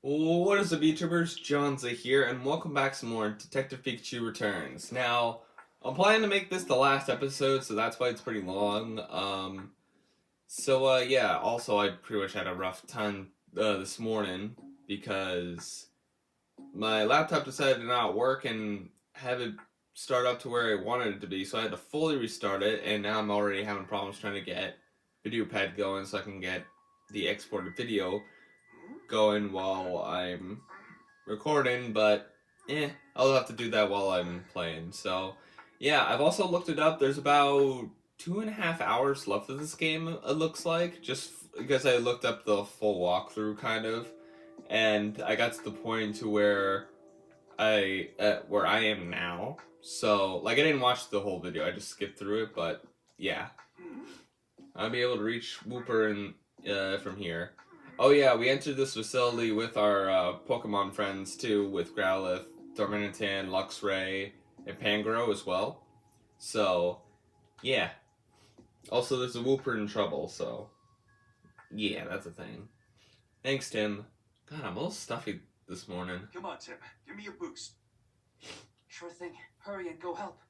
What is up, YouTubers? Johnza here, and welcome back some more Detective Pikachu Returns. Now, I'm planning to make this the last episode, so that's why it's pretty long. Yeah, also, I pretty much had a rough time this morning because my laptop decided to not work and have it start up to where I wanted it to be, so I had to fully restart it, and now I'm already having problems trying to get Video Pad going so I can get the exported video going while I'm recording, but I'll have to do that while I'm playing. So, yeah, I've also looked it up. There's about 2.5 hours left of this game, it looks like, just because I looked up the full walkthrough, kind of, and I got to the point to where I am now. So, like, I didn't watch the whole video, I just skipped through it, but yeah. I'll be able to reach Wooper from here. Oh yeah, we entered this facility with our Pokemon friends too, with Growlithe, Darmanitan, Luxray, and Pangoro as well. So, yeah. Also, there's a Wooper in trouble, so yeah, that's a thing. Thanks, Tim. God, I'm a little stuffy this morning. Come on, Tim. Give me a boost. Sure thing. Hurry and go help.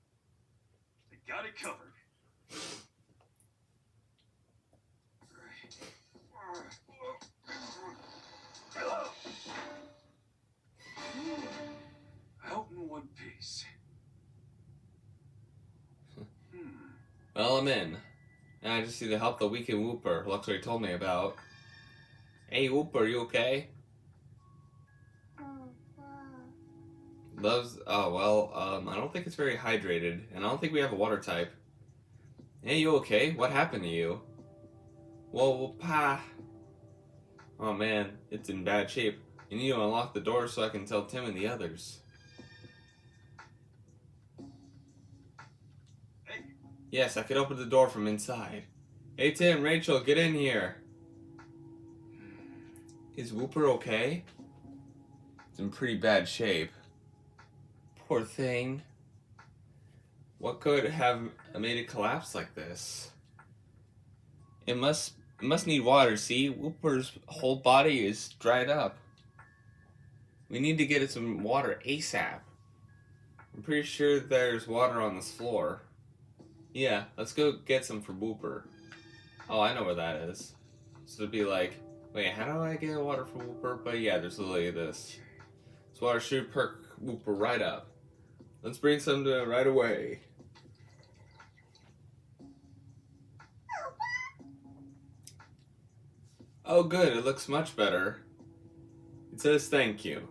I got it covered. Out in one piece. Well, I'm in. And I just need to help the weakened Wooper Luxray told me about. Hey, Wooper, you okay? I don't think it's very hydrated, and I don't think we have a water type. Hey, you okay? What happened to you? Well, pa. Oh man, it's in bad shape. You need to unlock the door so I can tell Tim and the others. Hey. Yes, I can open the door from inside. Hey Tim, Rachel, get in here. Is Wooper okay? It's in pretty bad shape. Poor thing. What could have made it collapse like this? It must need water, see? Wooper's whole body is dried up. We need to get it some water ASAP. I'm pretty sure there's water on this floor. Yeah, let's go get some for Wooper. Oh, I know where that is. So it'd be like, wait, how do I get water for Wooper? But yeah, there's literally this. This water should perk Wooper right up. Let's bring some to right away. Oh good, it looks much better. It says thank you.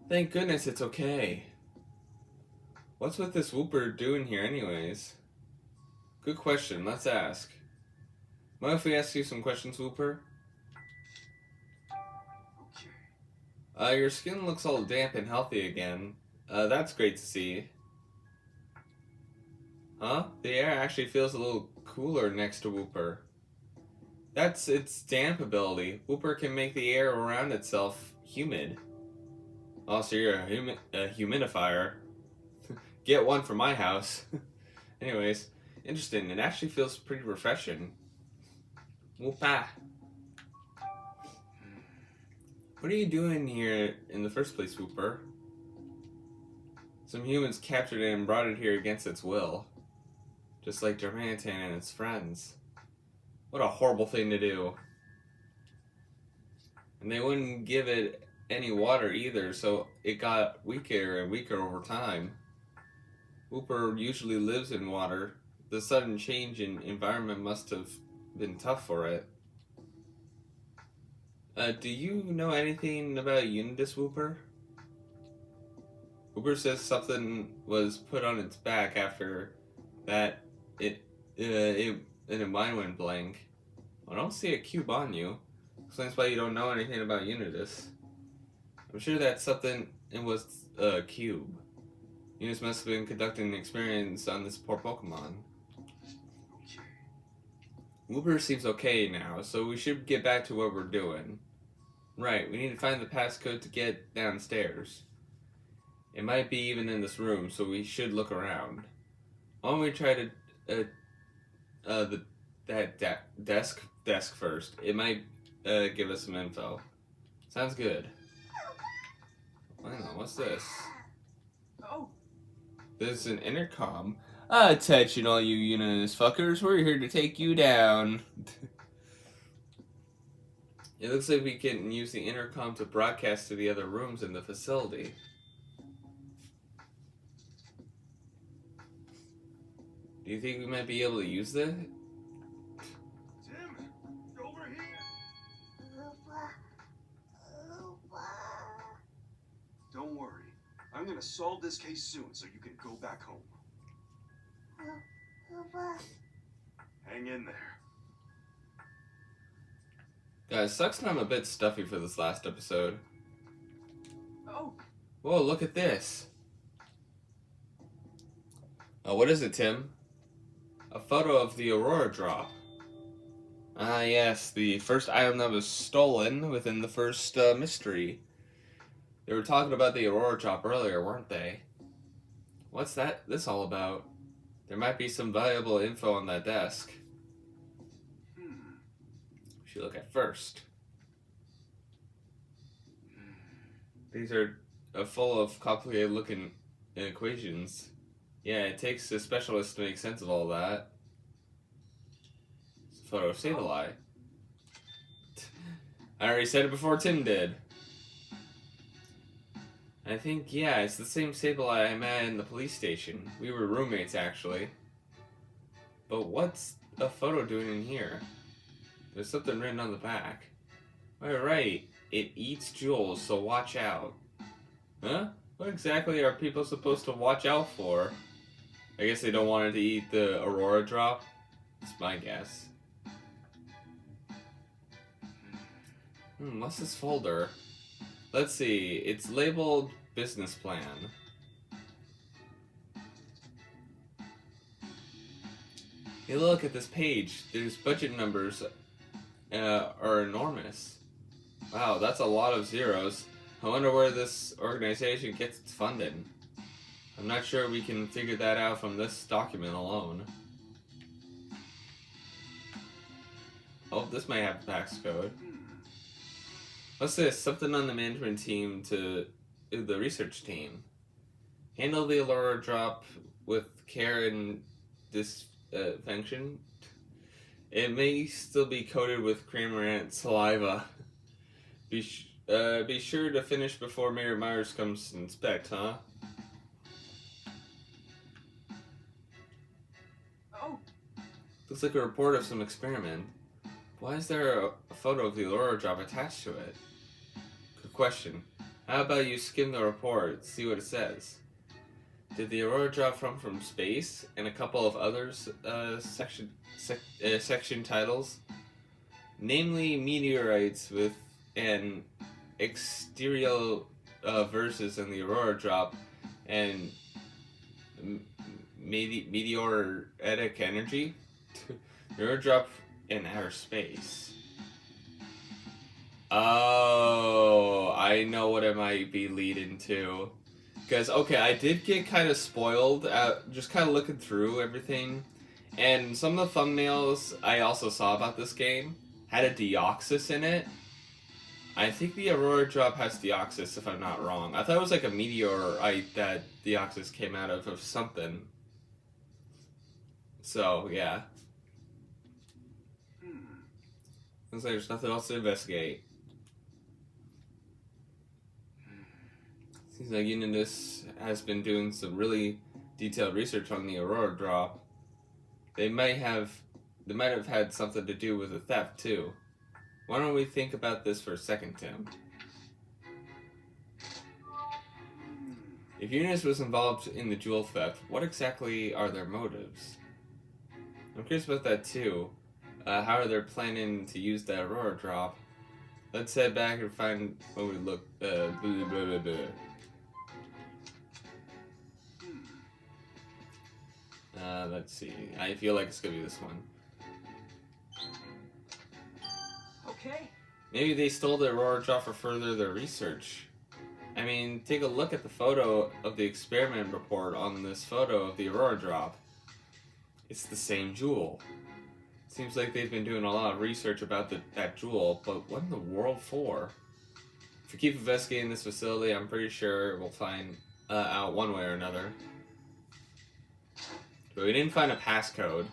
Thank goodness it's okay. What's with this Wooper doing here anyways? Good question, let's ask. Mind if we ask you some questions, Wooper? Okay. Your skin looks all damp and healthy again. That's great to see. Huh? The air actually feels a little cooler next to Wooper. That's its damp ability. Wooper can make the air around itself humid. Oh, so you're a humidifier. Get one for my house. Anyways, interesting. It actually feels pretty refreshing. Woopa. What are you doing here in the first place, Wooper? Some humans captured it and brought it here against its will. Just like Darmanitan and its friends. What a horrible thing to do. And they wouldn't give it any water either, so it got weaker and weaker over time. Wooper usually lives in water. The sudden change in environment must have been tough for it. Do you know anything about Unitas, Wooper? Wooper says something was put on its back after that and the mind went blank. I don't see a cube on you. Explains why you don't know anything about Unitas. I'm sure that's something. It was a cube. Unitas must have been conducting an experiment on this poor Pokemon. Okay. Wooper seems okay now, so we should get back to what we're doing. Right, we need to find the passcode to get downstairs. It might be even in this room, so we should look around. Why don't we try to desk first? It might give us some info. Sounds good. Hang on, what's this? Oh, This is an intercom. Attention all you Uranus fuckers, we're here to take you down. It looks like we can use the intercom to broadcast to the other rooms in the facility. Do you think we might be able to use that? Tim, over here. Don't worry. I'm gonna solve this case soon so you can go back home. Hang in there. Guys, sucks that I'm a bit stuffy for this last episode. oh, Whoa, look at this. Oh, what is it, Tim? A photo of the Aurora drop. Ah, yes, the first item that was stolen within the first mystery. They were talking about the Aurora drop earlier, weren't they? What's this all about? There might be some valuable info on that desk. We should look at first. These are full of complicated looking equations. Yeah, it takes a specialist to make sense of all that. It's a photo of Sableye. I already said it before Tim did. I think, yeah, it's the same Sableye I met in the police station. We were roommates, actually. But what's a photo doing in here? There's something written on the back. Alright, it eats jewels, so watch out. Huh? What exactly are people supposed to watch out for? I guess they don't want it to eat the Aurora drop? That's my guess. What's this folder? Let's see, it's labeled business plan. Hey, look at this page. There's budget numbers are enormous. Wow, that's a lot of zeros. I wonder where this organization gets its funding. I'm not sure we can figure that out from this document alone. Oh, this might have the fax code. What's this? Something on the management team to the research team. Handle the Aurora drop with care and dysfunction. It may still be coated with Cramorant saliva. Be sure to finish before Mayor Myers comes to inspect, huh? oh, Looks like a report of some experiment. Why is there a photo of the Aurora drop attached to it? Good question. How about you skim the report, see what it says? Did the Aurora drop come from space? And a couple of others section titles? Namely, meteorites with an exterior versus in the Aurora drop and meteoritic energy. The Aurora drop in outer space. Oh, I know what it might be leading to. Because, okay, I did get kind of spoiled just kind of looking through everything. And some of the thumbnails I also saw about this game had a Deoxys in it. I think the Aurora drop has Deoxys, if I'm not wrong. I thought it was like a meteorite that Deoxys came out of something. So, yeah. Looks like there's nothing else to investigate. Seems like Uranus has been doing some really detailed research on the Aurora drop. They might have had something to do with the theft too. Why don't we think about this for a second, Tim? If Uranus was involved in the jewel theft, what exactly are their motives? I'm curious about that too. How are they planning to use the Aurora drop? Let's head back and find when we look. Blah, blah, blah, blah. Let's see. I feel like it's gonna be this one. okay. Maybe they stole the Aurora drop for further their research. I mean, take a look at the photo of the experiment report on this photo of the Aurora drop. It's the same jewel. Seems like they've been doing a lot of research about that jewel, but what in the world for? If we keep investigating this facility, I'm pretty sure we'll find out one way or another. But we didn't find a passcode.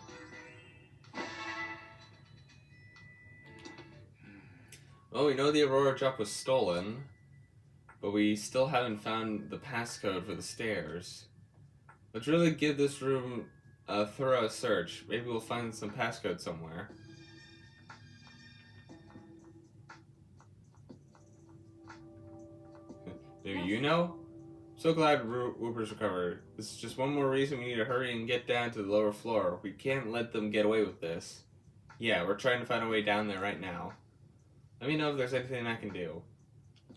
Well, we know the Aurora drop was stolen, but we still haven't found the passcode for the stairs. Let's really give this room a thorough search. Maybe we'll find some passcode somewhere. Maybe you know? So glad Whooper's recovered. This is just one more reason we need to hurry and get down to the lower floor. We can't let them get away with this. Yeah, we're trying to find a way down there right now. Let me know if there's anything I can do.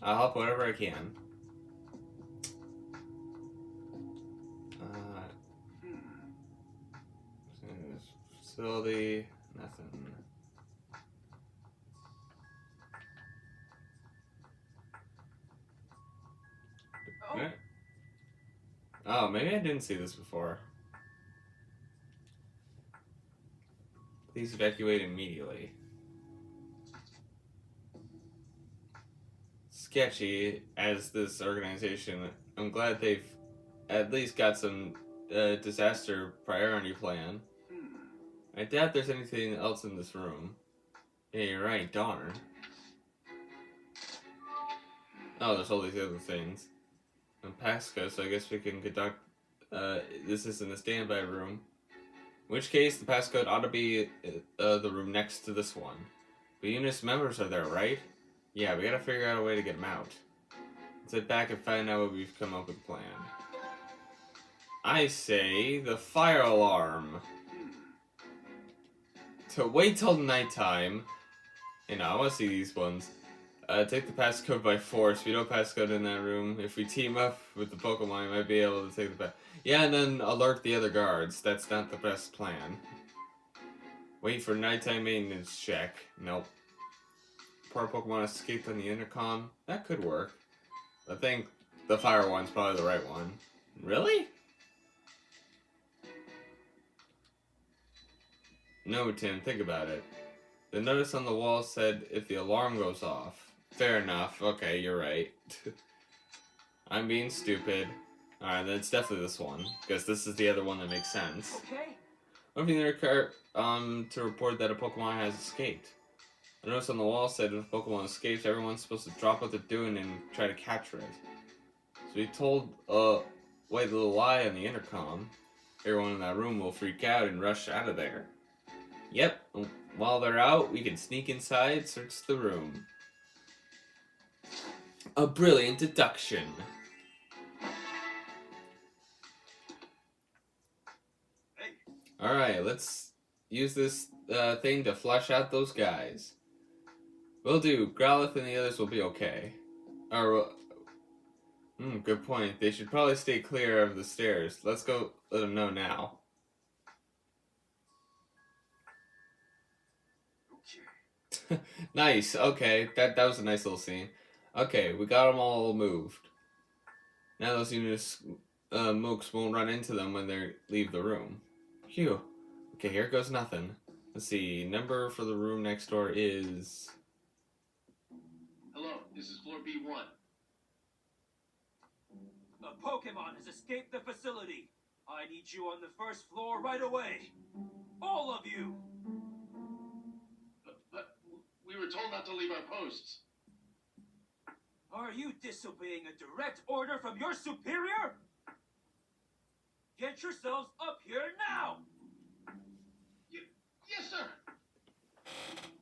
I'll help whatever I can. Facility, nothing. Oh, Eh? Oh, maybe I didn't see this before. Please evacuate immediately. Sketchy as this organization. I'm glad they've at least got some disaster priority plan. I doubt there's anything else in this room. Yeah, you're right, darn. Oh, there's all these other things. And passcode, so I guess we can conduct. This isn't a standby room. In which case, the passcode ought to be the room next to this one. But Eunice members are there, right? Yeah, we gotta figure out a way to get them out. Let's head back and find out what we've come up with a plan. I say the fire alarm. To wait till nighttime. You know, I want to see these ones. Take the passcode by force. We don't passcode in that room. If we team up with the Pokemon, we might be able to take the pass. Yeah, and then alert the other guards. That's not the best plan. Wait for nighttime maintenance check. Nope. Poor Pokemon escaped on the intercom. That could work. I think the fire one's probably the right one. Really? No, Tim, think about it. The notice on the wall said if the alarm goes off. Fair enough. Okay, you're right. I'm being stupid. Alright, then it's definitely this one. Because this is the other one that makes sense. okay. What if you to report that a Pokemon has escaped? The notice on the wall said if a Pokemon escapes, everyone's supposed to drop what they're doing and try to capture it. So he told White Little Lie on the intercom. Everyone in that room will freak out and rush out of there. Yep, while they're out, we can sneak inside, search the room. A brilliant deduction. Hey, Alright, let's use this thing to flush out those guys. Will do. Growlithe and the others will be okay. Good point. They should probably stay clear of the stairs. Let's go let them know now. okay. Nice. Okay, that was a nice little scene. Okay, we got them all moved. Now those units, mooks won't run into them when they leave the room. Phew. Okay, here goes nothing. Let's see. Number for the room next door is. Hello, this is floor B1. A Pokemon has escaped the facility. I need you on the first floor right away. All of you. But we were told not to leave our posts. Are you disobeying a direct order from your superior? Get yourselves up here now! Yes, sir.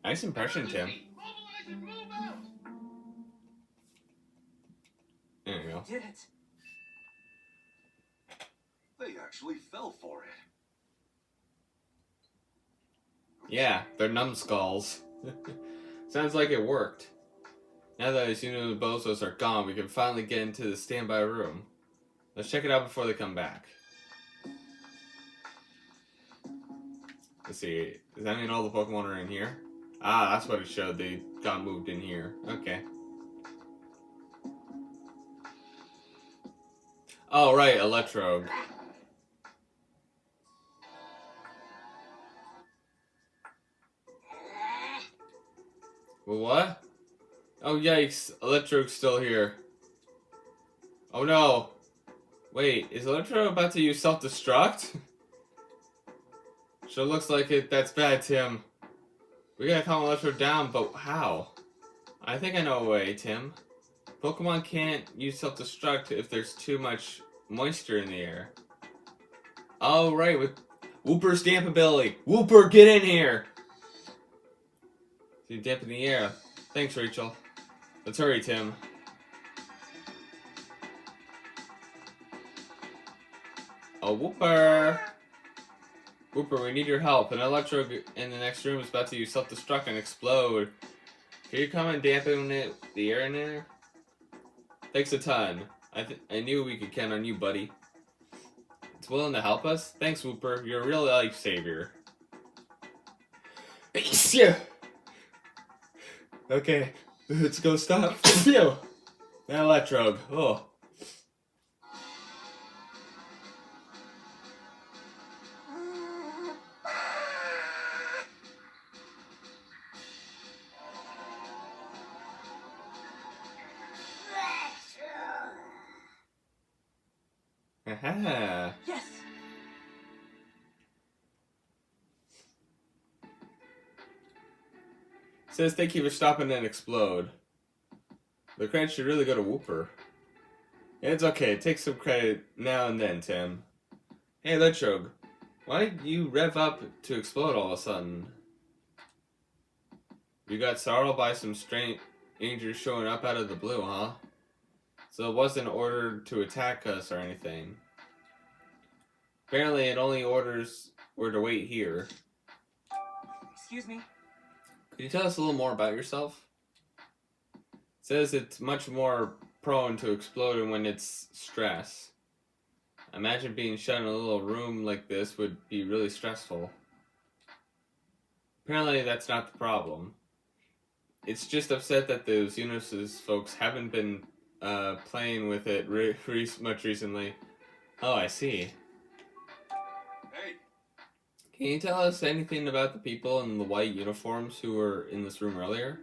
Nice impression, Tim. Mobilize and move out. There you go. Did it. They actually fell for it. Yeah, they're numbskulls. Sounds like it worked. Now that Izuna and the Bozos are gone, we can finally get into the standby room. Let's check it out before they come back. Let's see. Does that mean all the Pokemon are in here? Ah, that's what it showed. They got moved in here. Okay. Oh, right. Electrode. Well, what? Oh, yikes. Electro's still here. Oh, no. Wait, is Electro about to use self-destruct? Sure looks like it. That's bad, Tim. We gotta calm Electro down, but how? I think I know a way, Tim. Pokemon can't use self-destruct if there's too much moisture in the air. Oh, right, with Wooper's damp ability. Wooper, get in here! So you dampen the air. Thanks, Rachel. Let's hurry, Tim. Oh, Wooper! Wooper, we need your help. An Electro in the next room is about to use self-destruct and explode. Can you come and dampen the air in there? Thanks a ton. I knew we could count on you, buddy. It's willing to help us? Thanks, Wooper. You're a real lifesaver. Okay, let's go stop. That Electrode. Oh. Aha. Yes! Says thank you for stopping and explode. The credit should really go to Wooper. Yeah, it's okay. Take some credit now and then, Tim. Hey, Electrode. Why did you rev up to explode all of a sudden? You got startled by some strangers showing up out of the blue, huh? So it wasn't ordered to attack us or anything. Apparently, it only orders were to wait here. Excuse me. Could you tell us a little more about yourself? It says it's much more prone to exploding when it's stress. Imagine being shut in a little room like this would be really stressful. Apparently, that's not the problem. It's just upset that those Unisys folks haven't been playing with it much recently. Oh, I see. Hey, Can you tell us anything about the people in the white uniforms who were in this room earlier?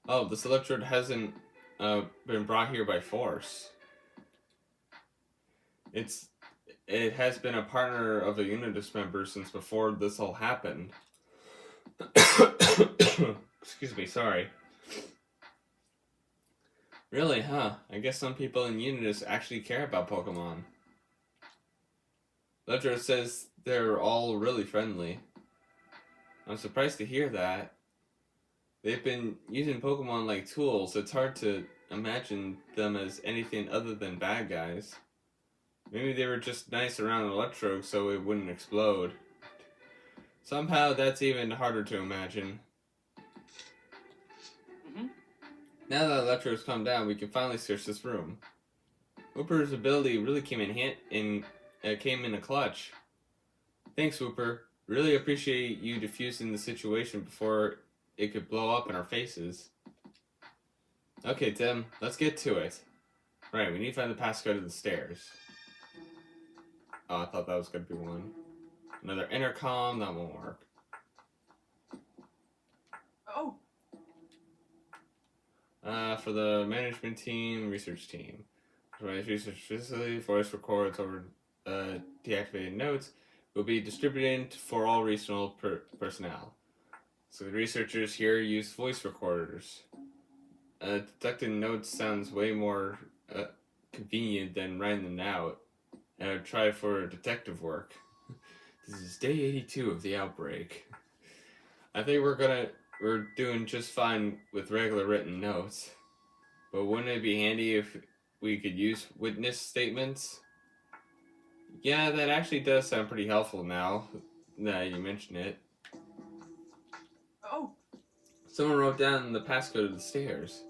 Oh, this Electrode hasn't been brought here by force. It has been a partner of a Unitas member since before this all happened. Excuse me, sorry. Really, huh? I guess some people in Unitas actually care about Pokemon. Electro says they're all really friendly. I'm surprised to hear that. They've been using Pokemon like tools. It's hard to imagine them as anything other than bad guys. Maybe they were just nice around Electro so it wouldn't explode. Somehow that's even harder to imagine. Now that Electro's calmed down, we can finally search this room. Wooper's ability really came in a clutch. Thanks, Wooper. Really appreciate you diffusing the situation before it could blow up in our faces. Okay, Tim, let's get to it. Right, we need to find the passcode to the stairs. Oh, I thought that was going to be one. Another intercom, that won't work. Oh! For the management team, research team. Research facility, voice records over deactivated notes will be distributed for all regional personnel. So the researchers here use voice recorders. Detecting notes sounds way more convenient than writing them out. Try for detective work. This is day 82 of the outbreak. I think we're doing just fine with regular written notes. But wouldn't it be handy if we could use witness statements? Yeah, that actually does sound pretty helpful now that you mention it. Oh! Someone wrote down the passcode of the stairs.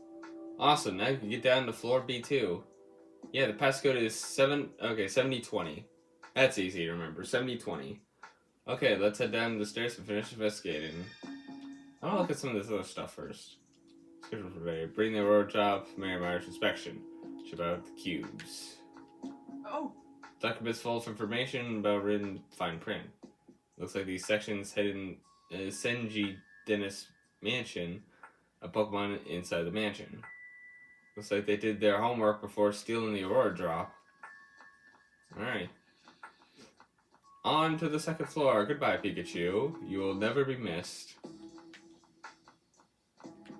Awesome, now you can get down to floor B2. Yeah, the passcode is 7020. That's easy to remember, 7020. Okay, let's head down the stairs and finish investigating. I want to look at some of this other stuff first. Schedule for today. Bring the road job, Mary Myers inspection. It's about the cubes. Oh! Documents full of information about written fine print. Looks like these sections hidden Senji Dennis mansion, a Pokemon inside the mansion. Looks like they did their homework before stealing the Aurora Drop. Alright. On to the second floor. Goodbye, Pikachu. You will never be missed.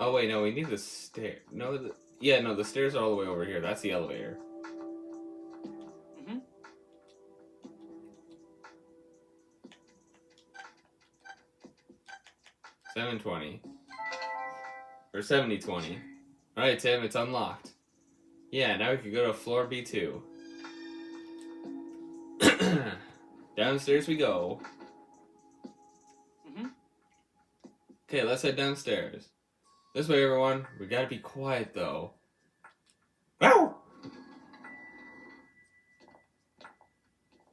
Oh, wait, no, we need the stair. No, the stairs are all the way over here. That's the elevator. 720. Or 7020. Alright, Tim, it's unlocked. Yeah, now we can go to floor B2. Downstairs we go. Okay, let's head downstairs. This way, everyone. We gotta be quiet, though. Ow!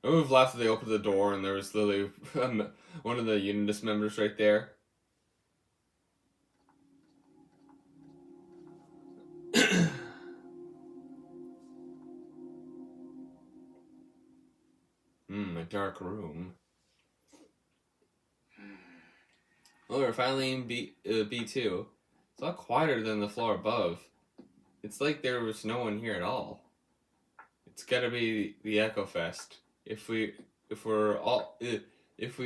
I would have laughed if they opened the door and there was literally one of the Unitas members right there. A dark room. Oh, we're finally in B2. It's a lot quieter than the floor above. It's like there was no one here at all. It's gotta be the Echo Fest. If we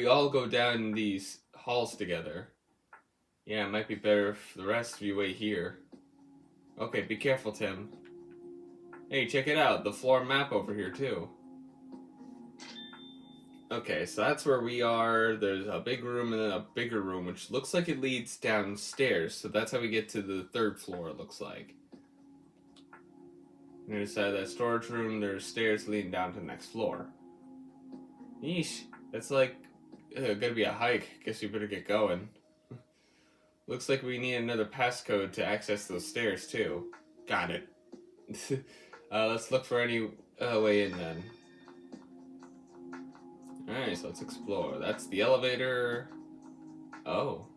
all go down these halls together. Yeah, it might be better if the rest of you wait here. Okay, be careful, Tim. Hey, check it out. The floor map over here, too. Okay, so that's where we are. There's a big room and then a bigger room, which looks like it leads downstairs. So that's how we get to the third floor, it looks like. And there's that storage room. There's stairs leading down to the next floor. Yeesh. That's like gonna be a hike. Guess we better get going. Looks like we need another passcode to access those stairs, too. Got it. Let's look for any way in, then. Alright, so let's explore. That's the elevator. Oh.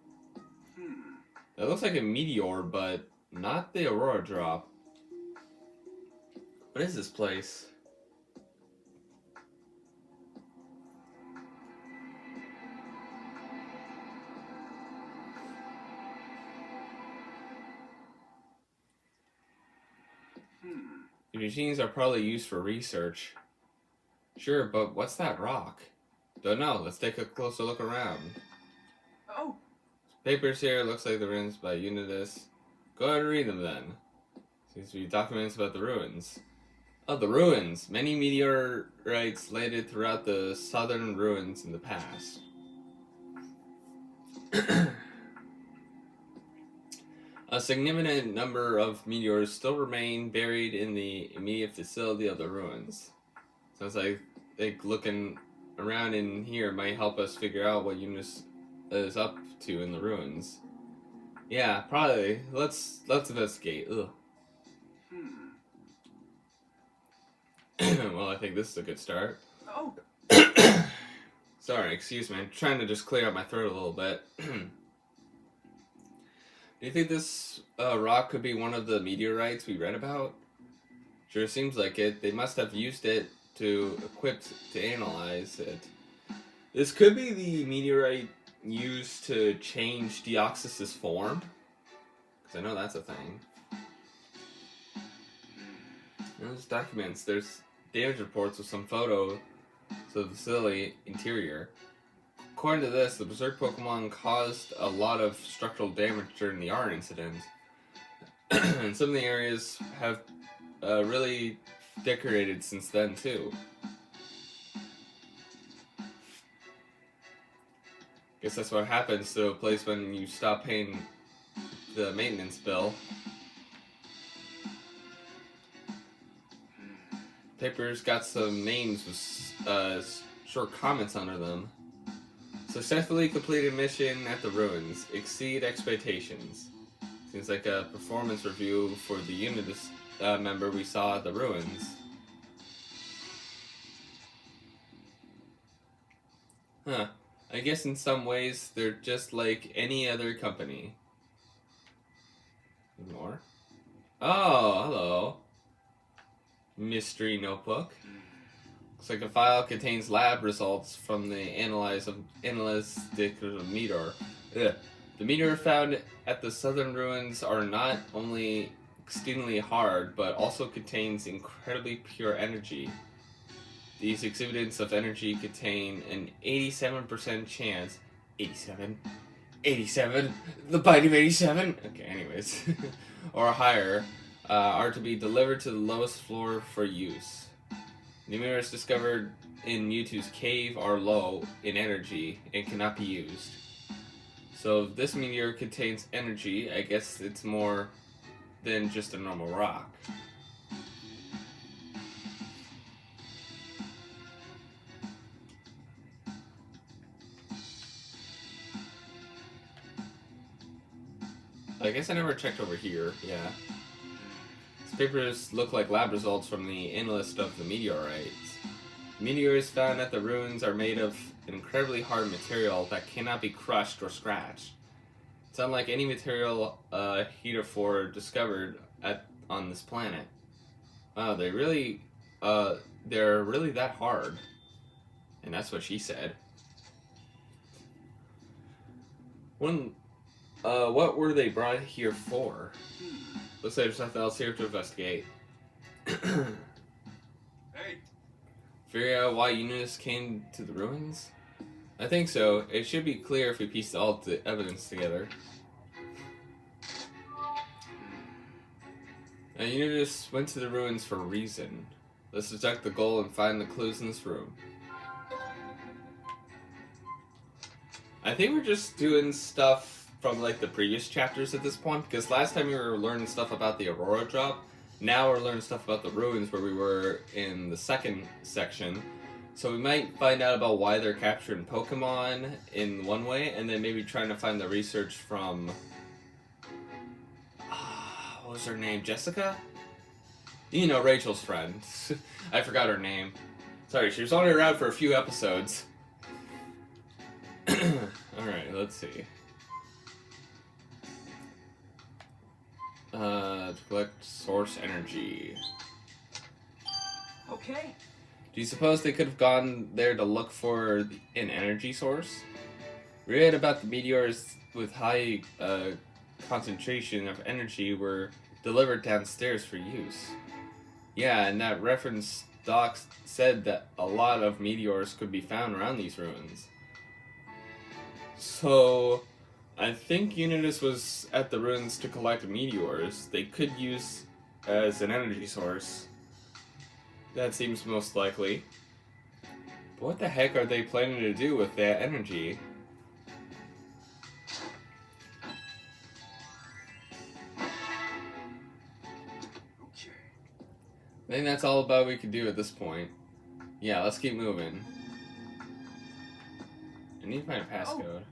That looks like a meteor, but not the Aurora Drop. What is this place? The machines are probably used for research. Sure, but what's that rock? Don't know. Let's take a closer look around. Oh! Papers here. Looks like they're written by Unitas. Go ahead and read them then. Seems to be documents about the ruins. Oh, the ruins! Many meteorites landed throughout the southern ruins in the past. A significant number of meteors still remain buried in the immediate vicinity of the ruins. Sounds like looking around in here might help us figure out what Unitas is up to in the ruins. Yeah, probably. Let's investigate. Ugh. Well, I think this is a good start. Oh! Sorry, excuse me. I'm trying to just clear out my throat a little bit. Do you think this rock could be one of the meteorites we read about? Sure seems like it. They must have used it equipped to analyze it. This could be the meteorite used to change Deoxys' form. Because I know that's a thing. There's documents. There's damage reports with some photos of the facility interior. According to this, the Berserk Pokemon caused a lot of structural damage during the R incident. And some of the areas have really decorated since then, too. Guess that's what happens to a place when you stop paying the maintenance bill. Papers got some names with short comments under them. Successfully completed mission at the ruins. Exceed expectations. Seems like a performance review for the Unitas member we saw at the ruins. Huh. I guess in some ways they're just like any other company. More? Oh, hello. Mystery notebook. Looks like a file contains lab results from the analytic meteor. The meteor found at the southern ruins are not only exceedingly hard, but also contains incredibly pure energy. These exhibits of energy contain an 87% chance. 87? 87? The bite of 87? Okay, anyways. Or higher, are to be delivered to the lowest floor for use. The minerals discovered in Mewtwo's cave are low in energy and cannot be used. So if this meteor contains energy, I guess it's more than just a normal rock. I guess I never checked over here, yeah. These papers look like lab results from the analyst of the meteorites. Meteors found at the ruins are made of an incredibly hard material that cannot be crushed or scratched. It's unlike any material heretofore discovered on this planet. Wow, they're really that hard. And that's what she said. What were they brought here for? Looks like there's nothing else here to investigate. Hey, Figure out why Eunice came to the ruins? I think so. It should be clear if we piece all the evidence together. Now, Eunice went to the ruins for a reason. Let's detect the goal and find the clues in this room. I think we're just doing stuff from like the previous chapters at this point, because last time we were learning stuff about the Aurora drop. Now we're learning stuff about the ruins where we were in the second section. So we might find out about why they're capturing Pokemon in one way, and then maybe trying to find the research from... what was her name? Jessica? You know, Rachel's friend. I forgot her name. Sorry, she was only around for a few episodes. Alright, let's see. To collect source energy. Okay. Do you suppose they could have gone there to look for an energy source? We read about the meteors with high concentration of energy were delivered downstairs for use. Yeah, and that reference doc said that a lot of meteors could be found around these ruins. So, I think Unitas was at the ruins to collect meteors they could use as an energy source. That seems most likely. But what the heck are they planning to do with that energy? okay. I think that's all about we could do at this point. Yeah, let's keep moving. I need to find a passcode.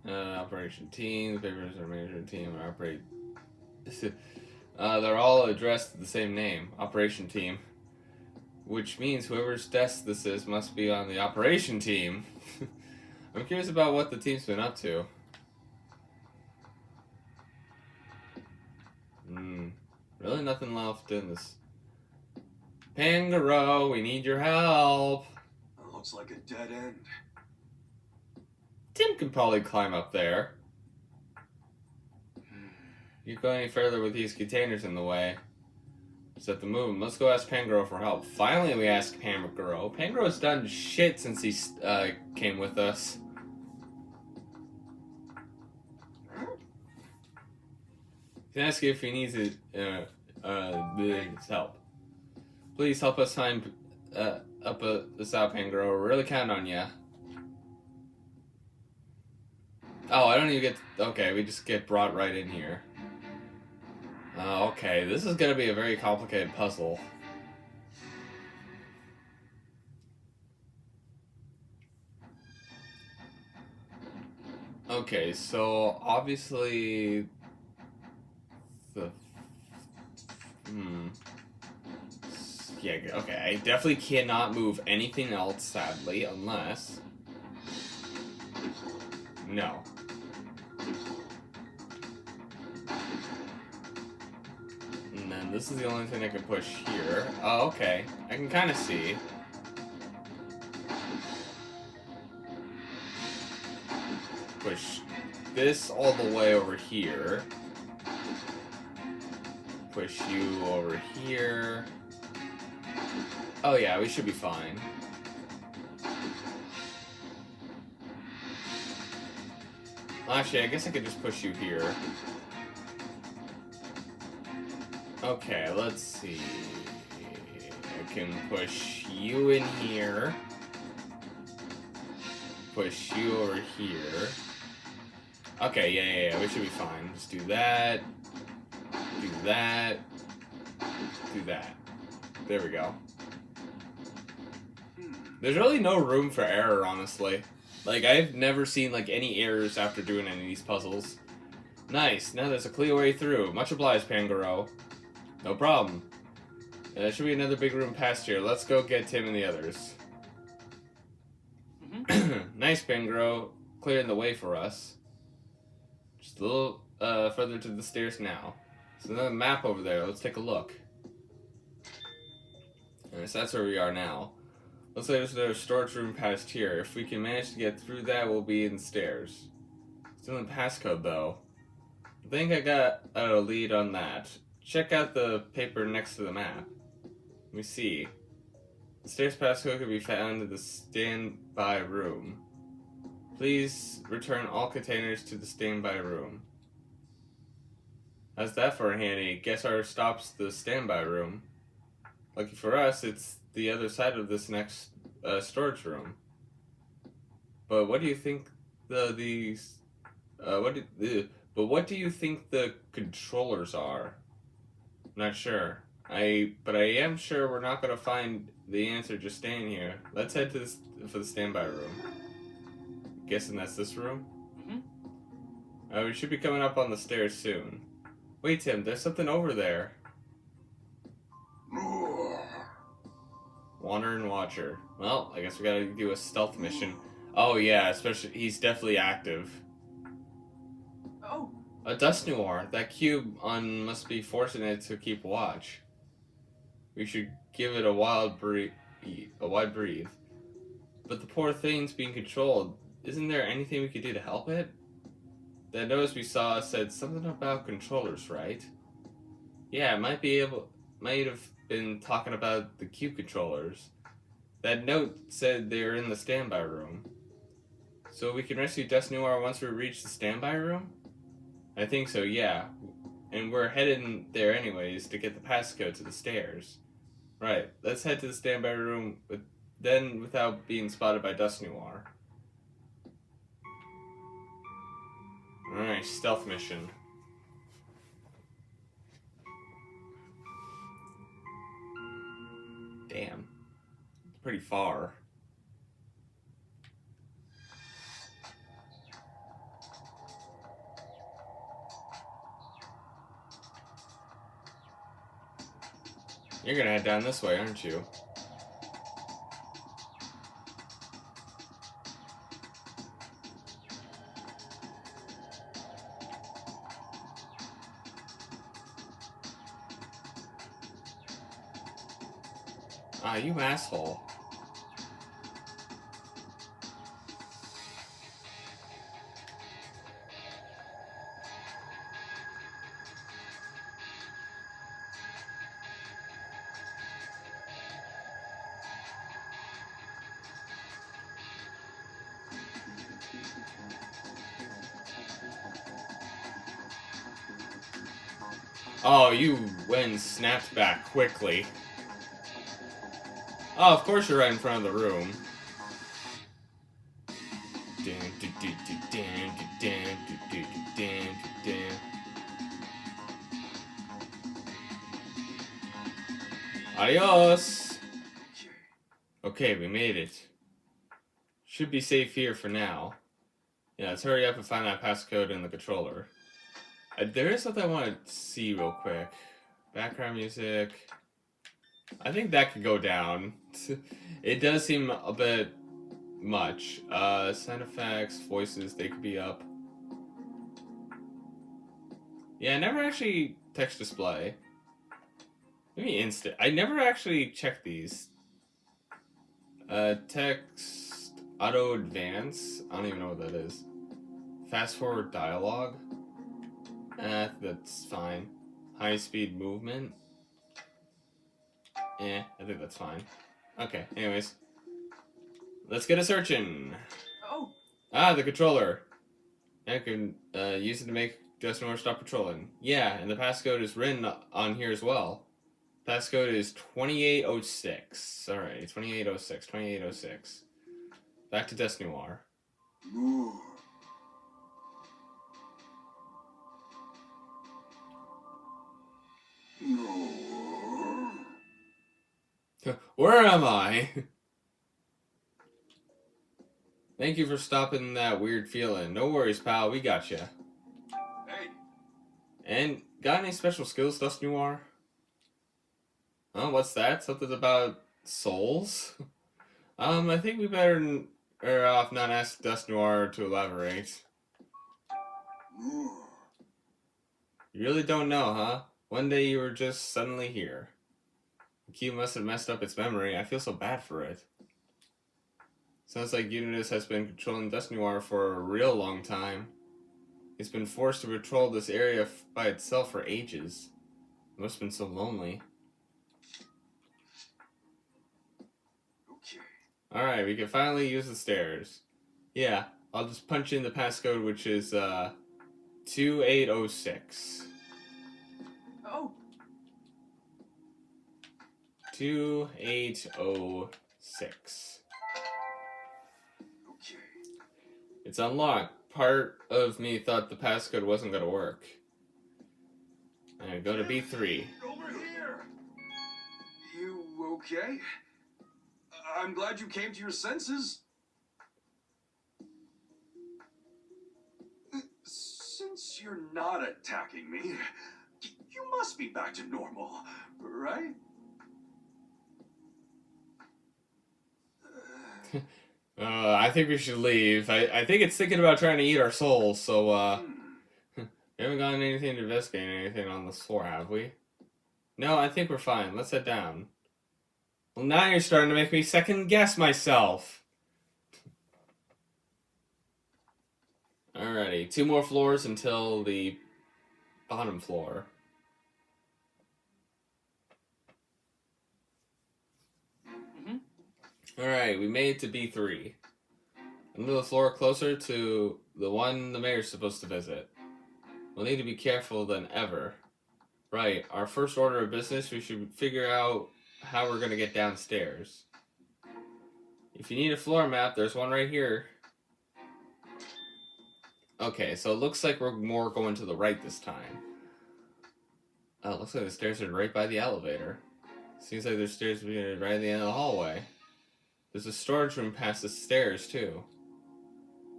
Operation team, the papers are management team, and operate. They're all addressed to the same name, Operation Team. Which means whoever's desk this is must be on the Operation Team. I'm curious about what the team's been up to. Really nothing left in this. Pangaro, we need your help. That looks like a dead end. Tim can probably climb up there. You go any further with these containers in the way. Set the move. Let's go ask Pangaro for help. Finally, we ask Pangaro. Pangaro's done shit since he came with us. You can ask if he needs his help. Please help us find this out, Pangaro. We're really counting on ya. Oh, I don't even get... Okay, we just get brought right in here. Okay, this is gonna be a very complicated puzzle. Okay, so obviously... Yeah, okay, I definitely cannot move anything else, sadly, unless... No. And then this is the only thing I can push here. Oh, okay. I can kind of see. push this all the way over here. Push you over here. Oh yeah, we should be fine. Actually, I guess I could just push you here. Okay, let's see. I can push you in here. Push you over here. Okay, yeah, we should be fine. Just do that. Do that. Do that. There we go. There's really no room for error, honestly. Like, I've never seen, like, any errors after doing any of these puzzles. Nice. Now there's a clear way through. Much obliged, Pangoro. No problem. There should be another big room past here. Let's go get Tim and the others. Nice, Pangoro. Clearing the way for us. Just a little further to the stairs now. There's another map over there. Let's take a look. Alright, so that's where we are now. Looks like there's another storage room past here. If we can manage to get through that, we'll be in the stairs. Still in passcode, though. I think I got a lead on that. Check out the paper next to the map. Let me see. The stairs passcode can be found in the standby room. Please return all containers to the standby room. How's that for a handy? Guess our stop's the standby room. Lucky for us, it's the other side of this next storage room. But what do you think what do you think the controllers are? I'm not sure. But I am sure we're not gonna find the answer just staying here. Let's head to this for the standby room. Guessing that's this room? We should be coming up on the stairs soon. Wait, Tim, there's something over there. Wandering Watcher. Well, I guess we gotta do a stealth mission. Oh yeah, especially he's definitely active. Oh, A dust noir. That cube must be forcing it to keep watch. We should give it a wide breathe. But the poor thing's being controlled. Isn't there anything we could do to help it? That notice we saw said something about controllers, right? Yeah, it might have been talking about the cube controllers. That note said they're in the standby room. So we can rescue Dust Noir once we reach the standby room? I think so, yeah. And we're heading there anyways to get the passcode to the stairs. Right, let's head to the standby room without being spotted by Dust Noir. Alright, stealth mission. Damn. It's pretty far. You're gonna head down this way, aren't you? Ah, you asshole. Oh, you went and snapped back quickly. Oh, of course you're right in front of the room. Adios! Okay, we made it. Should be safe here for now. Yeah, let's hurry up and find that passcode in the controller. There is something I want to see real quick. Background music. I think that could go down. It does seem a bit much. Sound effects, voices, they could be up. Yeah, never actually text display. Maybe instant. I never actually checked these. Text auto advance. I don't even know what that is. Fast forward dialogue. That's fine. High speed movement. I think that's fine. Okay, anyways. Let's get a searching. Oh, Ah, the controller. I can use it to make Just North stop patrolling. Yeah, and the passcode is written on here as well. Passcode is 2806. Alright, 2806, 2806. Back to Des Noir. More. No. Where am I? Thank you for stopping that weird feeling. No worries, pal. We got you. Hey, And got any special skills, Des Noir? Oh, what's that? Something about souls? I think we better off not ask Des Noir to elaborate. more. You really don't know, huh? One day you were just suddenly here. The key must have messed up its memory. I feel so bad for it. Sounds like Unitas has been controlling Des Noir for a real long time. It's been forced to patrol this area by itself for ages. It must have been so lonely. Okay. Alright, we can finally use the stairs. Yeah, I'll just punch in the passcode, which is 2806. oh, 2806. Okay. It's unlocked. Part of me thought the passcode wasn't going to work. Alright, go to B3. Over here. You okay? I'm glad you came to your senses. Since you're not attacking me, you must be back to normal, right? I think we should leave. I think it's thinking about trying to eat our souls, so, we haven't gotten anything to investigate anything on this floor, have we? No, I think we're fine. Let's head down. Well, now you're starting to make me second guess myself. Alrighty, 2 more floors until the bottom floor. Alright, we made it to B3. Another floor closer to the one the mayor's supposed to visit. We'll need to be careful than ever. Right, our first order of business, we should figure out how we're gonna get downstairs. If you need a floor map, there's one right here. Okay, so it looks like we're more going to the right this time. Oh, it looks like the stairs are right by the elevator. Seems like there's stairs right at the end of the hallway. There's a storage room past the stairs, too.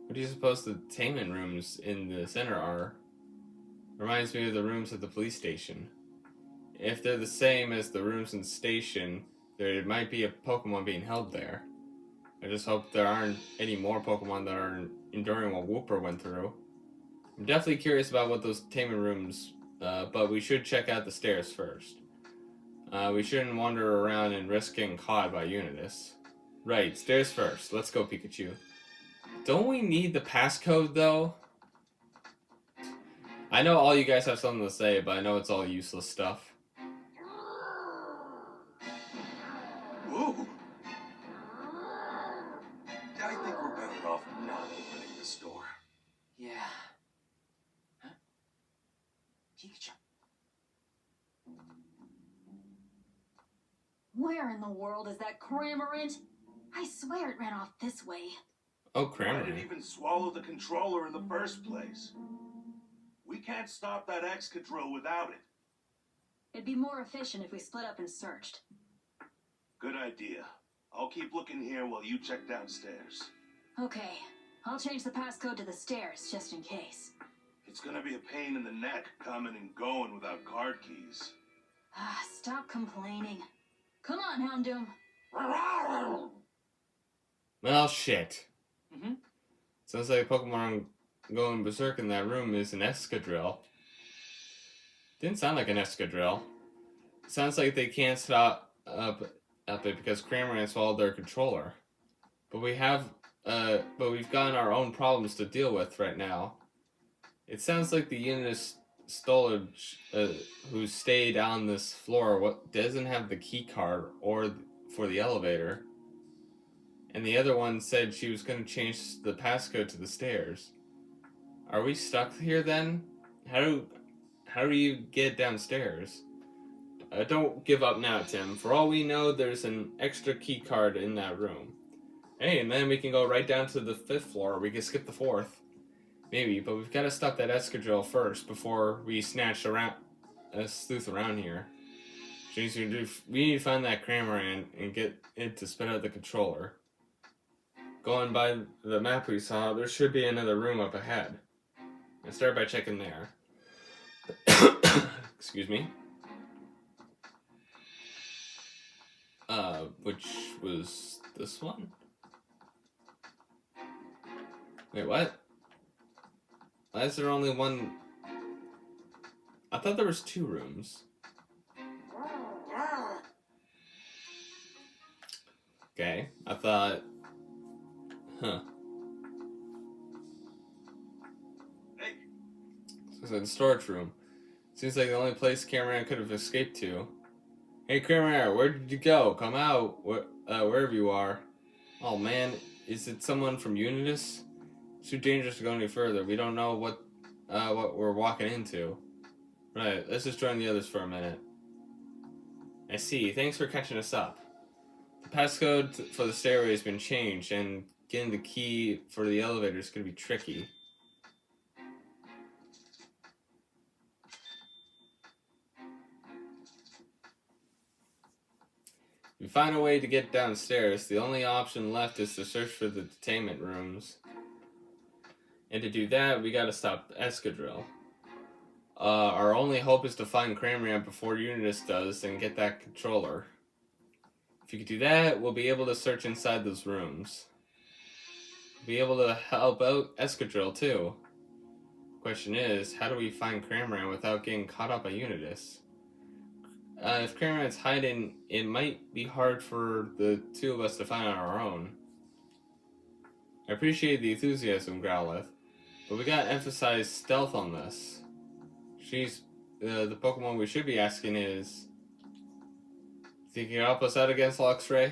What do you suppose the containment rooms in the center are? Reminds me of the rooms at the police station. If they're the same as the rooms in the station, there might be a Pokemon being held there. I just hope there aren't any more Pokemon that are enduring what Wooper went through. I'm definitely curious about what those containment rooms, but we should check out the stairs first. We shouldn't wander around and risk getting caught by Unitas. Right, stairs first. Let's go, Pikachu. Don't we need the passcode, though? I know all you guys have something to say, but I know it's all useless stuff. Whoa. I think we're better off not opening this door. yeah. Huh? Pikachu. Where in the world is that Cramorant? I swear it ran off this way. Oh, Why did it Cramorant. even swallow the controller in the first place? We can't stop that X-Control without it. It'd be more efficient if we split up and searched. Good idea. I'll keep looking here while you check downstairs. Okay, I'll change the passcode to the stairs just in case. It's gonna be a pain in the neck coming and going without card keys. Ah, stop complaining. Come on, Houndoom. Well, shit. Mm-hmm. Sounds like a Pokemon going berserk in that room is an Escadrille. Didn't sound like an Escadrille. Sounds like they can't stop up it because Cramorant swallowed their controller. But we've gotten our own problems to deal with right now. It sounds like the unit stolage who stayed on this floor doesn't have the key card for the elevator. And the other one said she was going to change the passcode to the stairs. Are we stuck here then? How do you get downstairs? Don't give up now, Tim. For all we know, there's an extra key card in that room. Hey, and then we can go right down to the 5th floor. We can skip the 4th. Maybe, but we've got to stop that escadrille first before we sleuth around here. We need to find that Cramoran and get it to spit out the controller. Going by the map we saw, there should be another room up ahead. Let's start by checking there. Excuse me. Which was this one? Wait, what? Why is there only one? I thought there was 2 rooms. Okay, I thought... Huh. Hey, It's like the storage room. Seems like the only place Cameron could have escaped to. Hey Cameron, where did you go? Come out, wherever you are. Oh man, is it someone from Unitas? It's too dangerous to go any further. We don't know what we're walking into. Right, let's just join the others for a minute. I see. Thanks for catching us up. The passcode for the stairway has been changed, and getting the key for the elevator is going to be tricky. If we find a way to get downstairs, the only option left is to search for the detainment rooms. And to do that, we gotta stop Escadrille. Our only hope is to find Cramoran before Unitas does and get that controller. If you could do that, we'll be able to search inside those rooms. We'll be able to help out Escadrille too. Question is, how do we find Cramoran without getting caught up by Unitas? If Cramoran's hiding, it might be hard for the 2 of us to find on our own. I appreciate the enthusiasm, Growlithe, but we gotta emphasize stealth on this. The Pokemon we should be asking is, think you can help us out against Luxray?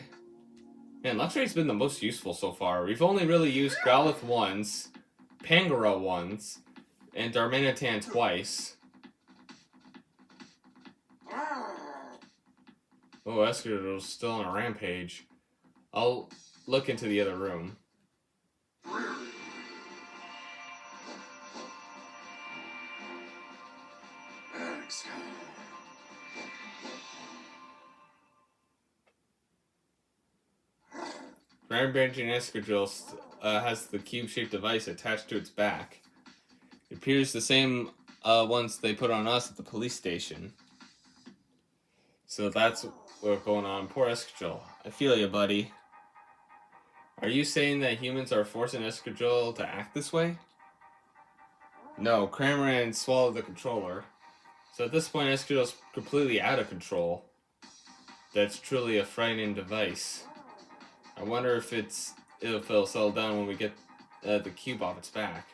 Man, Luxray's been the most useful so far. We've only really used Growlithe once, Pangara once, and Darmanitan twice. Oh, Escadrille's still on a rampage. I'll look into the other room. Rampaging Escadrille has the cube-shaped device attached to its back. It appears the same ones they put on us at the police station. So that's what's going on. Poor Escadrille. I feel you, buddy. Are you saying that humans are forcing Escadrille to act this way? No, Cramoran swallowed the controller. So at this point, Escadrille's completely out of control. That's truly a frightening device. I wonder if it'll settle down when we get the cube off its back.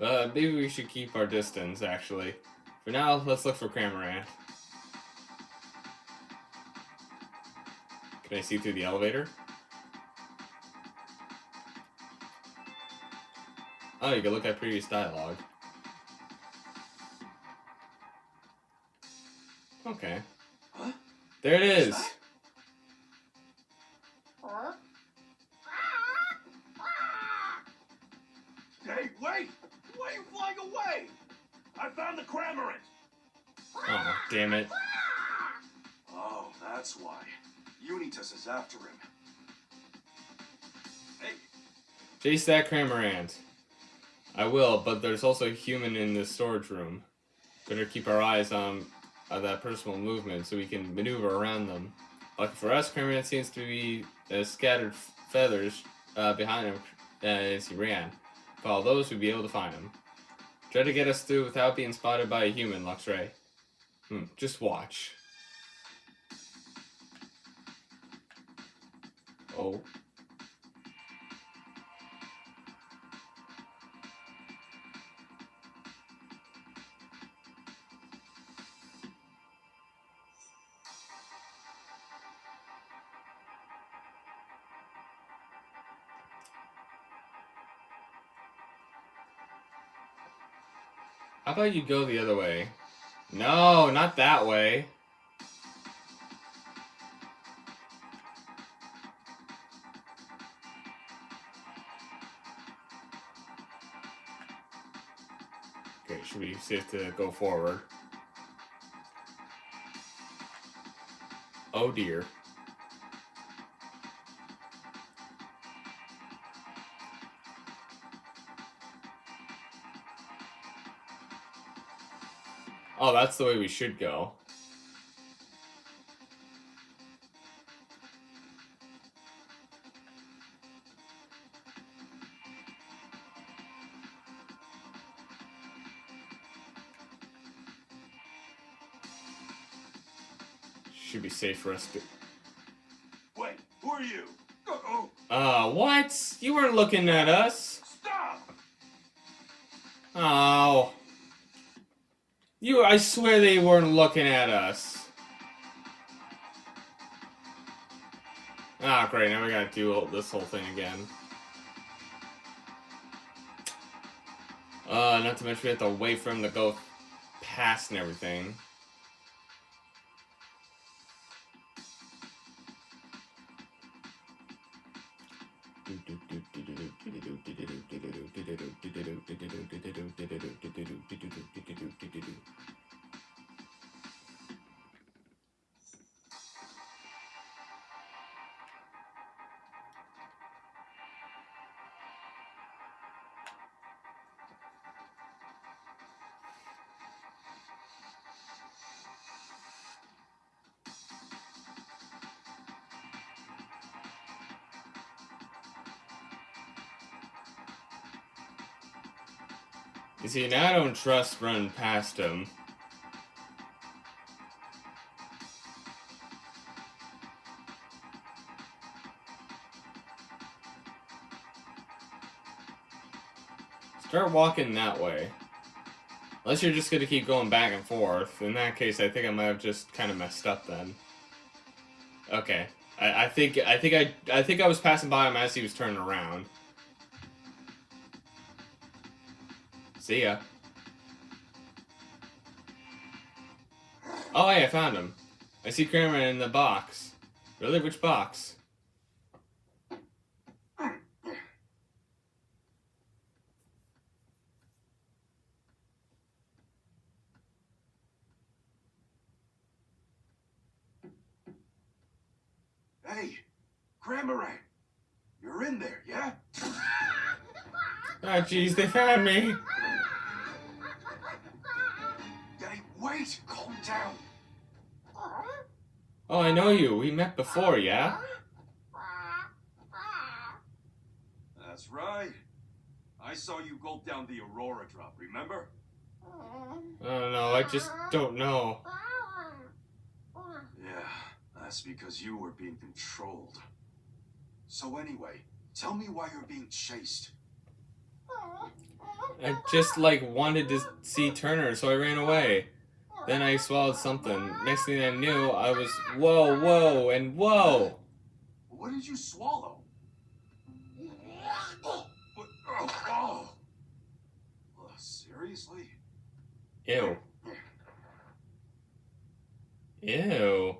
Maybe we should keep our distance, actually. For now, let's look for Cramoran. Can I see through the elevator? Oh, you can look at previous dialogue. Okay. Huh? There it is! Hey, wait! Why are you flying away? I found the Cramoran! Oh, damn it. Oh, that's why. Unitas is after him. Hey, Chase that Cramorant. I will, but there's also a human in this storage room. Better keep our eyes on that personal movement so we can maneuver around them. Lucky for us, Cramorant seems to be scattered feathers behind him as he ran. Follow those, we'd be able to find him. Try to get us through without being spotted by a human, Luxray. Just watch. Oh. How about you go the other way? No, not that way. Okay, should be safe to go forward. Oh dear. Oh, that's the way we should go. Should be safe for us to... Wait, who are you? Oh, What? You weren't looking at us. stop! Oh. I swear they weren't looking at us. Ah, great, now we gotta do this whole thing again. Not to mention we have to wait for him to go past and everything. You see, now I don't trust running past him. Start walking that way. Unless you're just gonna keep going back and forth. In that case, I think I might have just kind of messed up then. Okay. I think I was passing by him as he was turning around. See ya. Oh, hey, I found him. I see Kramer in the box. Really? Which box? Hey, Cramorant, you're in there, yeah? Oh, jeez, they found me. Hey, wait, calm down. Oh, I know you. We met before, yeah? That's right. I saw you gulp down the Aurora drop, remember? I don't know. I just don't know. Yeah, that's because you were being controlled. So anyway, tell me why you're being chased. I just, like, wanted to see Turner, so I ran away. Then I swallowed something. Next thing I knew, I was... Whoa, whoa, and whoa! What did you swallow? What? Oh. Seriously? Ew. Ew.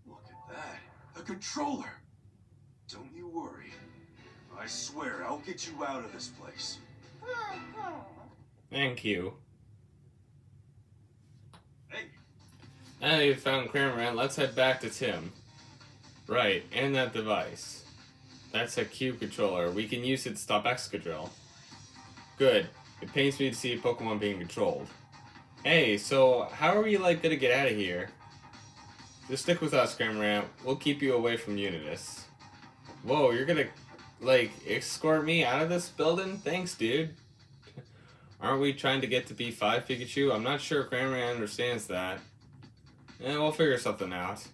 Look at that. The controller. Don't you worry. I swear I'll get you out of this place. Thank you. Hey, Now that you've found Cramorant, let's head back to Tim. Right, and that device. That's a cube controller. We can use it to stop Excadrill. Good. It pains me to see a Pokemon being controlled. Hey, so how are we, like, gonna get out of here? Just stick with us, Cramorant. We'll keep you away from Unitas. Whoa, you're gonna, like, escort me out of this building? Thanks, dude. Aren't we trying to get to B5, Pikachu? I'm not sure Cramorant understands that. We'll figure something out.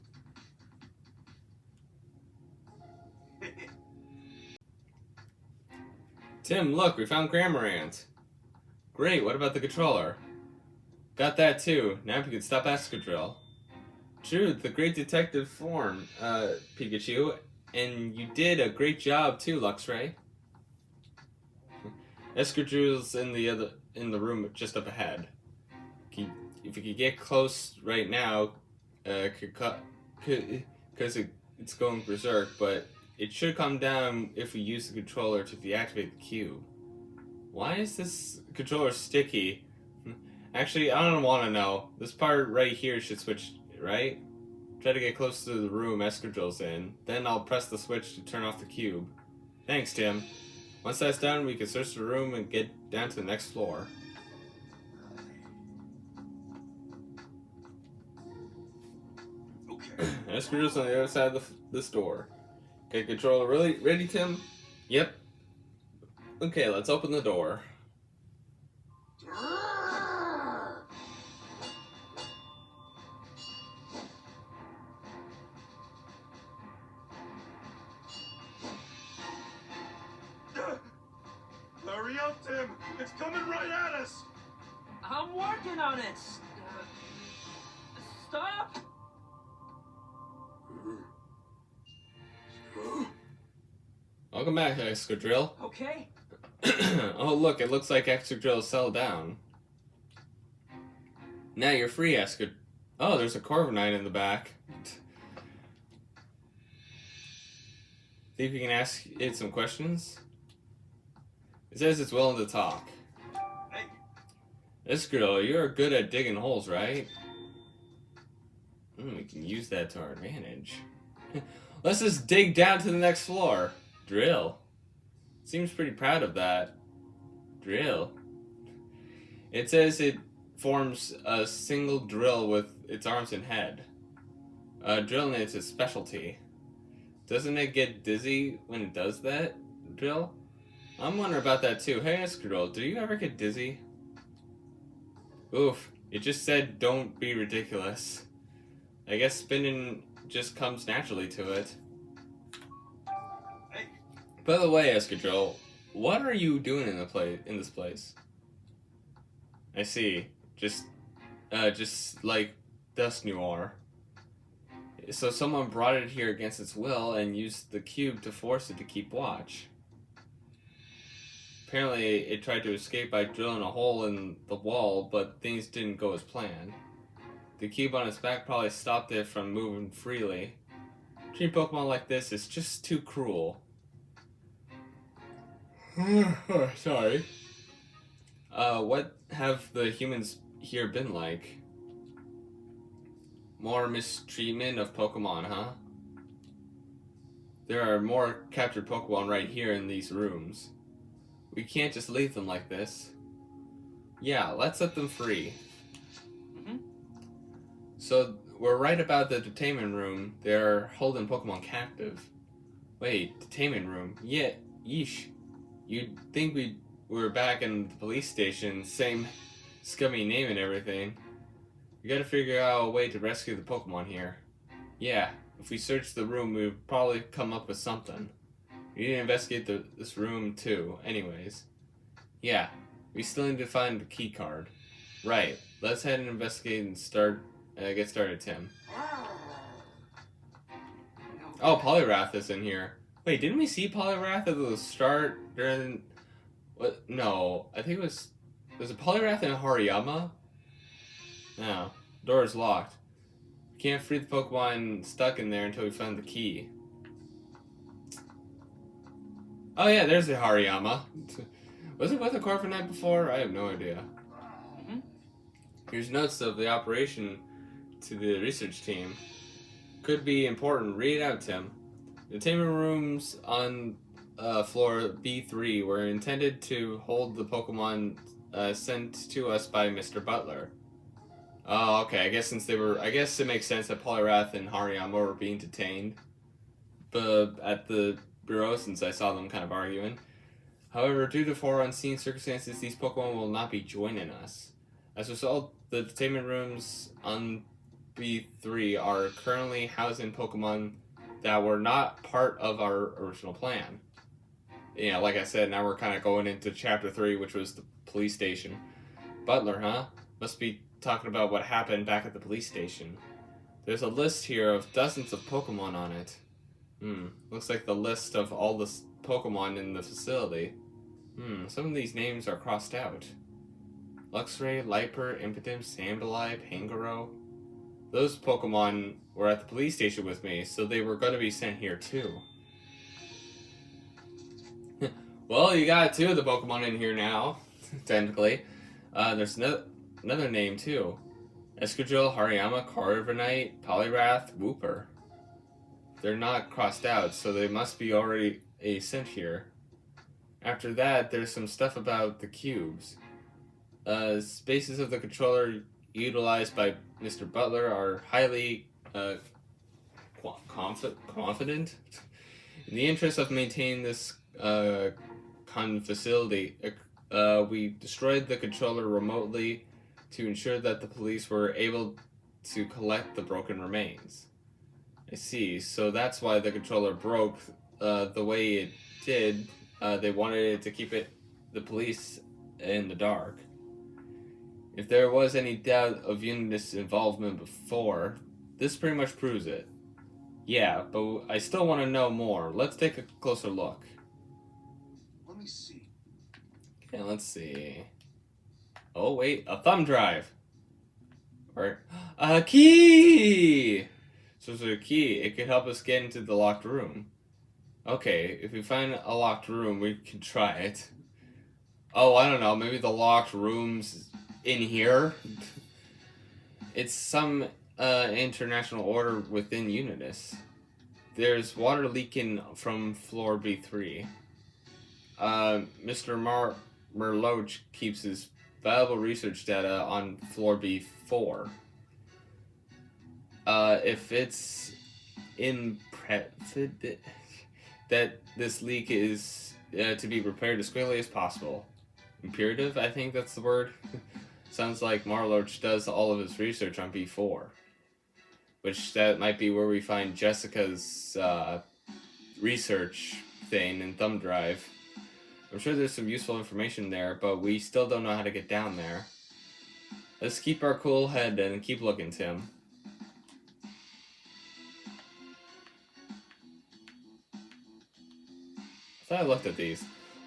Tim, look, we found Cramorant. Great, what about the controller? Got that too. Now we can stop Excadrill. True, the great detective form, Pikachu. And you did a great job too, Luxray. Excadrill's in the other... in the room just up ahead. If you could get close right now, because it's going berserk, but it should come down if we use the controller to deactivate the cube. Why is this controller sticky? Actually, I don't want to know. This part right here should switch, right? Try to get close to the room Escadrille's in. Then I'll press the switch to turn off the cube. Thanks, Tim. Once that's done, we can search the room and get down to the next floor. Okay. Escadrille's on the other side of this door. Okay, controller, really ready, Tim? Yep. Okay, let's open the door. Hurry up, Tim! It's coming right at us! I'm working on it. Stop. Welcome back, Escadrille. Okay. Oh, look, it looks like Escadrille settled down. Now you're free, Escadrille. Oh, there's a Corviknight in the back. See if you can ask it some questions. It says it's willing to talk. Hey, Escadrille, you're good at digging holes, right? We can use that to our advantage. Let's just dig down to the next floor. Drill. Seems pretty proud of that. Drill. It says it forms a single drill with its arms and head. Drilling is its specialty. Doesn't it get dizzy when it does that, Drill? I'm wondering about that too. Hey, Escadrille, do you ever get dizzy? Oof, it just said don't be ridiculous. I guess spinning just comes naturally to it. hey, By the way, Escadrille, what are you doing in this place? I see. Just like Dust Noir. So someone brought it here against its will and used the cube to force it to keep watch. Apparently, it tried to escape by drilling a hole in the wall, but things didn't go as planned. The cube on its back probably stopped it from moving freely. Treating Pokemon like this is just too cruel. Sorry. What have the humans here been like? More mistreatment of Pokemon, huh? There are more captured Pokemon right here in these rooms. We can't just leave them like this. Yeah, let's set them free. So, we're right about the detainment room. They're holding Pokemon captive. Wait, detainment room? Yeah, yeesh. You'd think we were back in the police station, same scummy name and everything. We gotta figure out a way to rescue the Pokemon here. Yeah, if we search the room, we'd probably come up with something. We need to investigate this room too, anyways. Yeah, we still need to find the key card. Right, let's head and investigate and get started, Tim. Oh, Poliwrath is in here. Wait, didn't we see Poliwrath at the start during... What? No, I think it was... Was it Poliwrath and Hariyama? No, door is locked. We can't free the Pokemon stuck in there until we find the key. Oh yeah, there's the Hariyama. Was it with the Corviknight before? I have no idea. Here's notes of the operation to the research team. Could be important. Read it out, Tim. The detainment rooms on floor B3 were intended to hold the Pokemon sent to us by Mr. Butler. Oh, okay. I guess it makes sense that Poliwrath and Hariyama were being detained, but at the bureau, since I saw them kind of arguing. However, due to four unseen circumstances, these Pokemon will not be joining us. As a result, the detainment rooms on B3 are currently housing Pokemon that were not part of our original plan. You know, like I said, now we're kind of going into Chapter 3, which was the police station. Butler, huh? Must be talking about what happened back at the police station. There's a list here of dozens of Pokemon on it. Looks like the list of all the Pokemon in the facility. Some of these names are crossed out. Luxray, Liper, Impidimp, Sableye, Pangoro. Those Pokemon were at the police station with me, so they were going to be sent here too. Well, you got 2 of the Pokemon in here now, technically. There's another name too. Escadrille, Hariyama, Corviknight, Poliwrath, Wooper. They're not crossed out, so they must be already sent here. After that, there's some stuff about the cubes. Spaces of the controller utilized by Mr. Butler are highly confident. In the interest of maintaining this facility, we destroyed the controller remotely to ensure that the police were able to collect the broken remains. I see. So that's why the controller broke the way it did. They wanted it to keep the police in the dark. If there was any doubt of Unitas' involvement before, this pretty much proves it. Yeah, but I still want to know more. Let's take a closer look. Let me see. Okay, let's see. Oh, wait, a thumb drive. Or a key! So there's a key. It could help us get into the locked room. Okay, if we find a locked room, we can try it. Oh, I don't know. Maybe the locked room's in here? It's some international order within Unitas. There's water leaking from floor B3. Mr. Merloch keeps his valuable research data on floor B4. If it's that this leak is to be repaired as quickly as possible. Imperative, I think that's the word. Sounds like Marloch does all of his research on B4. Which that might be where we find Jessica's research thing and thumb drive. I'm sure there's some useful information there, but we still don't know how to get down there. Let's keep our cool head and keep looking, Tim. I thought I looked at these.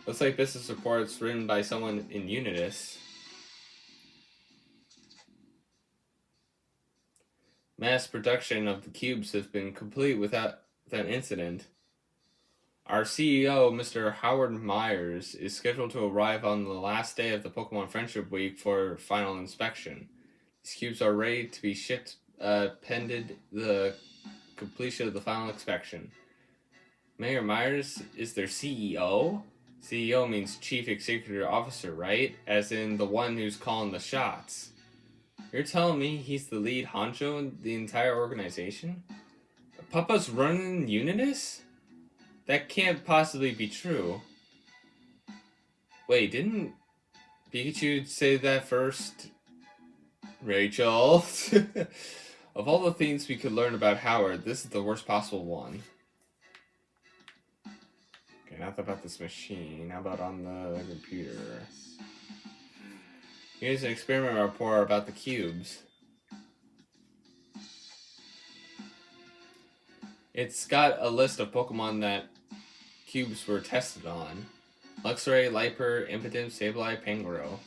Looks like business reports written by someone in Unitas. Mass production of the cubes has been complete without incident. Our CEO, Mr. Howard Myers, is scheduled to arrive on the last day of the Pokemon Friendship Week for final inspection. These cubes are ready to be shipped pending the completion of the final inspection. Mayor Myers is their CEO? CEO means Chief Executive Officer, right? As in the one who's calling the shots. You're telling me he's the lead honcho in the entire organization? Papa's running Unitas? That can't possibly be true. Wait, didn't Pikachu say that first? Rachel? Of all the things we could learn about Howard, this is the worst possible one. Okay, not about this machine. How about on the computer? Here's an experiment report about the cubes. It's got a list of Pokemon that cubes were tested on. Luxray, Liper, Impidimp, Sableye, Pangoro.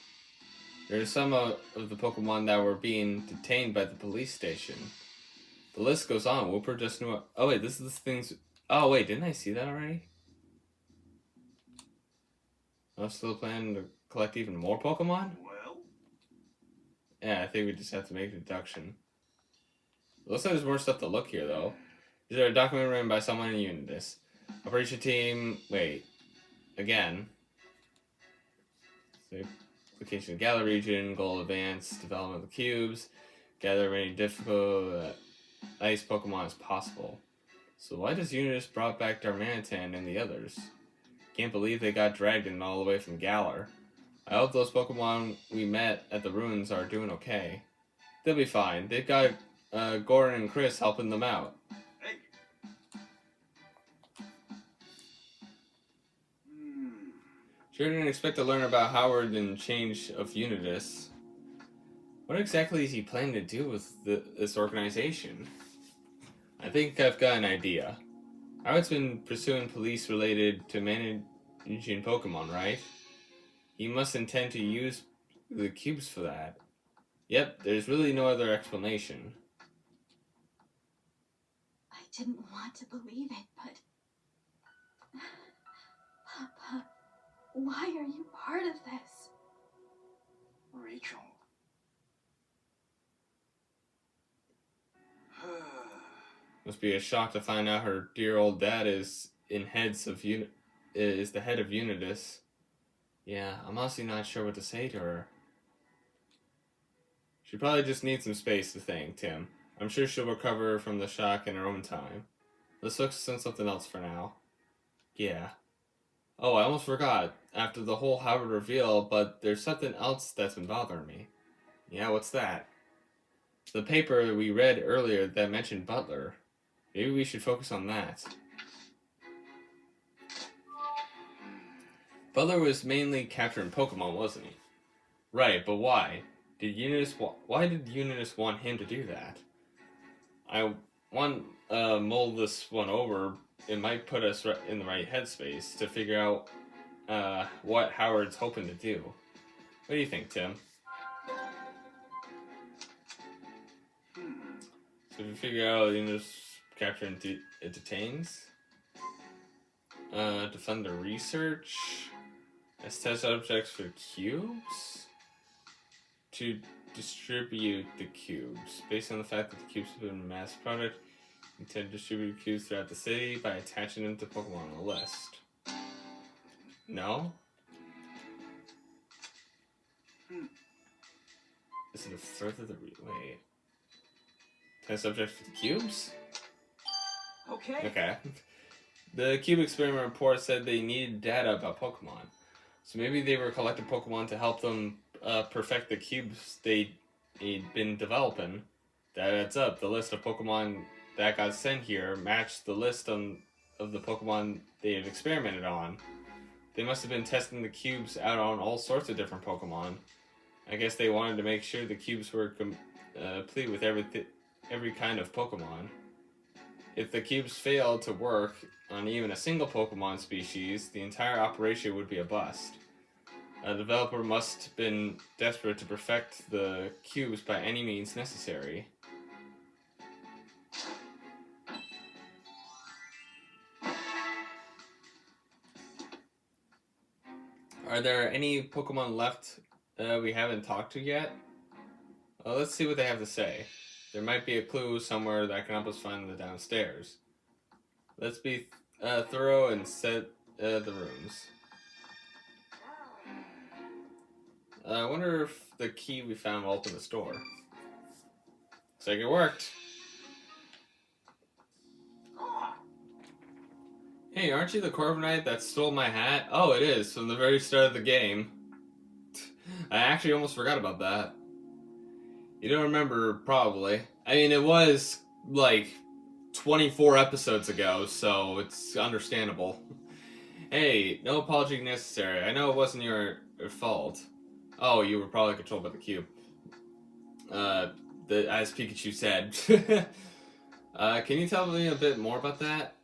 There's some of the Pokemon that were being detained by the police station. The list goes on. Wooper just knew. Oh wait, this is the things. Oh wait, didn't I see that already? I'm still planning to collect even more Pokemon? Well, Yeah, I think we just have to make a deduction. It looks like there's more stuff to look here, though. These are a document written by someone in Unitas. Operation team. Wait. Again. So, location of Galar region. Goal advance. Development of the cubes. Gather many difficult, nice Pokemon as possible. So why does Unitas brought back Darmanitan and the others? Can't believe they got dragged in all the way from Galar. I hope those Pokemon we met at the ruins are doing okay. They'll be fine. They've got Gordon and Chris helping them out. hey. Sure didn't expect to learn about Howard and change of Unitas. What exactly is he planning to do with this organization? I think I've got an idea. Howard's been pursuing police related to managing Pokemon, right? He must intend to use the cubes for that. Yep, there's really no other explanation. I didn't want to believe it, but... Papa, why are you part of this? Rachel. Must be a shock to find out her dear old dad is the head of Unitas. Yeah, I'm honestly not sure what to say to her. She probably just needs some space to think, Tim. I'm sure she'll recover from the shock in her own time. Let's focus on something else for now. Yeah. Oh, I almost forgot. After the whole Howard reveal, but there's something else that's been bothering me. Yeah, what's that? The paper we read earlier that mentioned Butler. Maybe we should focus on that. Butler was mainly capturing Pokemon, wasn't he? Right, but why? Why did Unitas want him to do that? I want mull this one over. It might put us in the right headspace to figure out what Howard's hoping to do. What do you think, Tim? So if you figure out Unitas capture and it detains, to fund the research, as test objects for cubes, to distribute the cubes. Based on the fact that the cubes have been a mass product, you intend to distribute cubes throughout the city by attaching them to Pokemon on the list. No? Is it a further the wait? Test subjects for the cubes? Okay. Okay. The cube experiment report said they needed data about Pokemon. So maybe they were collecting Pokemon to help them perfect the cubes they'd been developing. That adds up. The list of Pokemon that got sent here matched the list of the Pokemon they had experimented on. They must have been testing the cubes out on all sorts of different Pokemon. I guess they wanted to make sure the cubes were complete with every kind of Pokemon. If the cubes failed to work on even a single Pokemon species, the entire operation would be a bust. A developer must have been desperate to perfect the cubes by any means necessary. Are there any Pokemon left we haven't talked to yet? Let's see what they have to say. There might be a clue somewhere that can help us find the downstairs. Let's be thorough and set the rooms. I wonder if the key we found will open this door. Looks like it worked. Hey, aren't you the Corviknight that stole my hat? Oh, it is, from the very start of the game. I actually almost forgot about that. You don't remember, probably. I mean, it was, like, 24 episodes ago, so it's understandable. Hey, no apology necessary. I know it wasn't your fault. Oh, you were probably controlled by the cube. As Pikachu said. Can you tell me a bit more about that?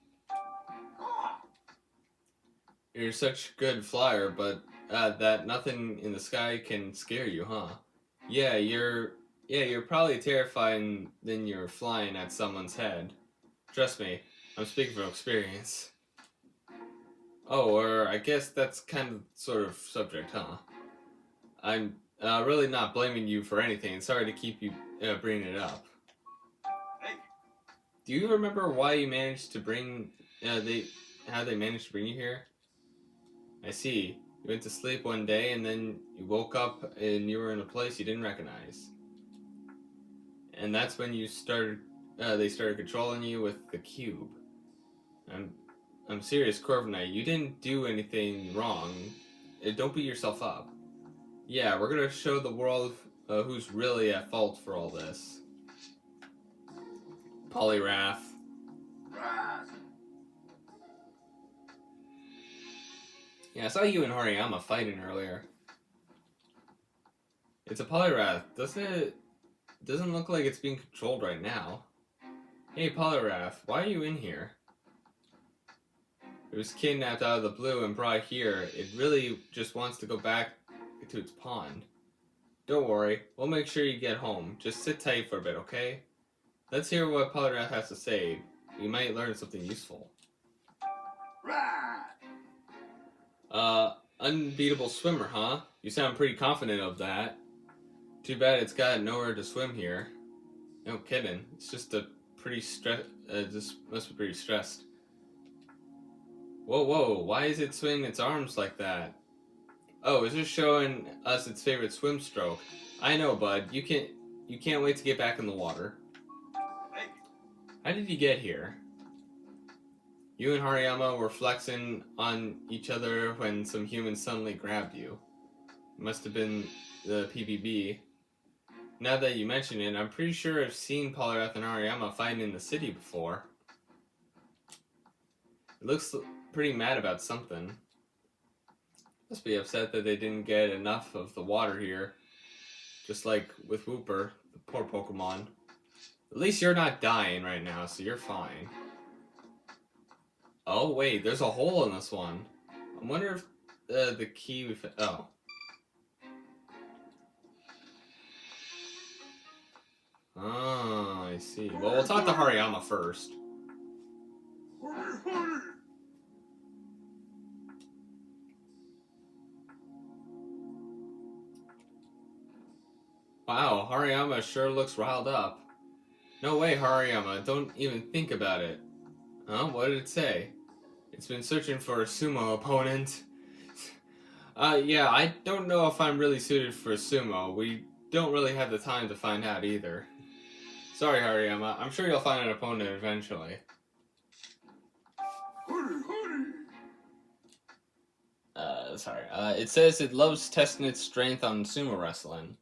You're such a good flyer, but that nothing in the sky can scare you, huh? Yeah, you're probably terrifying than you're flying at someone's head. Trust me, I'm speaking from experience. Oh, or I guess that's kind of sort of subject, huh? I'm really not blaming you for anything. Sorry to keep you bringing it up. Hey. Do you remember why you managed to bring how they managed to bring you here? I see. You went to sleep one day and then you woke up and you were in a place you didn't recognize. And that's when you started. They started controlling you with the cube. I'm serious, Corviknight. You didn't do anything wrong. Don't beat yourself up. Yeah, we're gonna show the world who's really at fault for all this. Polyrath. Yeah, I saw you and Hariyama fighting earlier. It's a Polyrath. Doesn't look like it's being controlled right now. Hey, Polyrath, why are you in here? It was kidnapped out of the blue and brought here. It really just wants to go back to its pond. Don't worry, we'll make sure you get home. Just sit tight for a bit, okay? Let's hear what Polyrath has to say. You might learn something useful. Unbeatable swimmer, huh? You sound pretty confident of that. Too bad it's got nowhere to swim here. No kidding. It's just a pretty just must be pretty stressed. Whoa, why is it swinging its arms like that? Oh, it's just showing us its favorite swim stroke. I know, bud. You can't wait to get back in the water. Hey. How did you get here? You and Hariyama were flexing on each other when some humans suddenly grabbed you. It must have been the PBB. Now that you mention it, I'm pretty sure I've seen Polyrath and Hariyama fighting in the city before. It looks pretty mad about something. Must be upset that they didn't get enough of the water here. Just like with Wooper, the poor Pokemon. At least you're not dying right now, so you're fine. Oh wait, there's a hole in this one. I wonder if the key we oh. Oh, I see. Well, we'll talk to Hariyama first. Wow, Hariyama sure looks riled up. No way, Hariyama. Don't even think about it. Huh? What did it say? It's been searching for a sumo opponent. Yeah, I don't know if I'm really suited for sumo. We don't really have the time to find out either. Sorry, Hariyama. I'm sure you'll find an opponent eventually. Sorry. It says it loves testing its strength on sumo wrestling.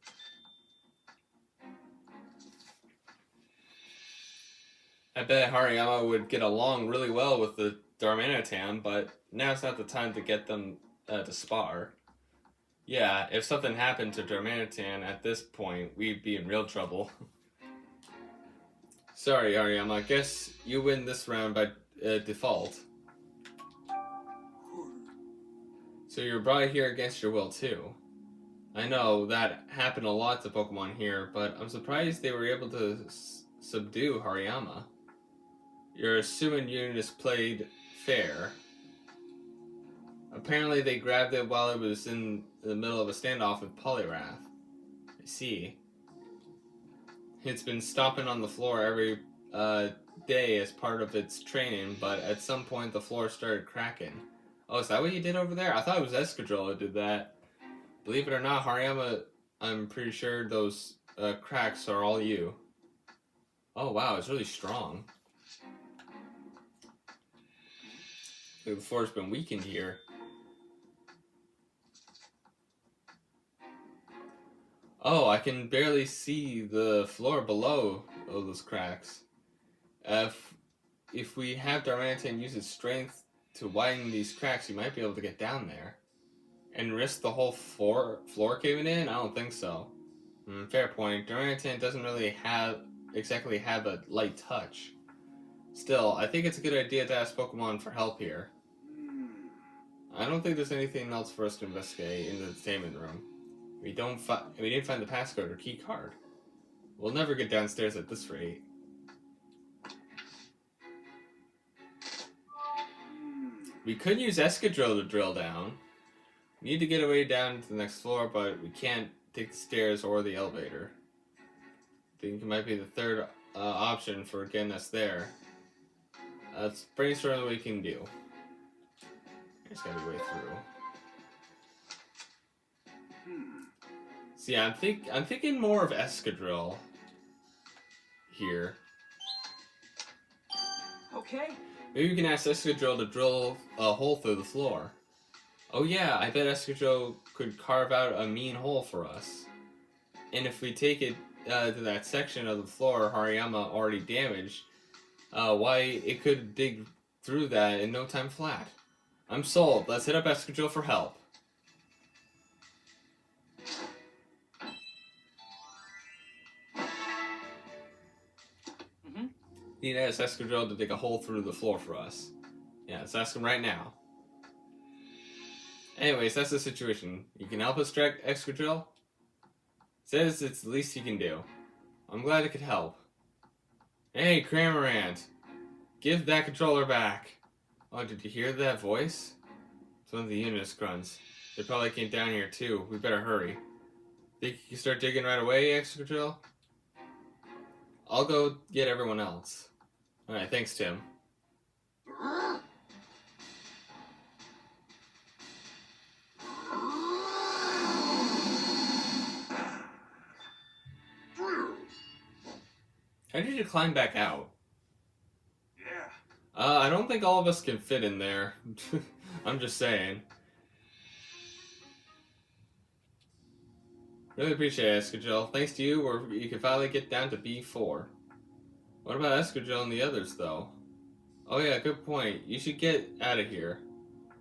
I bet Hariyama would get along really well with the Darmanitan, but now's not the time to get them to spar. Yeah, if something happened to Darmanitan at this point, we'd be in real trouble. Sorry, Hariyama. Guess you win this round by default. So you're brought here against your will, too. I know that happened a lot to Pokemon here, but I'm surprised they were able to subdue Hariyama. Your Summon unit is played fair. Apparently they grabbed it while it was in the middle of a standoff with Poliwrath. I see. It's been stomping on the floor every day as part of its training, but at some point the floor started cracking. Oh, is that what you did over there? I thought it was Escadrille that did that. Believe it or not, Hariyama, I'm pretty sure those cracks are all you. Oh wow, it's really strong. The floor's been weakened here. Oh, I can barely see the floor below all those cracks. If we have Darmanitan use its strength to widen these cracks, you might be able to get down there. And risk the whole floor caving in? I don't think so. Fair point. Darmanitan doesn't really exactly have a light touch. Still, I think it's a good idea to ask Pokemon for help here. I don't think there's anything else for us to investigate in the entertainment room. We didn't find the passcode or key card. We'll never get downstairs at this rate. We could use Escadrille to drill down. We need to get away down to the next floor, but we can't take the stairs or the elevator. I think it might be the third option for getting us there. Let's brainstorm what we can do. There's gotta be a way through. See, I'm thinking more of Escadrille here. Okay. Maybe we can ask Escadrille to drill a hole through the floor. Oh yeah, I bet Escadrille could carve out a mean hole for us. And if we take it to that section of the floor Hariyama already damaged, why it could dig through that in no time flat. I'm sold. Let's hit up Escadrille for help. Need to ask Escadrille to dig a hole through the floor for us. Yeah, let's ask him right now. Anyways, that's the situation. You can help us track Escadrille? Says it's the least he can do. I'm glad it could help. Hey, Cramorant! Give that controller back! Oh, did you hear that voice? It's one of the Unis grunts. They probably came down here too. We better hurry. Think you can start digging right away, Excadrill? I'll go get everyone else. Alright, thanks, Tim. How did you climb back out? Yeah. I don't think all of us can fit in there. I'm just saying. Really appreciate it, Escadrille. Thanks to you, you can finally get down to B4. What about Escadrille and the others, though? Oh yeah, good point. You should get out of here.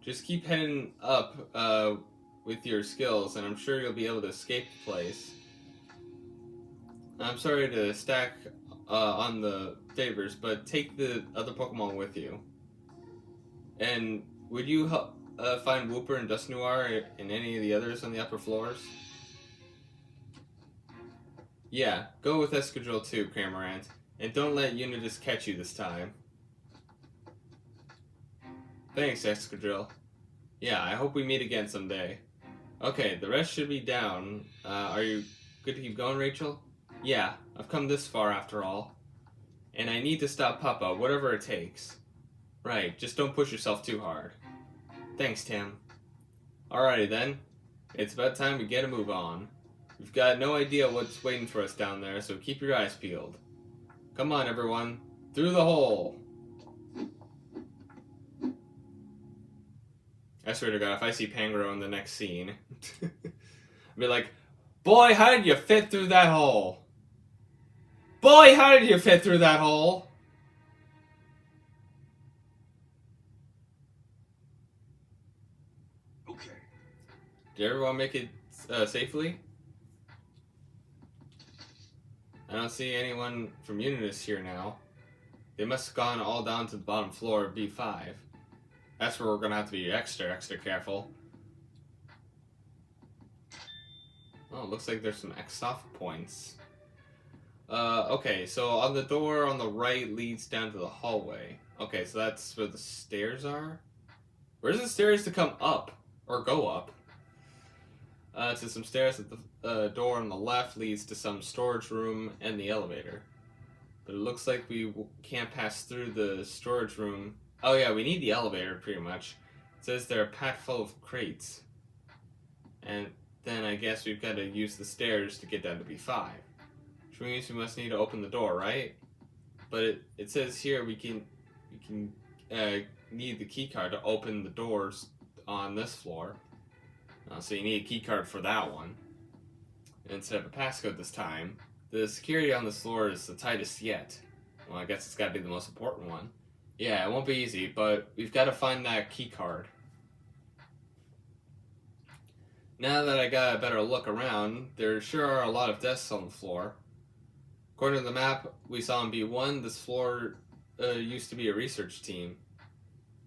Just keep heading up with your skills, and I'm sure you'll be able to escape the place. I'm sorry to stack on the favors, but take the other Pokemon with you. And would you help find Wooper and Dusknoir and any of the others on the upper floors? Yeah, go with Escadrille too, Cramorant. And don't let Unitas catch you this time. Thanks, Escadrille. Yeah, I hope we meet again someday. Okay, the rest should be down. Are you good to keep going, Rachel? Yeah, I've come this far after all. And I need to stop Papa, whatever it takes. Right, just don't push yourself too hard. Thanks, Tim. Alrighty then. It's about time we get a move on. We've got no idea what's waiting for us down there, so keep your eyes peeled. Come on, everyone. Through the hole! I swear to God, if I see Pangoro in the next scene, I'll be like, boy, how did you fit through that hole? Boy, how did you fit through that hole? Okay. Did everyone make it safely? I don't see anyone from Unitas here now. They must have gone all down to the bottom floor of B5. That's where we're gonna have to be extra careful. Oh, looks like there's some X-off points. Okay, so on the door on the right leads down to the hallway. Okay, so that's where the stairs are? Where's the stairs to come up? Or go up? To some stairs at the door on the left leads to some storage room and the elevator. But it looks like we can't pass through the storage room. Oh yeah, we need the elevator pretty much. It says they're packed full of crates. And then I guess we've got to use the stairs to get down to B5. Which means we must need to open the door, right? But it says here we can need the key card to open the doors on this floor. So you need a key card for that one. Instead of a passcode this time. The security on this floor is the tightest yet. Well, I guess it's got to be the most important one. Yeah, it won't be easy, but we've got to find that key card. Now that I got a better look around, there sure are a lot of desks on the floor. According to the map we saw in B1, this floor used to be a research team.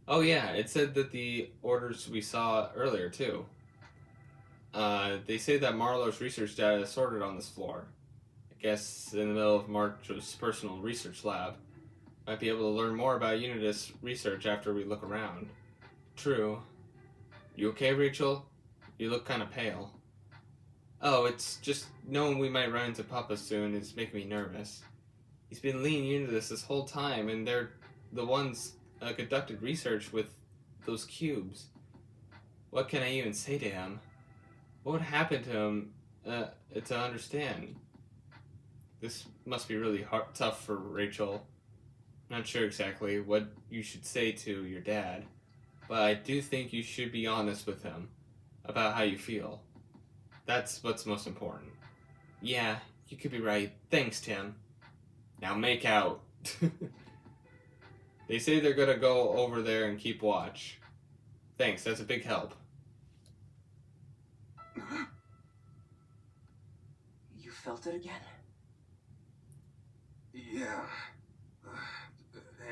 Oh yeah, it said that the orders we saw earlier too. They say that Marlowe's research data is sorted on this floor. I guess in the middle of March's personal research lab. Might be able to learn more about Unitas research after we look around. True. You okay, Rachel? You look kind of pale. Oh, it's just knowing we might run into Papa soon is making me nervous. He's been leading Unitas this whole time, and they're the ones conducted research with those cubes. What can I even say to him? What would happen to him to understand? This must be really tough for Rachel. Not sure exactly what you should say to your dad, but I do think you should be honest with him about how you feel. That's what's most important. Yeah, you could be right. Thanks, Tim. Now make out. They say they're gonna go over there and keep watch. Thanks, that's a big help. You felt it again? Yeah.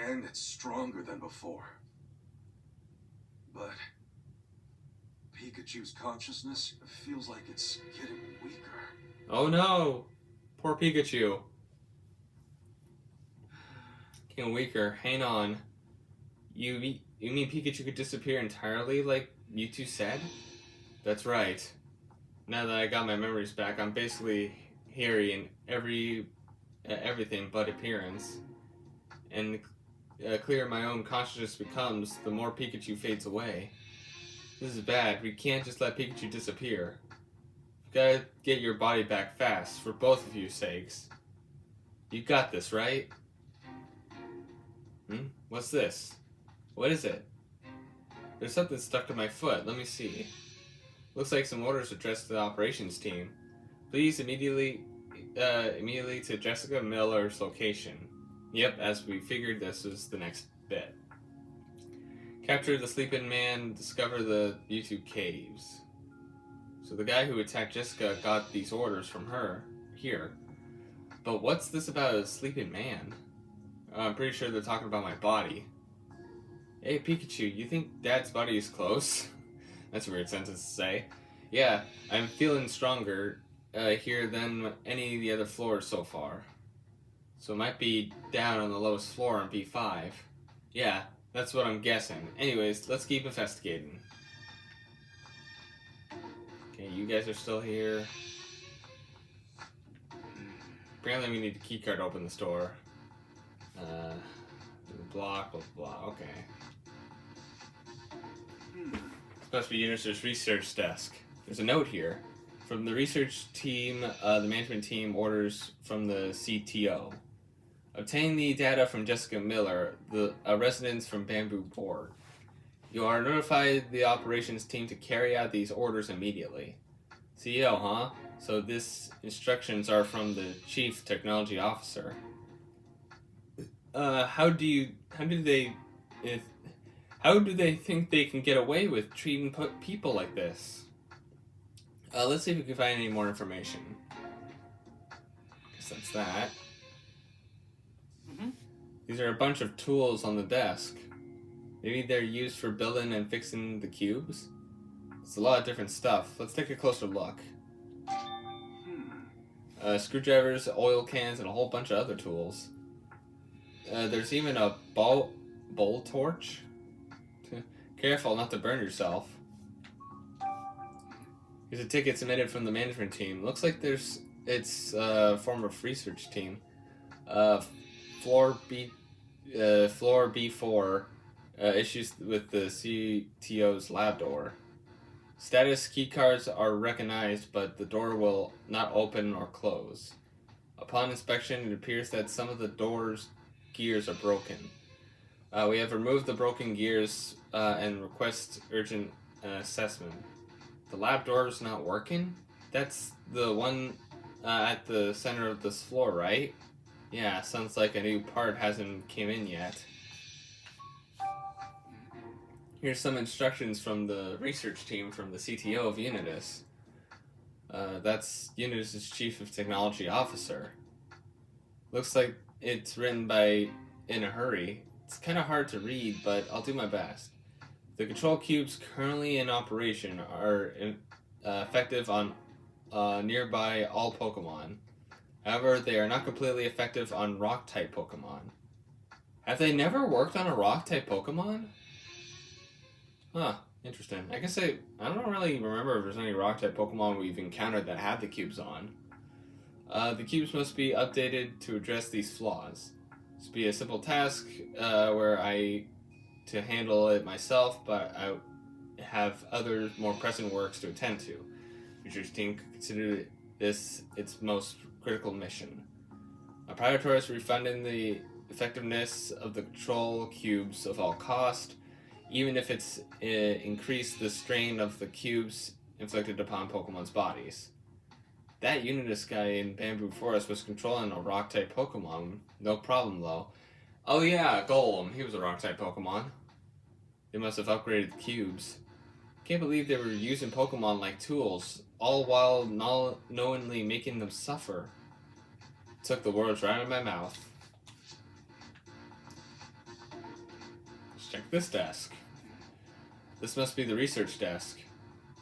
And it's stronger than before. But Pikachu's consciousness feels like it's getting weaker. Oh no! Poor Pikachu. Getting weaker. Hang on. You mean Pikachu could disappear entirely like you two said? That's right. Now that I got my memories back, I'm basically Harry in everything but appearance. And the clearer my own consciousness becomes, the more Pikachu fades away. This is bad. We can't just let Pikachu disappear. We've gotta get your body back fast, for both of your sakes. You got this, right? What's this? What is it? There's something stuck to my foot. Let me see. Looks like some orders addressed to the operations team. Please immediately to Jessica Miller's location. Yep, as we figured, this was the next bit. Capture the sleeping man, discover the YouTube caves. So the guy who attacked Jessica got these orders from her here. But what's this about a sleeping man? I'm pretty sure they're talking about my body. Hey Pikachu, you think Dad's body is close? That's a weird sentence to say. Yeah, I'm feeling stronger here than any of the other floors so far. So it might be down on the lowest floor on B5. Yeah, that's what I'm guessing. Anyways, let's keep investigating. Okay, you guys are still here. Apparently we need a keycard to open the store. Block, blah, blah, okay. Supposed to be Unisys research desk. There's a note here. From the research team, the management team orders from the CTO. Obtain the data from Jessica Miller, a resident from Bamboo Board. You are notified the operations team to carry out these orders immediately. CEO, huh? So these instructions are from the chief technology officer. How do they think they can get away with treating people like this? Let's see if we can find any more information. Guess that's that. These are a bunch of tools on the desk. Maybe they're used for building and fixing the cubes? It's a lot of different stuff. Let's take a closer look. Screwdrivers, oil cans, and a whole bunch of other tools. There's even a bowl torch. Careful not to burn yourself. Here's a ticket submitted from the management team. Looks like it's a former research team. Floor B4 issues with the CTO's lab door. Status keycards are recognized, but the door will not open or close. Upon inspection, it appears that some of the door's gears are broken. We have removed the broken gears and request urgent assessment. The lab door is not working? That's the one at the center of this floor, right? Yeah, sounds like a new part hasn't came in yet. Here's some instructions from the research team from the CTO of Unitas. That's Unitas' Chief of Technology Officer. Looks like it's written in a hurry. It's kind of hard to read, but I'll do my best. The control cubes currently in operation are effective on nearby all Pokemon. However, they are not completely effective on Rock-type Pokemon. Have they never worked on a Rock-type Pokemon? Huh, interesting. I guess I don't really remember if there's any Rock-type Pokemon we've encountered that have the cubes on. The cubes must be updated to address these flaws. This would be a simple task to handle it myself, but I have other more pressing works to attend to. Research team consider this its most critical mission. I prioritize refunding the effectiveness of the control cubes of all cost, even if it's increased the strain of the cubes inflicted upon Pokemon's bodies. That Unitas guy in Bamboo Forest was controlling a Rock-type Pokemon. No problem, though. Oh yeah, Golem. He was a Rock-type Pokemon. They must have upgraded the cubes. Can't believe they were using Pokemon like tools, all while knowingly making them suffer. Took the words right out of my mouth. Let's check this desk. This must be the research desk.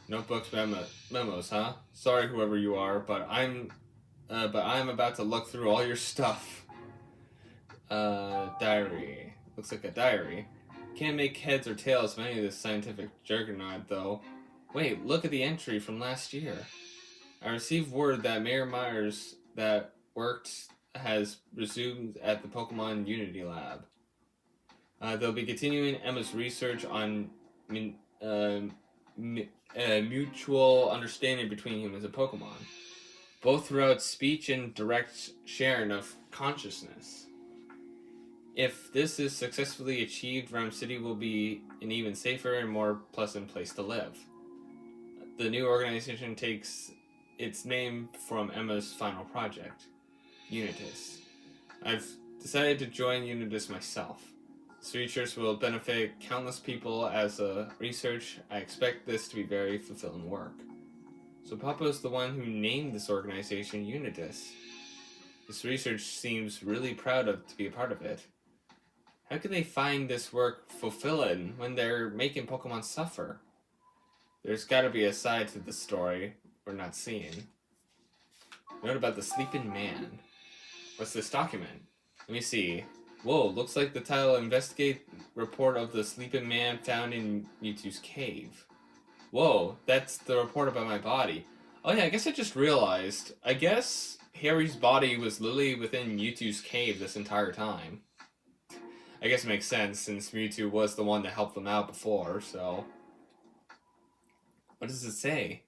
Notebooks, memos, huh? Sorry, whoever you are, but I'm but I'm about to look through all your stuff. Diary. Looks like a diary. Can't make heads or tails of any of this scientific juggernaut, though. Wait, look at the entry from last year. I received word that Mayor Myers that worked has resumed at the Pokemon Unity Lab. They'll be continuing Emma's research on mutual understanding between humans and Pokemon, both throughout speech and direct sharing of consciousness. If this is successfully achieved, Rhyme City will be an even safer and more pleasant place to live. The new organization takes its name from Emma's final project, Unitas. I've decided to join Unitas myself. This research will benefit countless people as a research. I expect this to be very fulfilling work. So Papa's the one who named this organization Unitas. This research seems really proud to be a part of it. How could they find this work fulfilling when they're making Pokemon suffer? There's gotta be a side to the story we're not seeing. Note about the sleeping man. What's this document? Let me see. Whoa, looks like the title Investigate Report of the Sleeping Man Found in Mewtwo's Cave. Whoa, that's the report about my body. Oh yeah, I guess I just realized. I guess Harry's body was literally within Mewtwo's cave this entire time. I guess it makes sense since Mewtwo was the one that helped them out before, so... What does it say?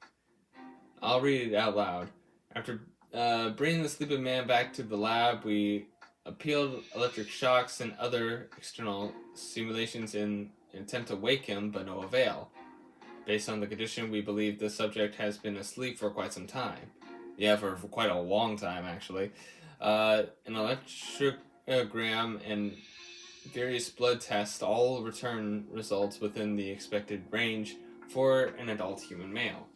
I'll read it out loud. After bringing the sleeping man back to the lab, we appealed electric shocks and other external stimulations in an attempt to wake him, but no avail. Based on the condition, we believe the subject has been asleep for quite some time. Yeah, for quite a long time, actually. An electrogram and various blood tests all return results within the expected range for an adult human male.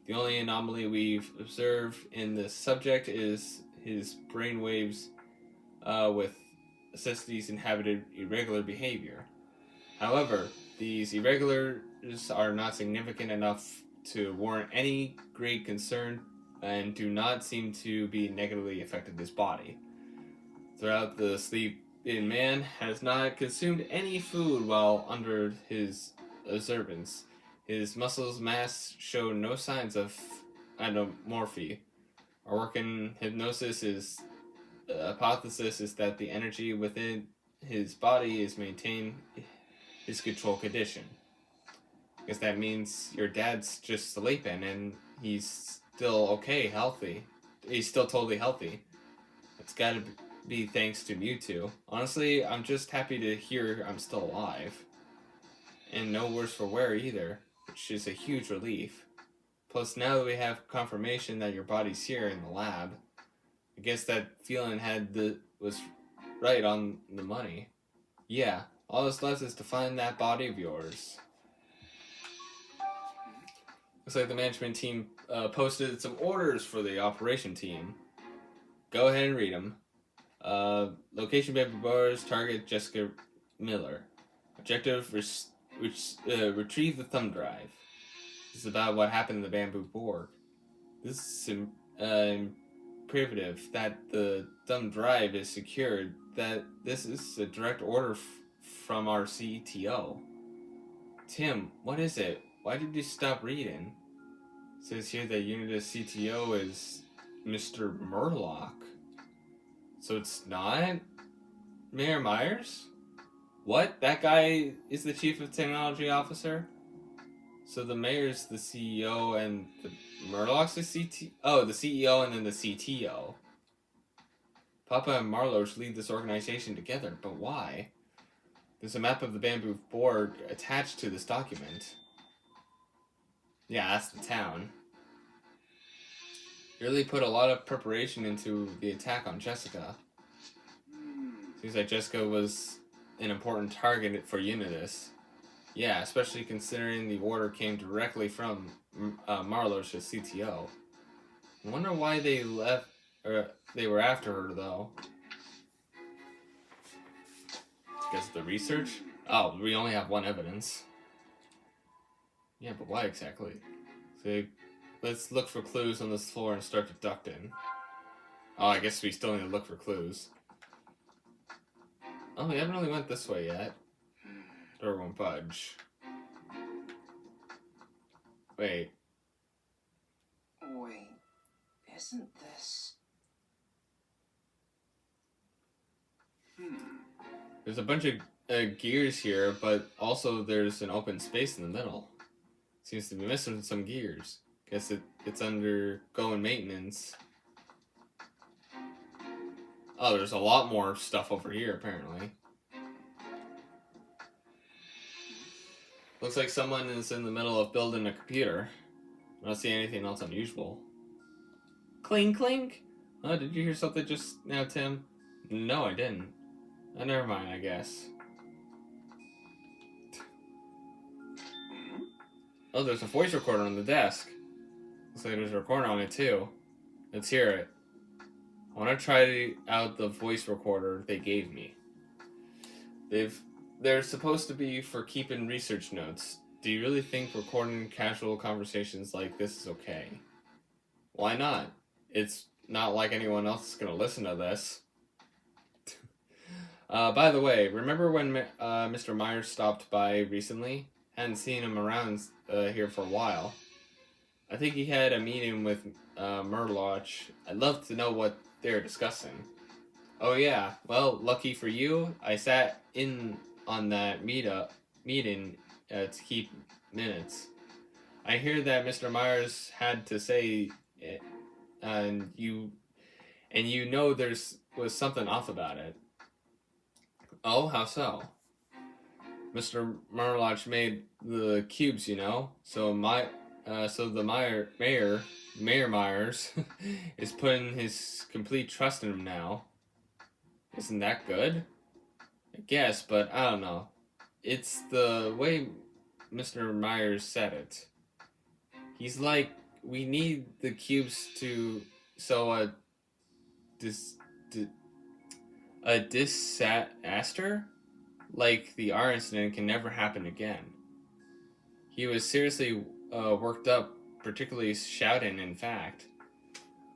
The only anomaly we've observed in this subject is his brainwaves with necessities inhabited irregular behavior. However, these irregulars are not significant enough to warrant any great concern and do not seem to be negatively affecting his body. Throughout the sleeping man has not consumed any food while under his observance. His muscles mass show no signs of anamorphy. Our work in hypnosis hypothesis is that the energy within his body is maintained his control condition. I guess that means your dad's just sleeping and he's still okay, healthy. He's still totally healthy. It's gotta be thanks to Mewtwo. Honestly, I'm just happy to hear I'm still alive. And no worse for wear either, which is a huge relief. Plus, now that we have confirmation that your body's here in the lab, I guess that feeling was right on the money. Yeah, all that's left is to find that body of yours. Looks like the management team posted some orders for the operation team. Go ahead and read them. Location Bamboo Bars, target Jessica Miller. Objective, retrieve the thumb drive. This is about what happened in the Bamboo Board. This is imperative that the thumb drive is secured, that this is a direct order from our CTO. Tim, what is it? Why did you stop reading? It says here that Unitas CTO is Mr. Murlock. So it's not Mayor Myers? What? That guy is the Chief of Technology Officer? So the mayor's the CEO and the Murlock's the CTO? Oh, the CEO and then the CTO. Papa and Marlowe lead this organization together, but why? There's a map of the Bamboo Board attached to this document. Yeah, that's the town. You really put a lot of preparation into the attack on Jessica. Seems like Jessica was an important target for Unitas. Yeah, especially considering the order came directly from Marlowe's CTO. I wonder why they left, or they were after her though. Because of the research? Oh, we only have one evidence. Yeah, but why exactly? So let's look for clues on this floor and start deducting. Oh, I guess we still need to look for clues. Oh, we haven't really went this way yet. Door won't budge. Wait. Wait, isn't this... There's a bunch of gears here, but also there's an open space in the middle. Seems to be missing some gears. Guess it's undergoing maintenance. Oh, there's a lot more stuff over here, apparently. Looks like someone is in the middle of building a computer. I don't see anything else unusual. Clink, clink! Oh, did you hear something just now, Tim? No, I didn't. Oh, never mind, I guess. Oh, there's a voice recorder on the desk. Looks like there's a recorder on it, too. Let's hear it. I want to try out the voice recorder they gave me. They're supposed to be for keeping research notes. Do you really think recording casual conversations like this is okay? Why not? It's not like anyone else is going to listen to this. By the way, remember when Mr. Myers stopped by recently? Hadn't seen him around here for a while. I think he had a meeting with Murloc. I'd love to know what they're discussing. Oh yeah, well, lucky for you, I sat in on that meeting to keep minutes. I hear that Mr. Myers had to say it, and you know was something off about it. Oh, how so? Mr. Murloc made the cubes, you know. So the Mayor Myers is putting his complete trust in him now. Isn't that good? I guess, but I don't know. It's the way Mr. Myers said it. He's like, we need the cubes to a disaster like the R incident can never happen again. He was seriously worked up, particularly shouting, in fact.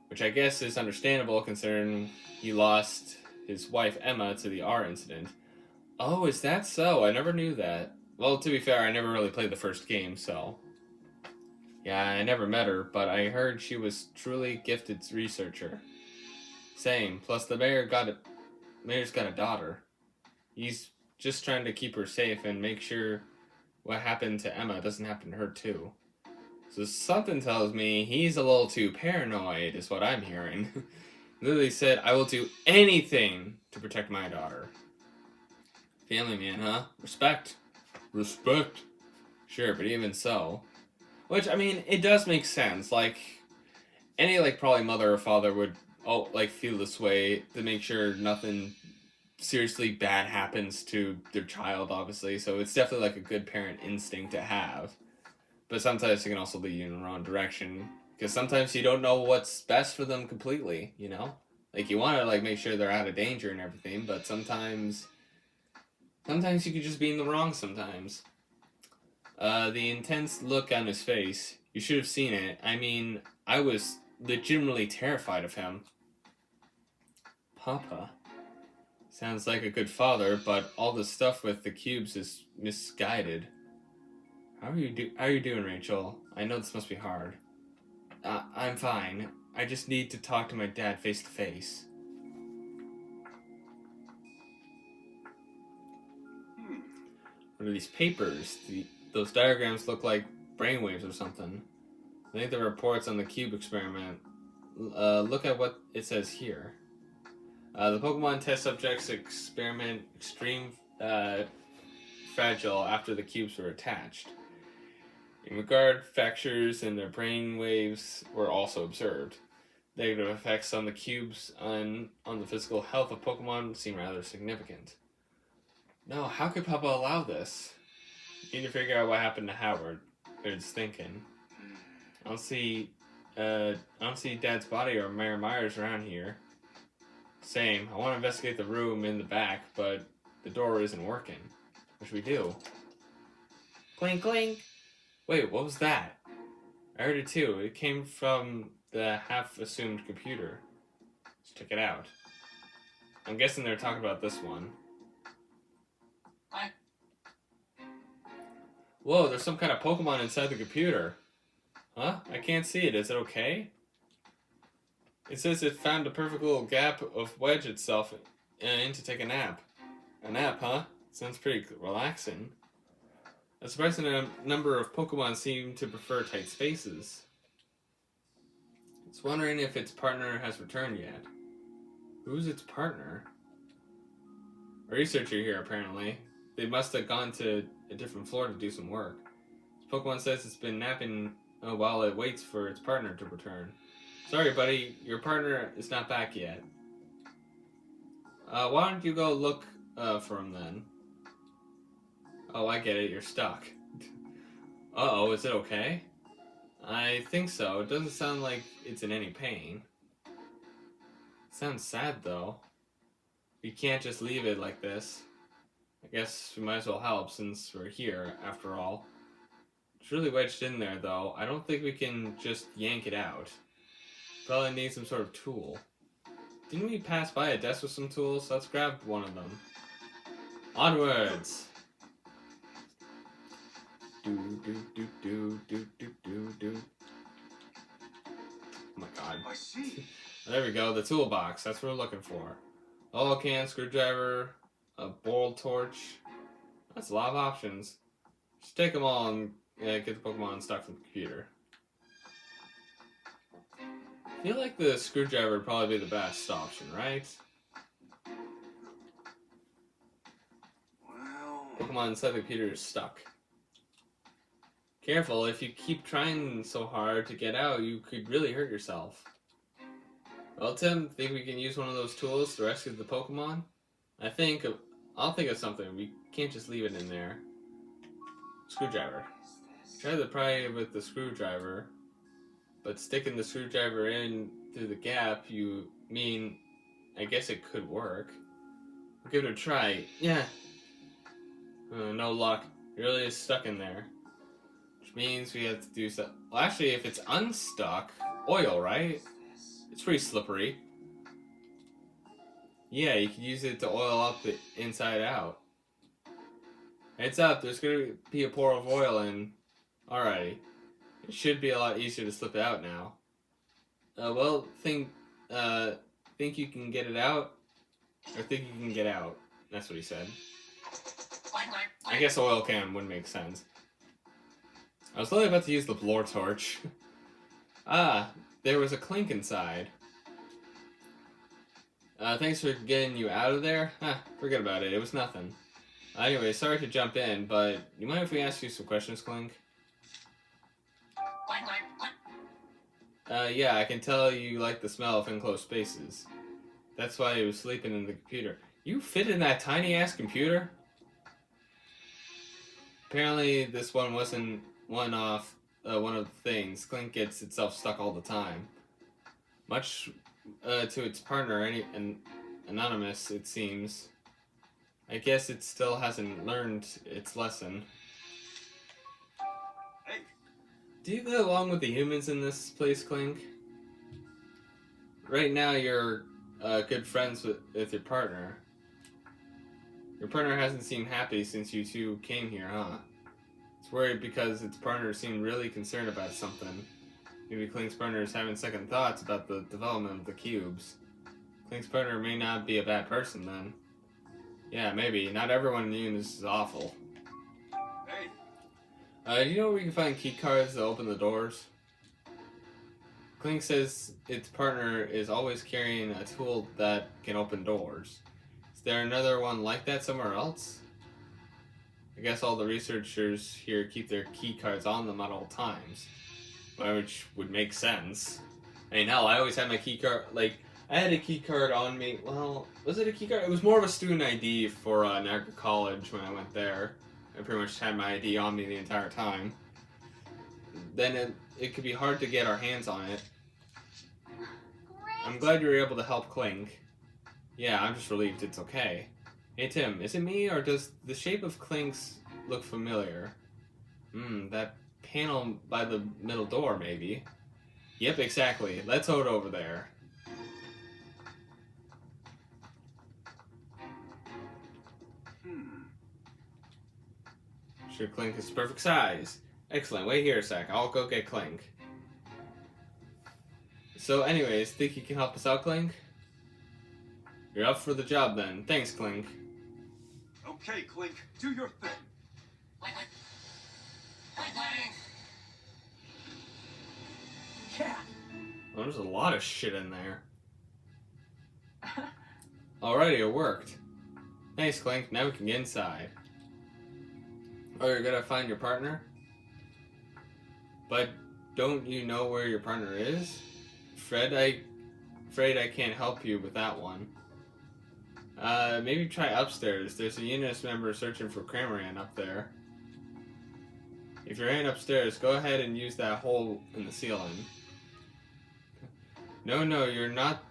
Which I guess is understandable considering he lost his wife Emma to the R incident. Oh, is that so? I never knew that. Well, to be fair, I never really played the first game, so... Yeah, I never met her, but I heard she was truly gifted researcher. Same, plus the mayor's got a daughter. He's just trying to keep her safe and make sure what happened to Emma doesn't happen to her too. So something tells me he's a little too paranoid, is what I'm hearing. Lily said, I will do anything to protect my daughter. Family man, huh? Respect. Respect. Sure, but even so. Which, I mean, it does make sense. Like, any, like, probably mother or father would, feel this way to make sure nothing seriously bad happens to their child, obviously. So it's definitely, like, a good parent instinct to have. But sometimes it can also lead you in the wrong direction. Because sometimes you don't know what's best for them completely, you know? Like, you want to, like, make sure they're out of danger and everything, but sometimes you could just be in the wrong sometimes. The intense look on his face, you should have seen it. I mean, I was legitimately terrified of him. Papa. Sounds like a good father, but all the stuff with the cubes is misguided. How are you doing, Rachel? I know this must be hard. I'm fine. I just need to talk to my dad face to face. What are these papers? Those diagrams look like brainwaves or something. I think the reports on the cube experiment. Look at what it says here. The Pokemon test subjects experiment extreme fragile after the cubes were attached. In regard, fractures in their brain waves were also observed. Negative effects on the cubes on the physical health of Pokemon seem rather significant. No, how could Papa allow this? You need to figure out what happened to Howard. It's thinking. I don't see Dad's body or Mayor Myers around here. Same. I want to investigate the room in the back, but the door isn't working. What should we do? Clink, clink. Wait, what was that? I heard it too. It came from the half-assumed computer. Let's check it out. I'm guessing they're talking about this one. Hi. Whoa, there's some kind of Pokemon inside the computer. Huh? I can't see it. Is it okay? It says it found a perfect little gap of wedge itself in to take a nap. A nap, huh? Sounds pretty relaxing. A surprising number of Pokemon seem to prefer tight spaces. It's wondering if its partner has returned yet. Who's its partner? A researcher here, apparently. They must have gone to a different floor to do some work. This Pokemon says it's been napping while it waits for its partner to return. Sorry, buddy, your partner is not back yet. Why don't you go look for him then? Oh, I get it, you're stuck. Uh-oh, is it okay? I think so. It doesn't sound like it's in any pain. Sounds sad, though. We can't just leave it like this. I guess we might as well help since we're here, after all. It's really wedged in there, though. I don't think we can just yank it out. Probably need some sort of tool. Didn't we pass by a desk with some tools? Let's grab one of them. Onwards! Do do do do do do do do. Oh my god. I see. There we go, the toolbox. That's what we're looking for. Oil can, screwdriver, a boiled torch. That's a lot of options. Just take them all and get the Pokemon stuck from the computer. I feel like the screwdriver would probably be the best option, right? Well, Pokemon inside the computer is stuck. Careful, if you keep trying so hard to get out, you could really hurt yourself. Well, Tim, think we can use one of those tools to rescue the Pokemon? I'll think of something. We can't just leave it in there. Screwdriver. Try to pry it with the screwdriver, but sticking the screwdriver in through the gap, I guess it could work. We'll give it a try. Yeah. No luck. It really is stuck in there. Which means we have to do so. Well, actually, if it's unstuck, oil, right? It's pretty slippery. Yeah, you can use it to oil up the inside out. Heads up, there's gonna be a pour of oil in. Alrighty. It should be a lot easier to slip it out now. Well, think you can get it out? Or think you can get out? That's what he said. I guess oil can wouldn't make sense. I was totally about to use the blowtorch. Ah, there was a clink inside. Thanks for getting you out of there. Forget about it. It was nothing. Anyway, sorry to jump in, but you mind if we ask you some questions, Clink? Yeah, I can tell you like the smell of enclosed spaces. That's why he was sleeping in the computer. You fit in that tiny-ass computer? Apparently, this one wasn't one of the things. Clink gets itself stuck all the time. Much to its partner, anonymous, it seems. I guess it still hasn't learned its lesson. hey, Do you get along with the humans in this place, Clink? Right now, you're good friends with your partner. Your partner hasn't seemed happy since you two came here, huh? It's worried because its partner seemed really concerned about something. Maybe Clink's partner is having second thoughts about the development of the cubes. Clink's partner may not be a bad person, then. Yeah, maybe. Not everyone in the universe is awful. hey, Do you know where we can find key cards to open the doors? Clink says its partner is always carrying a tool that can open doors. Is there another one like that somewhere else? I guess all the researchers here keep their key cards on them at all times. Which would make sense. I mean, hell, I always had my key card, I had a key card on me. Well, was it a key card? It was more of a student ID for Niagara College when I went there. I pretty much had my ID on me the entire time. Then it could be hard to get our hands on it. I'm glad you were able to help Clink. Yeah, I'm just relieved it's okay. Hey Tim, is it me or does the shape of Clink's look familiar? That panel by the middle door, maybe. Yep, exactly. Let's hold over there. Sure, Clink is perfect size. Excellent. Wait here a sec. I'll go get Clink. So, anyways, think you can help us out, Clink? You're up for the job then. Thanks, Clink. Okay, Clink, do your thing. Yeah. Well, there's a lot of shit in there. Alrighty, it worked. Thanks, Clink. Now we can get inside. Oh, you're gonna find your partner? But don't you know where your partner is? Afraid I can't help you with that one. Maybe try upstairs. There's a Unis member searching for Cramoran up there. If you're in upstairs, go ahead and use that hole in the ceiling. No, you're not.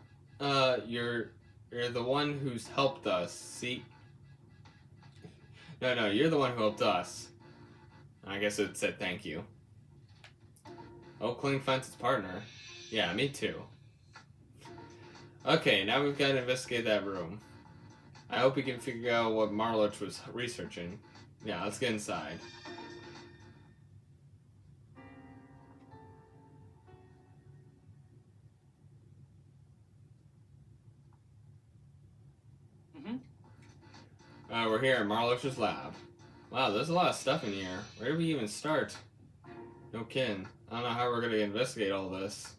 You're the one who's helped us. See? No, you're the one who helped us. I guess it said thank you. Oh, Clink finds its partner. Yeah, me too. Okay, now we've got to investigate that room. I hope we can figure out what Marloch was researching. Yeah, let's get inside. We're here in Marloch's lab. Wow, there's a lot of stuff in here. Where do we even start? No kidding. I don't know how we're gonna investigate all this.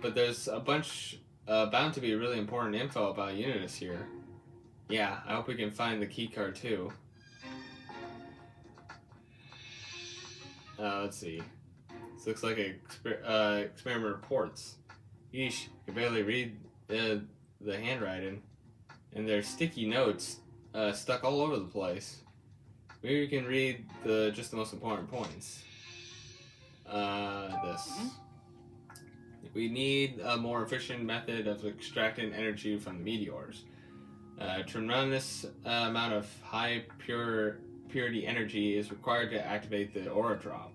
But there's a bunch, bound to be really important info about Unitas here. Yeah, I hope we can find the key card too. Let's see. This looks like experiment reports. Yeesh, you can barely read the handwriting. And there's sticky notes stuck all over the place. Maybe we can read just the most important points. This. We need a more efficient method of extracting energy from the meteors. A tremendous amount of high purity energy is required to activate the aura drop.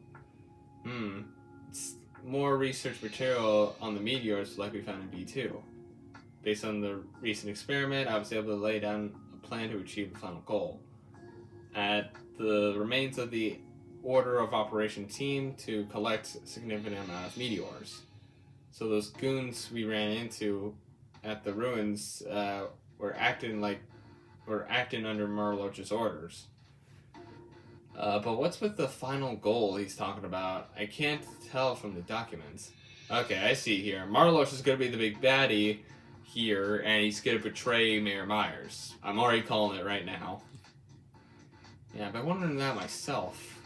It's more research material on the meteors like we found in B2. Based on the recent experiment, I was able to lay down a plan to achieve the final goal. At the remains of the Order of Operation team to collect a significant amount of meteors. So those goons we ran into at the ruins were acting under Marloch's orders. But what's with the final goal he's talking about? I can't tell from the documents. Okay, I see here. Marloch is going to be the big baddie here, and he's going to betray Mayor Myers. I'm already calling it right now. Yeah, I've been wondering that myself.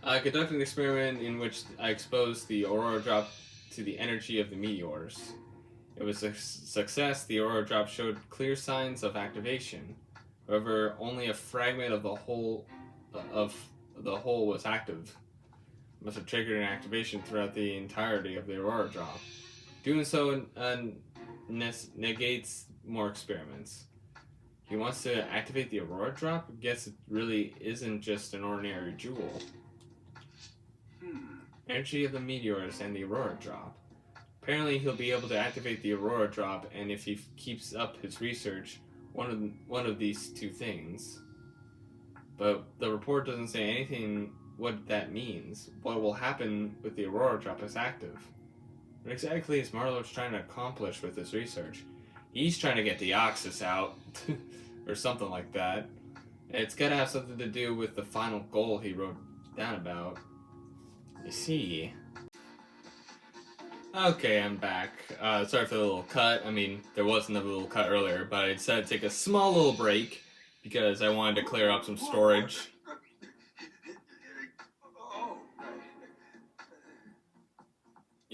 I conducted an experiment in which I exposed the aurora drop to the energy of the meteors. It was a success. The aurora drop showed clear signs of activation. However, only a fragment of the whole was active. It must have triggered an activation throughout the entirety of the aurora drop. Doing so negates more experiments. He wants to activate the aurora drop? Guess it really isn't just an ordinary jewel. Energy of the meteors and the aurora drop. Apparently he'll be able to activate the aurora drop, and if he keeps up his research, one of these two things. But the report doesn't say anything what that means. What will happen with the aurora drop is active. What exactly is Marloch trying to accomplish with this research? He's trying to get the Oxus out, or something like that. It's gotta have something to do with the final goal he wrote down about. I see. Okay, I'm back. Sorry for the little cut. I mean, there was another little cut earlier, but I decided to take a small little break because I wanted to clear up some storage. Oh,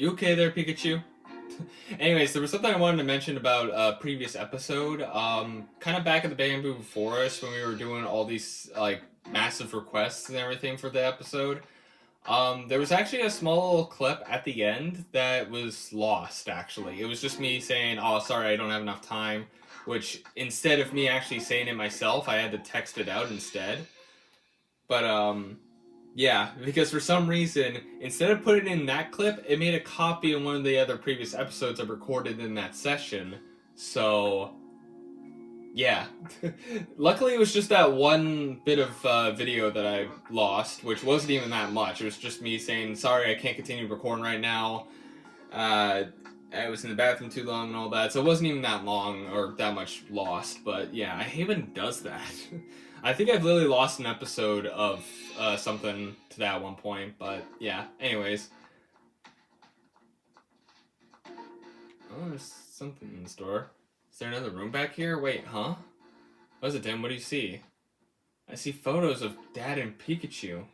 You okay there, Pikachu? Anyways, there was something I wanted to mention about a previous episode. Kind of back in the Bamboo Forest when we were doing all these, like, massive requests and everything for the episode. There was actually a small little clip at the end that was lost, actually. It was just me saying, oh, sorry, I don't have enough time, which instead of me actually saying it myself, I had to text it out instead. But, Yeah, because for some reason, instead of putting in that clip, it made a copy of one of the other previous episodes I recorded in that session. So, yeah. Luckily, it was just that one bit of video that I lost, which wasn't even that much. It was just me saying, sorry, I can't continue recording right now. I was in the bathroom too long and all that, so it wasn't even that long or that much lost. But yeah, I hate when it does that. I think I've literally lost an episode of something to that at one point, but yeah. Anyways, oh, there's something in the store. Is there another room back here? Wait, huh? What is it, Tim? What do you see? I see photos of Dad and Pikachu.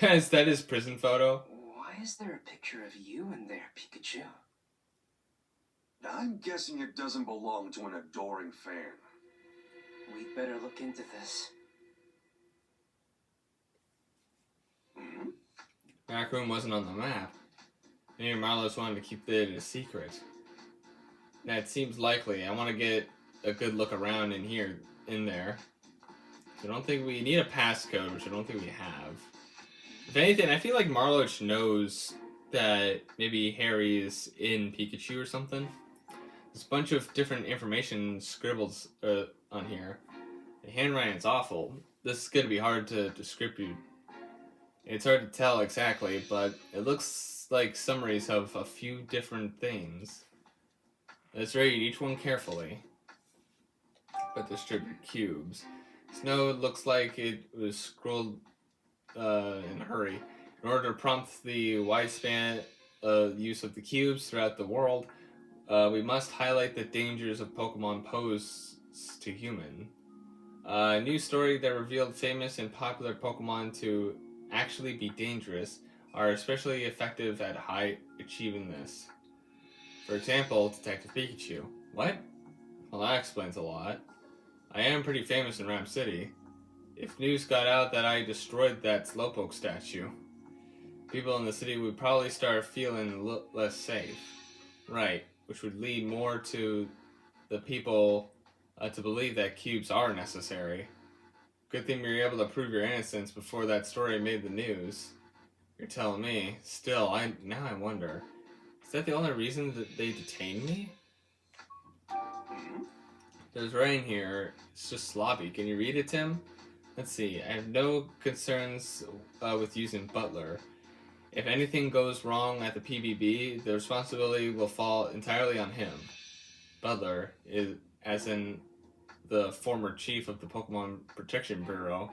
Is that his prison photo? Why is there a picture of you in there, Pikachu? I'm guessing it doesn't belong to an adoring fan. We'd better look into this. Hmm? Back room wasn't on the map. Maybe Marlos wanted to keep it a secret. That seems likely. I want to get a good look around in there. I don't think we need a passcode, which I don't think we have. If anything, I feel like Marloch knows that maybe Harry is in Pikachu or something. There's a bunch of different information scribbled on here. The handwriting's awful. This is going to be hard to distribute. It's hard to tell exactly, but it looks like summaries of a few different things. Let's read each one carefully. But distribute cubes. Snow looks like it was scrolled in a hurry. In order to prompt the widespan use of the cubes throughout the world, we must highlight the dangers of Pokemon pose to human. A new story that revealed famous and popular Pokemon to actually be dangerous are especially effective at high achieving this. For example, Detective Pikachu. What? Well, that explains a lot. I am pretty famous in Ram City. If news got out that I destroyed that Slowpoke statue, people in the city would probably start feeling less safe. Right, which would lead more to the people to believe that cubes are necessary. Good thing we were able to prove your innocence before that story made the news. You're telling me. Still, now I wonder. Is that the only reason that they detained me? There's rain here. It's just sloppy. Can you read it, Tim? Let's see. I have no concerns with using Butler. If anything goes wrong at the PBB, the responsibility will fall entirely on him. Butler is, as in the former chief of the Pokemon Protection Bureau.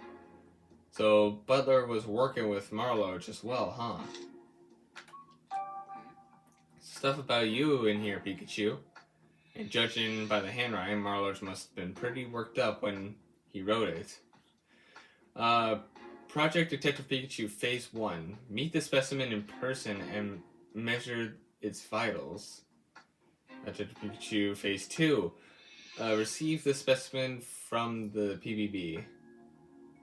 So Butler was working with Marlowe as well, huh? Stuff about you in here, Pikachu. And judging by the handwriting, Marlowe must have been pretty worked up when he wrote it. Project Detective Pikachu Phase 1. Meet the specimen in person and measure its vitals. Detective Pikachu Phase 2. Receive the specimen from the PBB.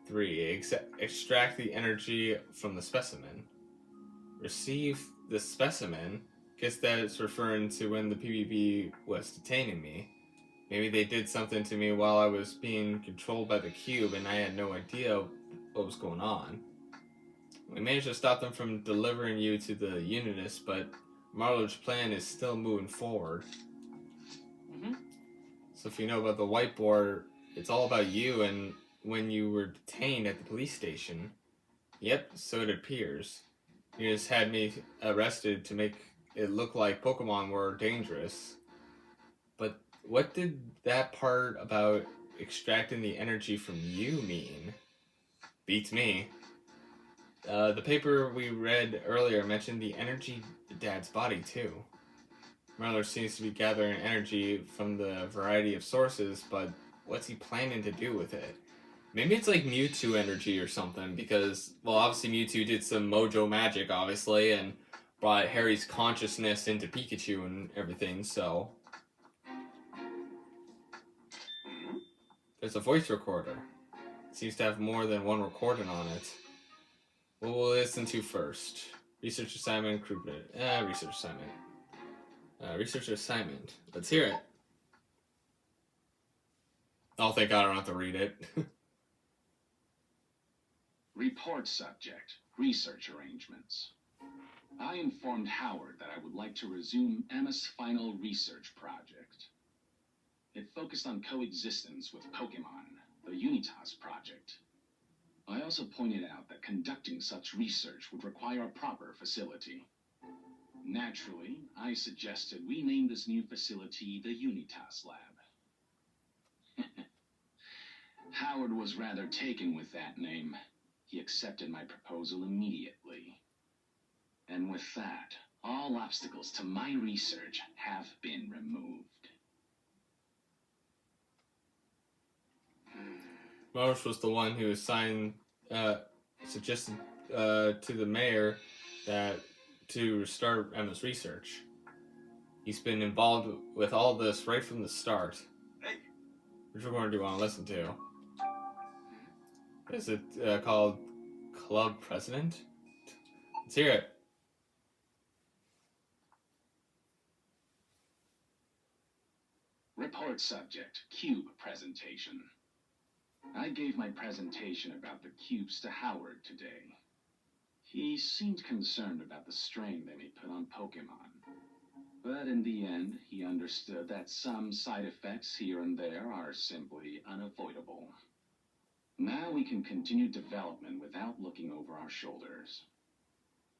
3. Extract the energy from the specimen. Receive the specimen. Guess that's referring to when the PBB was detaining me. Maybe they did something to me while I was being controlled by the cube and I had no idea what was going on. We managed to stop them from delivering you to the Unionists, but Marlowe's plan is still moving forward. So if you know about the whiteboard, it's all about you and when you were detained at the police station. Yep, so it appears. You just had me arrested to make it look like Pokemon were dangerous. But what did that part about extracting the energy from you mean? Beats me. The paper we read earlier mentioned the energy in Dad's body too. Marler seems to be gathering energy from the variety of sources, but what's he planning to do with it? Maybe it's like Mewtwo energy or something, because, well, obviously Mewtwo did some mojo magic, obviously, and brought Harry's consciousness into Pikachu and everything, so... There's a voice recorder. It seems to have more than one recording on it. What will we listen to first? Research assignment, research assignment. Research assignment. Let's hear it. Oh, thank God I don't have to read it. Report subject, research arrangements. I informed Howard that I would like to resume Emma's final research project. It focused on coexistence with Pokemon, the Unitas project. I also pointed out that conducting such research would require a proper facility. Naturally, I suggested we name this new facility the Unitas Lab. Howard was rather taken with that name. He accepted my proposal immediately. And with that, all obstacles to my research have been removed. Marsh was the one who suggested to the mayor that to start Emma's research. He's been involved with all this right from the start. Hey, Which one do you want to listen to? Is it called Club President? Let's hear it. Report subject, cube presentation. I gave my presentation about the cubes to Howard today. He seemed concerned about the strain they may put on Pokemon. But in the end, he understood that some side effects here and there are simply unavoidable. Now we can continue development without looking over our shoulders.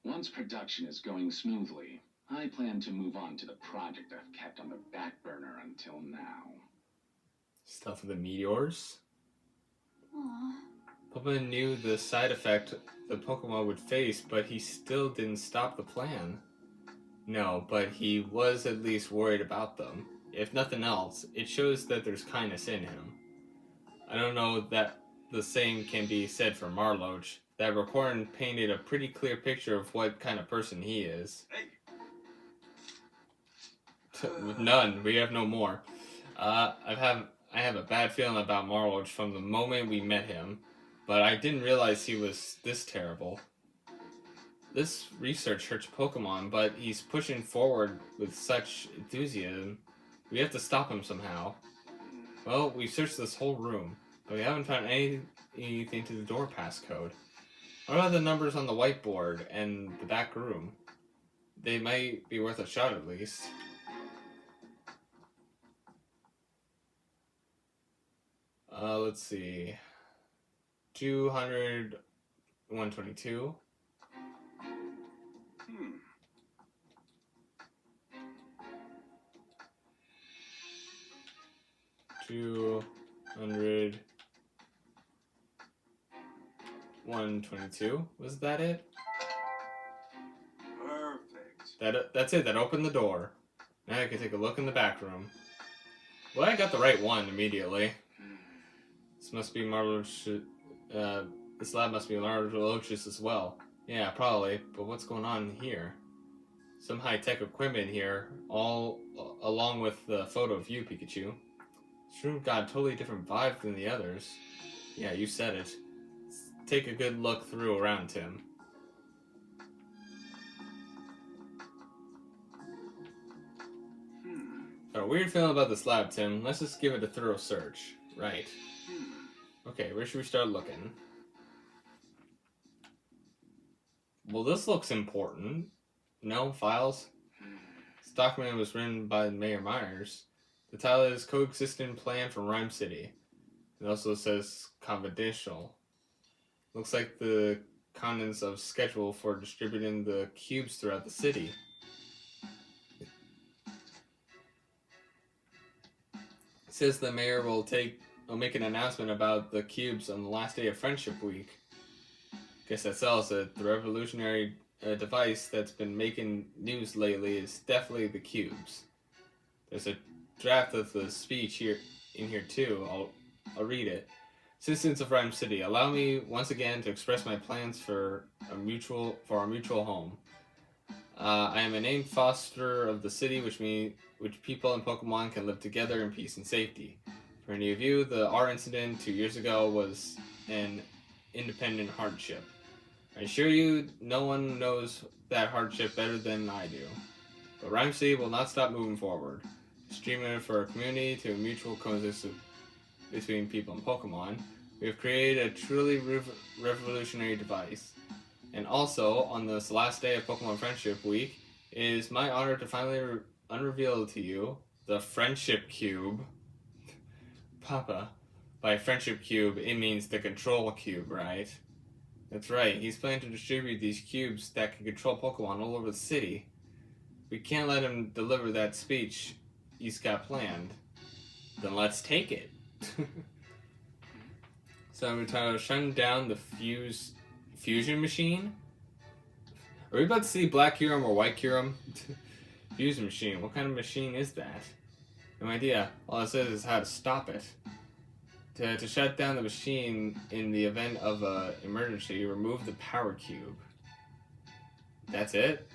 Once production is going smoothly, I plan to move on to the project I've kept on the back burner until now. Stuff of the meteors. Aw. Papa knew the side effect the Pokemon would face, but he still didn't stop the plan. No, but he was at least worried about them. If nothing else, it shows that there's kindness in him. I don't know that the same can be said for Marloach. That recording painted a pretty clear picture of what kind of person he is. hey. With none, we have no more. I have a bad feeling about Marloach from the moment we met him, but I didn't realize he was this terrible. This research hurts Pokemon, but he's pushing forward with such enthusiasm. We have to stop him somehow. Well, we searched this whole room, but we haven't found anything to the door passcode. What about the numbers on the whiteboard and the back room? They might be worth a shot at least. Let's see. 200, 122. Hmm. 200, 122. Was that it? Perfect. That's it. That opened the door. Now I can take a look in the back room. Well, I got the right one immediately. This must be Marloach. This lab must be Marloach's as well. Yeah, probably. But what's going on here? Some high-tech equipment here, all along with the photo of you, Pikachu. This room got a totally different vibe than the others. Yeah, you said it. Let's take a good look through around, Tim. Got a weird feeling about this lab, Tim. Let's just give it a thorough search. Right. Okay, where should we start looking? Well, this looks important. No, files. This document was written by Mayor Myers. The title is Coexistent Plan for Rhyme City. It also says confidential. Looks like the contents of schedule for distributing the cubes throughout the city. It says the mayor will make an announcement about the cubes on the last day of Friendship Week. Guess that sells it. The revolutionary device that's been making news lately is definitely the cubes. There's a draft of the speech here in here too. I'll read it. Citizens of Rhyme City, allow me once again to express my plans for our mutual home. I am a named foster of the city, which people and Pokemon can live together in peace and safety. For any of you, our incident 2 years ago was an independent hardship. I assure you, no one knows that hardship better than I do. But Rhyme City will not stop moving forward, streaming for a community to mutual coexistence. between people and Pokemon, we have created a truly revolutionary device. And also, on this last day of Pokemon Friendship Week, it is my honor to finally unreveal to you the Friendship Cube. Papa, by Friendship Cube, it means the Control Cube, right? That's right, he's planning to distribute these cubes that can control Pokemon all over the city. We can't let him deliver that speech he's got planned. Then let's take it. So I'm going to shut down the fusion machine. Are we about to see Black Kyurem or White Kyurem? Fusion machine. What kind of machine is that? No idea. All it says is how to stop it. To shut down the machine in the event of an emergency, remove the power cube. That's it?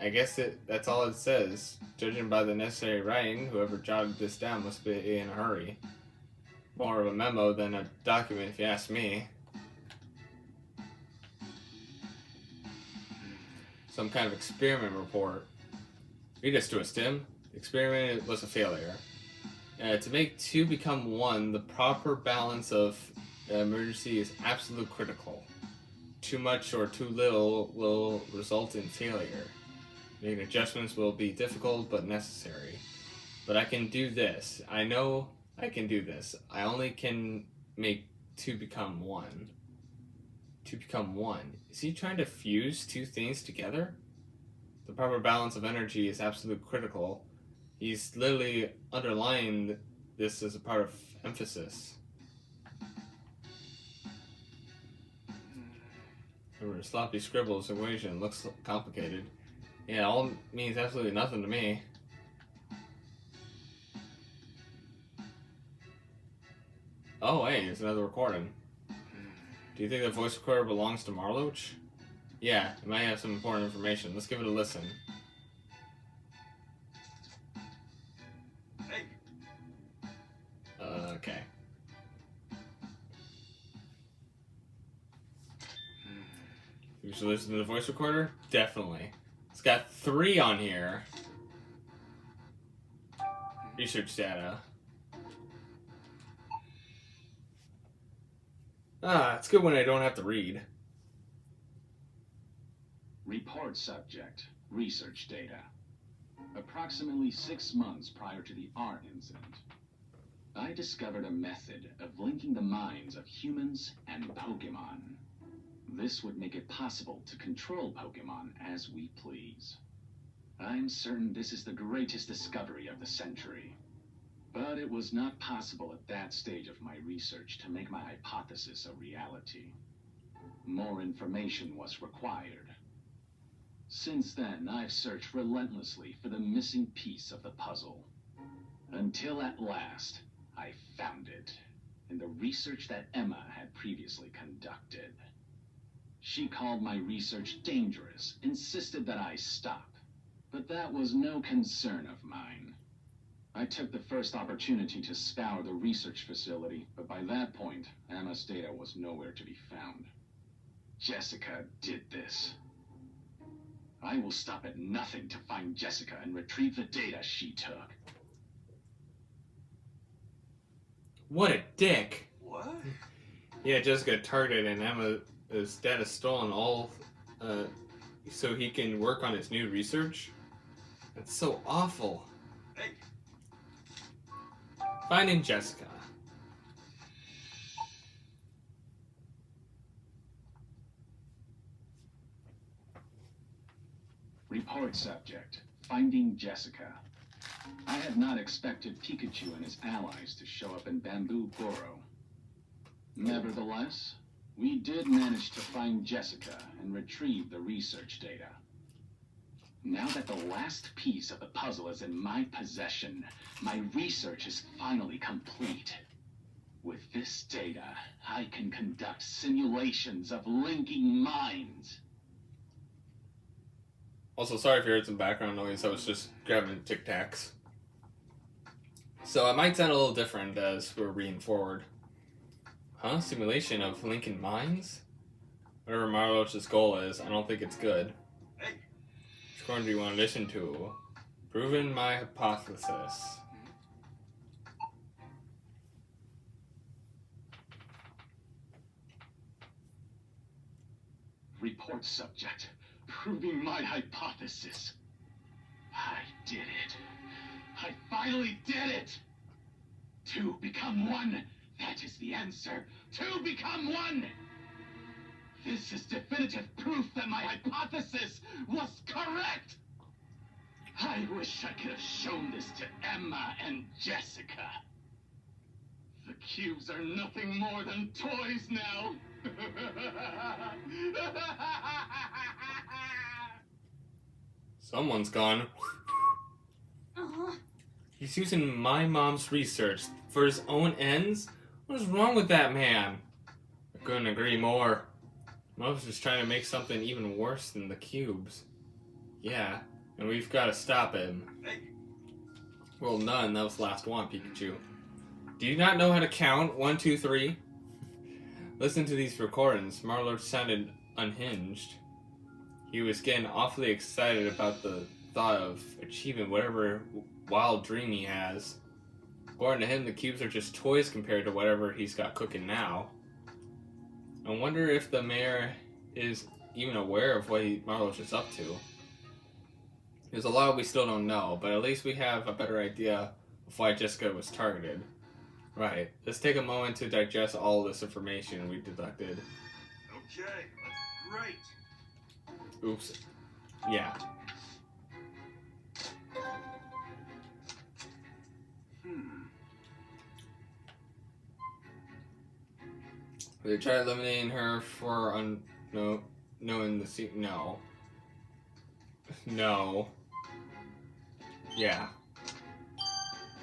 I guess that's all it says. Judging by the necessary writing, whoever jotted this down must be in a hurry. More of a memo than a document, if you ask me. Some kind of experiment report. Read us to us, Tim. The experiment was a failure. To make two become one, the proper balance of emergency is absolute critical. Too much or too little will result in failure. Making adjustments will be difficult but necessary. But I can do this. I know I can do this. I only can make two become one. To become one. Is he trying to fuse two things together? The proper balance of energy is absolute critical. He's literally underlying this as a part of emphasis. Remember, sloppy scribbles equation looks complicated. Yeah, all means absolutely nothing to me. Oh, hey, it's another recording. Do you think the voice recorder belongs to Marloach? Yeah, it might have some important information. Let's give it a listen. Hey, Okay. You should listen to the voice recorder? Definitely. It's got 3 on here. Research data. It's good when I don't have to read. Report subject. Research data. Approximately 6 months prior to the R incident, I discovered a method of linking the minds of humans and Pokemon. This would make it possible to control Pokemon as we please. I'm certain this is the greatest discovery of the century. But it was not possible at that stage of my research to make my hypothesis a reality. More information was required. Since then, I've searched relentlessly for the missing piece of the puzzle. Until at last, I found it in the research that Emma had previously conducted. She called my research dangerous, insisted that I stop. But that was no concern of mine. I took the first opportunity to scour the research facility, but by that point, Emma's data was nowhere to be found. Jessica did this. I will stop at nothing to find Jessica and retrieve the data she took. What a dick. what? Yeah, Jessica targeted and Emma's data stolen all so he can work on his new research. That's so awful. Hey, Finding Jessica. Report subject. Finding Jessica. I had not expected Pikachu and his allies to show up in Bamboo Borough. Nevertheless, we did manage to find Jessica and retrieve the research data. Now that the last piece of the puzzle is in my possession, my research is finally complete. With this data, I can conduct simulations of linking minds. Also, sorry if you heard some background noise. I was just grabbing Tic Tacs. So it might sound a little different as we're reading forward. Huh? Simulation of Lincoln Mines? Whatever Marloach's goal is, I don't think it's good. hey, Which corner do you want to listen to? Proving my hypothesis. report subject, proving my hypothesis. I did it. I finally did it! 2 become 1. That is the answer. 2 become 1! This is definitive proof that my hypothesis was correct! I wish I could have shown this to Emma and Jessica. The cubes are nothing more than toys now. Someone's gone. He's using my mom's research for his own ends? What is wrong with that man? I couldn't agree more. Mom's just trying to make something even worse than the cubes. Yeah, and we've got to stop him. Hey, Well, none. That was the last one, Pikachu. Do you not know how to count? 1, 2, 3? Listen to these recordings. Marlowe sounded unhinged. He was getting awfully excited about the thought of achieving whatever wild dream he has. According to him, the cubes are just toys compared to whatever he's got cooking now. I wonder if the mayor is even aware of what Marlowe's just up to. There's a lot we still don't know, but at least we have a better idea of why Jessica was targeted. Right, let's take a moment to digest all this information we deducted. okay, that's great. Oops. Yeah. They tried eliminating her for knowing the secret. No. No. Yeah.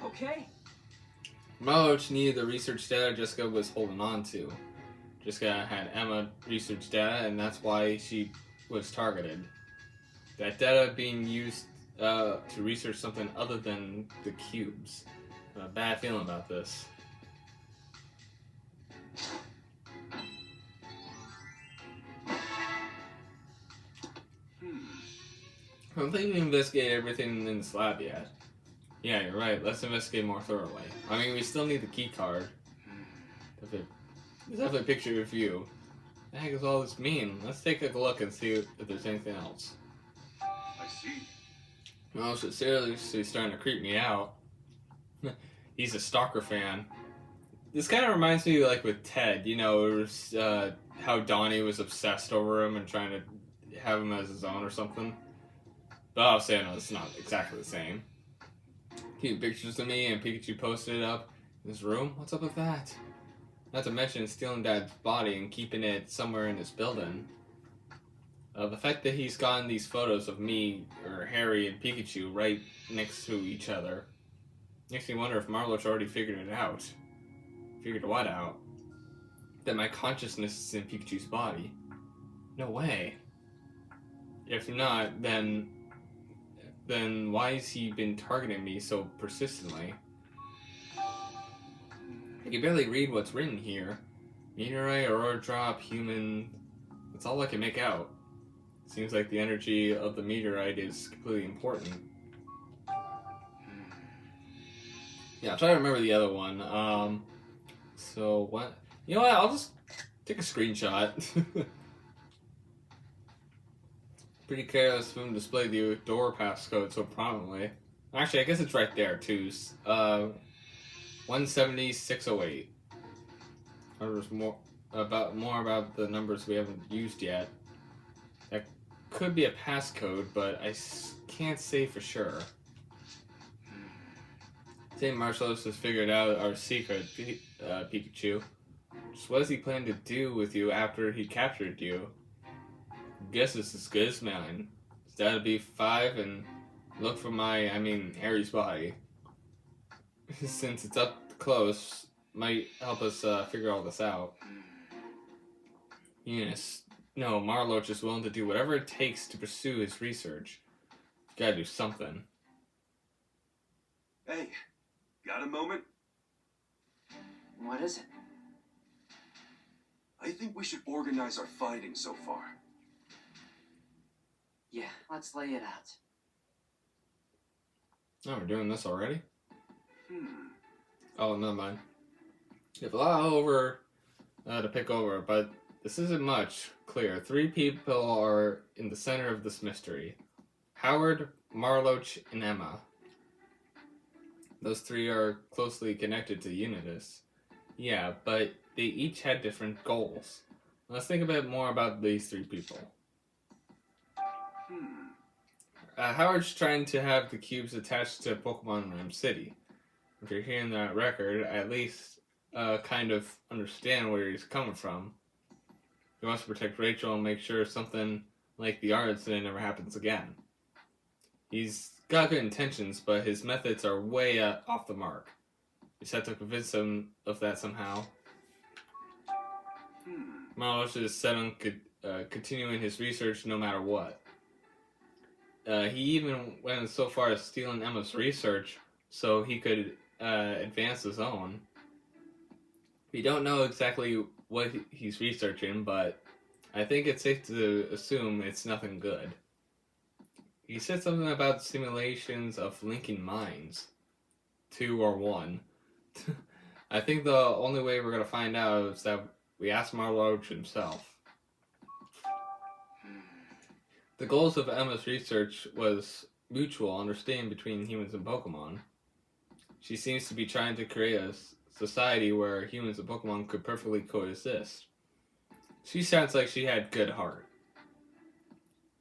Okay. Marlowe needed the research data Jessica was holding on to. Jessica had Emma research data, and that's why she was targeted. That data being used to research something other than the cubes. I have a bad feeling about this. I don't think we investigated everything in this lab yet. Yeah, you're right. Let's investigate more thoroughly. I mean, we still need the key card. There's definitely a picture of you. What the heck does all this mean? Let's take a look and see if there's anything else. I see. Well, it's seriously starting to creep me out. He's a stalker fan. This kind of reminds me, like, with Ted. You know, it was how Donnie was obsessed over him and trying to have him as his own or something. But obviously, I know it's not exactly the same. Cute pictures of me and Pikachu posted it up in his room. What's up with that? Not to mention stealing Dad's body and keeping it somewhere in his building. The fact that he's gotten these photos of me, or Harry and Pikachu right next to each other makes me wonder if Marlowe's already figured it out. Figured what out? That my consciousness is in Pikachu's body. No way. If not, then why has he been targeting me so persistently? I can barely read what's written here. Meteorite, aurora drop, human. That's all I can make out. Seems like the energy of the meteorite is completely important. Yeah, I'll try to remember the other one. So what? You know what? I'll just take a screenshot. Pretty careless of him to display the door passcode so prominently. Actually, I guess it's right there too. 17608. There's more about the numbers we haven't used yet. That could be a passcode, but I can't say for sure. St. Marshallus has figured out our secret, Pikachu. Just what does he plan to do with you after he captured you? Guess it's as good as mine. It's gotta be 5 and look for Harry's body. Since it's up close, might help us figure all this out. Yes. No, Marlowe is willing to do whatever it takes to pursue his research. Gotta do something. Hey, got a moment? What is it? I think we should organize our findings so far. Yeah, let's lay it out. Oh, we're doing this already? Oh, never mind. You have a lot over to pick over, but this isn't much clear. 3 people are in the center of this mystery. Howard, Marloach, and Emma. Those 3 are closely connected to Unitas. Yeah, but they each had different goals. Let's think a bit more about these 3 people. Howard's trying to have the cubes attached to Pokemon Ram City. If you're hearing that record, I at least kind of understand where he's coming from. He wants to protect Rachel and make sure something like the art incident never happens again. He's got good intentions, but his methods are way off the mark. You just have to convince him of that somehow. Marlowe is set on continuing his research no matter what. He even went so far as stealing Emma's research so he could advance his own. We don't know exactly what he's researching, but I think it's safe to assume it's nothing good. He said something about simulations of linking minds. 2 or 1. I think the only way we're going to find out is that we ask Marloach himself. The goals of Emma's research was mutual understanding between humans and Pokemon. She seems to be trying to create a society where humans and Pokemon could perfectly coexist. She sounds like she had good heart.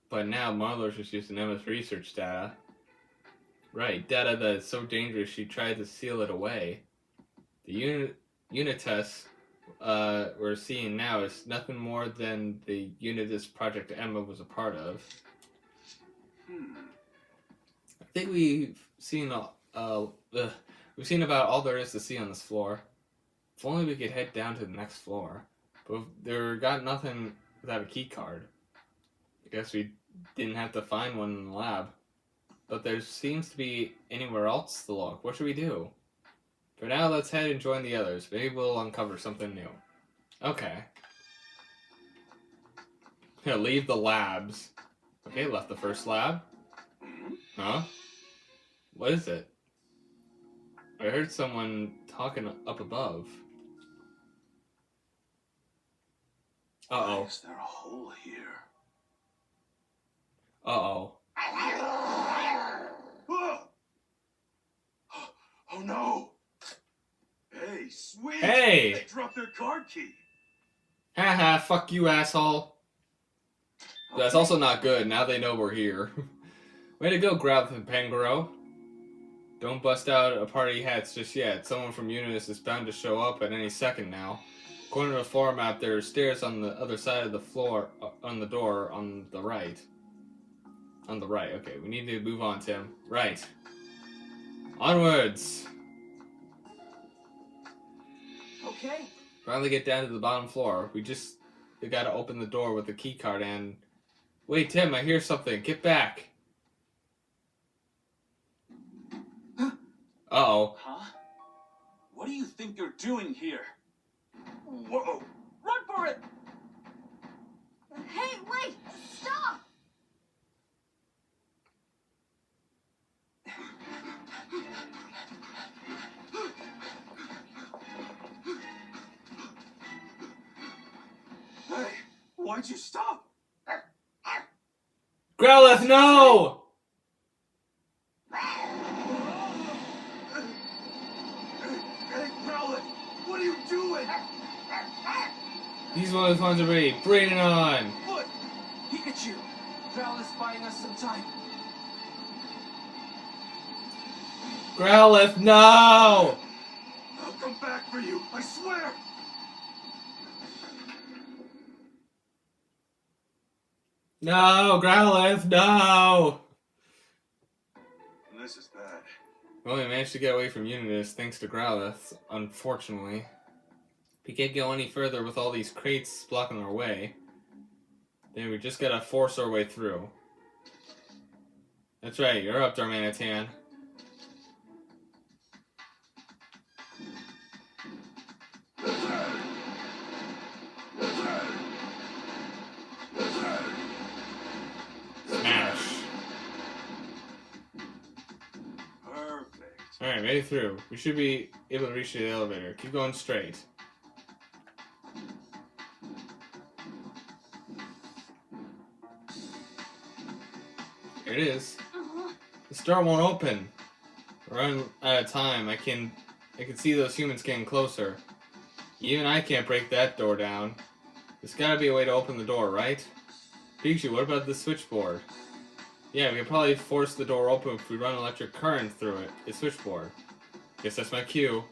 But now Marlowe is using Emma's research data. Right, data that is so dangerous she tried to seal it away. The unit tests we're seeing now is nothing more than the Unitas project Emma was a part of. I think we've seen about all there is to see on this floor. If only we could head down to the next floor. But there got nothing without a key card. I guess we didn't have to find one in the lab. But there seems to be anywhere else to look. What should we do? For now, let's head and join the others. Maybe we'll uncover something new. Okay. Yeah, leave the labs. Okay, left the first lab. Huh? What is it? I heard someone talking up above. Uh-oh. Is there a hole here? Uh-oh. Oh! Oh no! Hey, sweet! Hey! They dropped their card key! Haha, fuck you, asshole. That's also not good. Now they know we're here. Way to go, Growlithe and Pangoro. Don't bust out a party hats just yet. Someone from Unitas is bound to show up at any second now. According to the floor map, there are stairs on the other side of the floor, on the door, on the right. On the right, okay. We need to move on, Tim. Right. Onwards! Okay. Finally get down to the bottom floor. We gotta open the door with the key card and... Wait, Tim, I hear something. Get back! Uh-oh. Huh? What do you think you're doing here? Whoa! Run for it! Hey, wait! Stop! Hey, why'd you stop? Growlithe, no! Hey, Growlithe! What are you doing? These ones are ready. Bring it on! What? Pikachu! Val is buying us some time. Growlithe, no! I'll come back for you, I swear! No, Growlithe, no! This is bad. We only managed to get away from Unitas thanks to Growlithe, unfortunately. We can't go any further with all these crates blocking our way. Then we just gotta force our way through. That's right, you're up, Darmanitan. Smash. Perfect. Alright, made it through. We should be able to reach the elevator. Keep going straight. Here it is. This door won't open. We're running out of time. I can see those humans getting closer. Even I can't break that door down. There's gotta be a way to open the door, right? Pikachu, what about the switchboard? Yeah, we can probably force the door open if we run electric current through it. The switchboard. Guess that's my cue.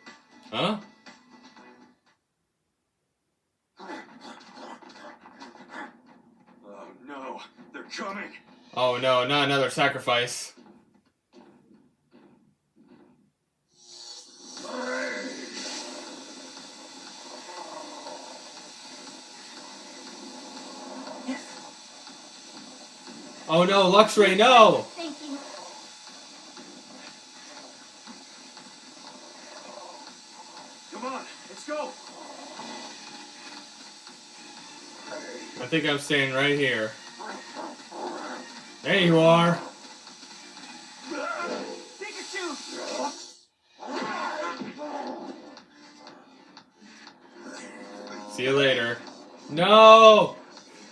Huh? Oh no, they're coming. Oh no, not another sacrifice. Oh no, Luxray, no! Thank you. Come on, let's go. I think I'm staying right here. There you are. Pikachu! See you later. No!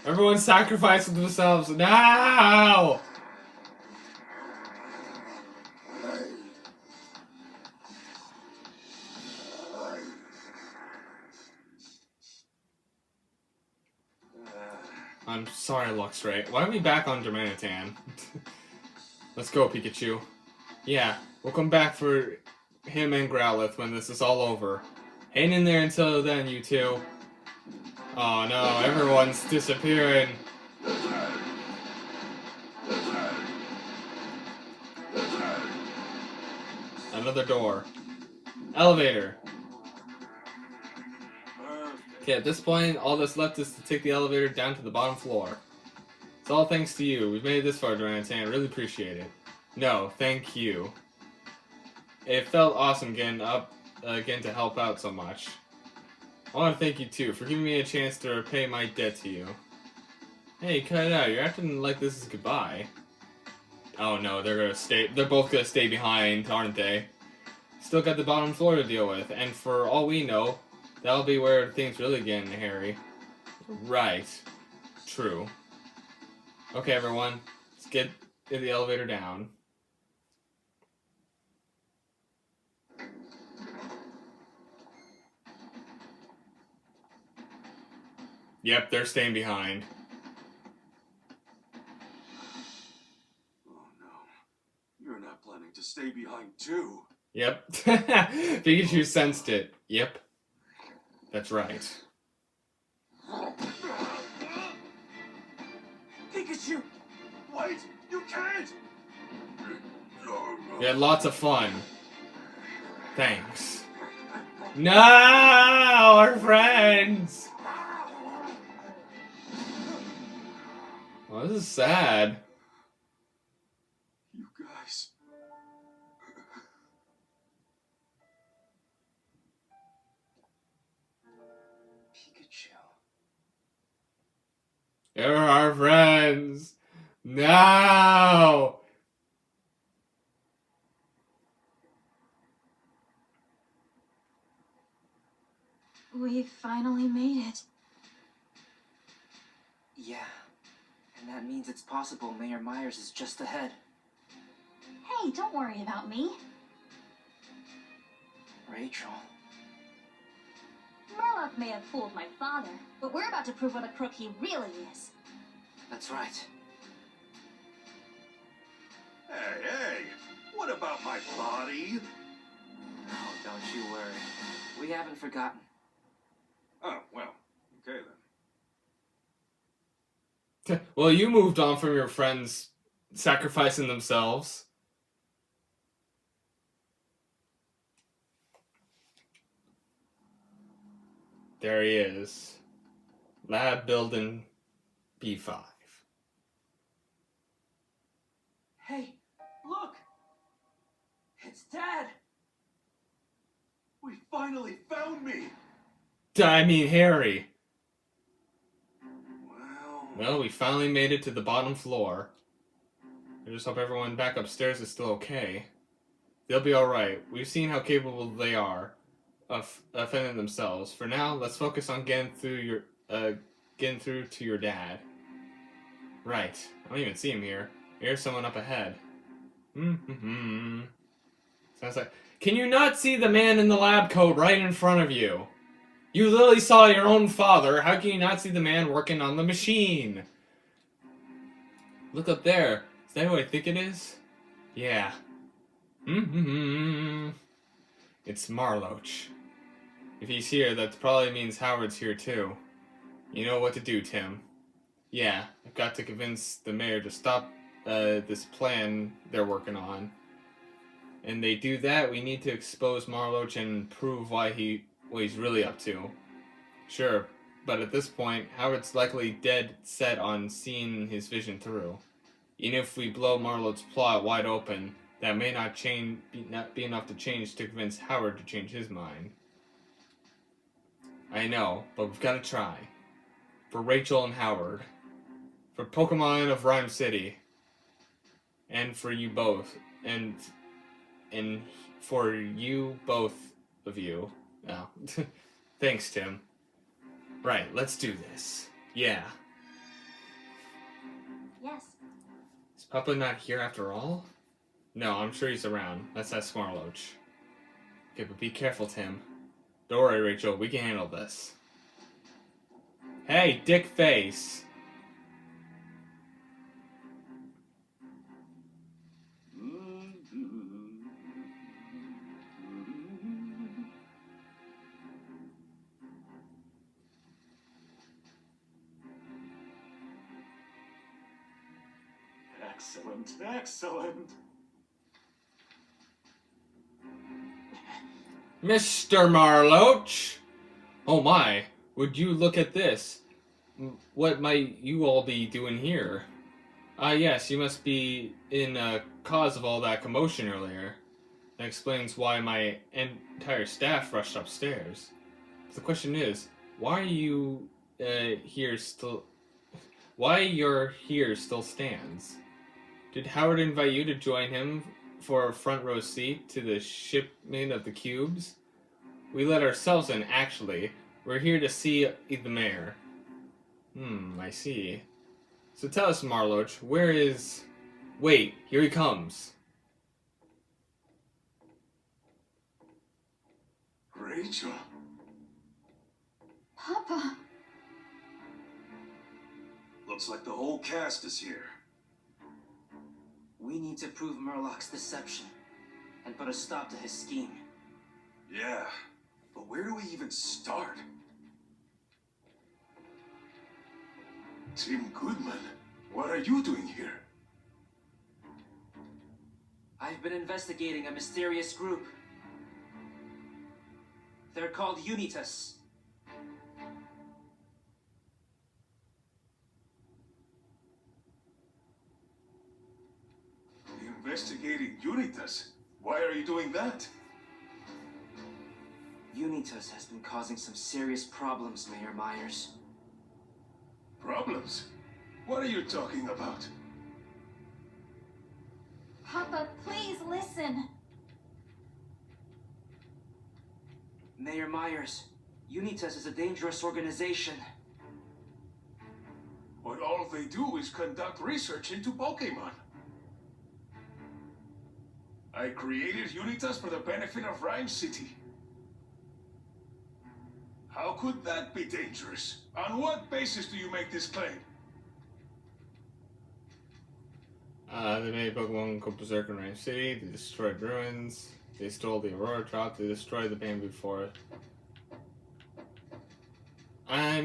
Everyone sacrificing themselves. No! I'm sorry, Luxray. Why are we back on Germanitan? Let's go, Pikachu. Yeah, we'll come back for him and Growlithe when this is all over. Hang in there until then, you two. Oh no, everyone's disappearing. Another door. Elevator. Okay, at this point, all that's left is to take the elevator down to the bottom floor. It's all thanks to you. We've made it this far, Duranitan. I really appreciate it. No, thank you. It felt awesome getting up again to help out so much. I want to thank you too for giving me a chance to repay my debt to you. Hey, cut it out. You're acting like this is goodbye. Oh no, they're gonna stay. They're both gonna stay behind, aren't they? Still got the bottom floor to deal with, and for all we know, that'll be where things really get hairy. Right. True. Okay, everyone. Let's get the elevator down. Yep, they're staying behind. Oh no, you're not planning to stay behind too. Yep. Pikachu sensed it. Yep. That's right. Pikachu! Wait, you can't! We had lots of fun. Thanks. No, our friends! Oh, this is sad. You guys. Pikachu. They're our friends. No! We finally made it. Yeah. And that means it's possible Mayor Myers is just ahead. Hey, don't worry about me. Rachel. Murloc may have fooled my father, but we're about to prove what a crook he really is. That's right. Hey, what about my body? Oh, don't you worry. We haven't forgotten. Oh, well, okay then. Well, you moved on from your friends sacrificing themselves. There he is. Lab building B5. Hey, look! It's Dad! We finally found me! I mean, Harry. Well, Well, we finally made it to the bottom floor. I just hope everyone back upstairs is still okay. They'll be alright. We've seen how capable they are of defending themselves. For now, let's focus on getting through to your dad. Right. I don't even see him here. Here's someone up ahead. Mm-hmm. Sounds like... Can you not see the man in the lab coat right in front of you? You literally saw your own father. How can you not see the man working on the machine? Look up there. Is that who I think it is? Yeah. Mm-hmm. It's Marloach. If he's here, that probably means Howard's here too. You know what to do, Tim. Yeah, I've got to convince the mayor to stop this plan they're working on. And they do that, we need to expose Marloach and prove what he's really up to. Sure, but at this point, Howard's likely dead set on seeing his vision through. Even if we blow Marlowe's plot wide open, that may not be enough to convince Howard to change his mind. I know, but we've got to try. For Rachel and Howard. For Pokemon of Rhyme City. And for you both. And for you both of you. Oh. Thanks, Tim. Right, let's do this. Yeah. Yes. Is Papa not here after all? No, I'm sure he's around. Let's ask Marloach. Okay, but be careful, Tim. Don't worry, Rachel. We can handle this. Hey, dick face. Excellent, excellent. Mr. Marloach! Oh my, would you look at this? What might you all be doing here? Ah yes, you must be in cause of all that commotion earlier. That explains why my entire staff rushed upstairs. The question is, why you here still... Why you're here still stands. Did Howard invite you to join him for a front row seat to the shipment of the cubes? We let ourselves in, actually. We're here to see the mayor. I see. So tell us, Marloach, where is... Wait, here he comes. Rachel. Papa. Looks like the whole cast is here. We need to prove Murlock's deception and put a stop to his scheme. Yeah, but where do we even start? Tim Goodman, what are you doing here? I've been investigating a mysterious group. They're called Unitas. Investigating Unitas? Why are you doing that? Unitas has been causing some serious problems, Mayor Myers. Problems? What are you talking about? Papa, please listen. Mayor Myers, Unitas is a dangerous organization. But all they do is conduct research into Pokemon. I created Unitas for the benefit of Rhyme City. How could that be dangerous? On what basis do you make this claim? They made Pokemon go berserk in Rhyme City, they destroyed ruins, they stole the Aurora Drop, they destroyed the Bamboo Forest. I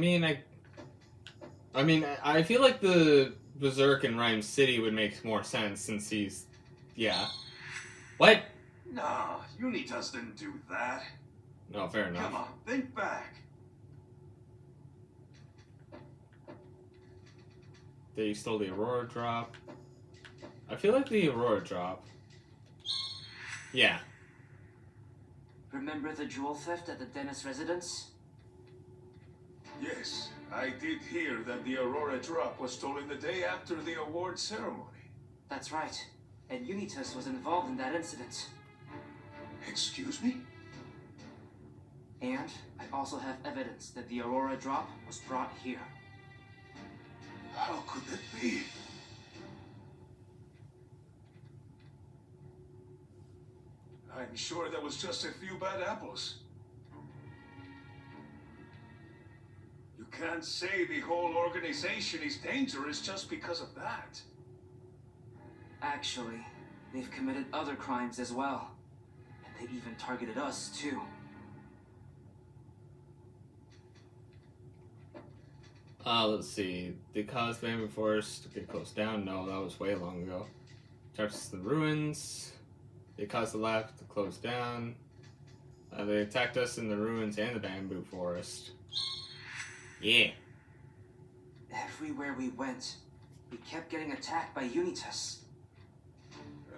feel like the Berserk in Rhyme City would make more sense since he's... Yeah. What? Nah, Unitas didn't do that. No, fair enough. Come on, think back. They stole the Aurora Drop. I feel like the Aurora Drop. Yeah. Remember the jewel theft at the Dennis residence? Yes, I did hear that the Aurora Drop was stolen the day after the award ceremony. That's right. And Unitas was involved in that incident. Excuse me? And I also have evidence that the Aurora Drop was brought here. How could that be? I'm sure that was just a few bad apples. You can't say the whole organization is dangerous just because of that. Actually, they've committed other crimes as well. And they even targeted us, too. Let's see. They caused Bamboo Forest to get closed down. No, that was way long ago. Traps the ruins. They caused the lab to close down. They attacked us in the ruins and the Bamboo Forest. Yeah. Everywhere we went, we kept getting attacked by Unitas.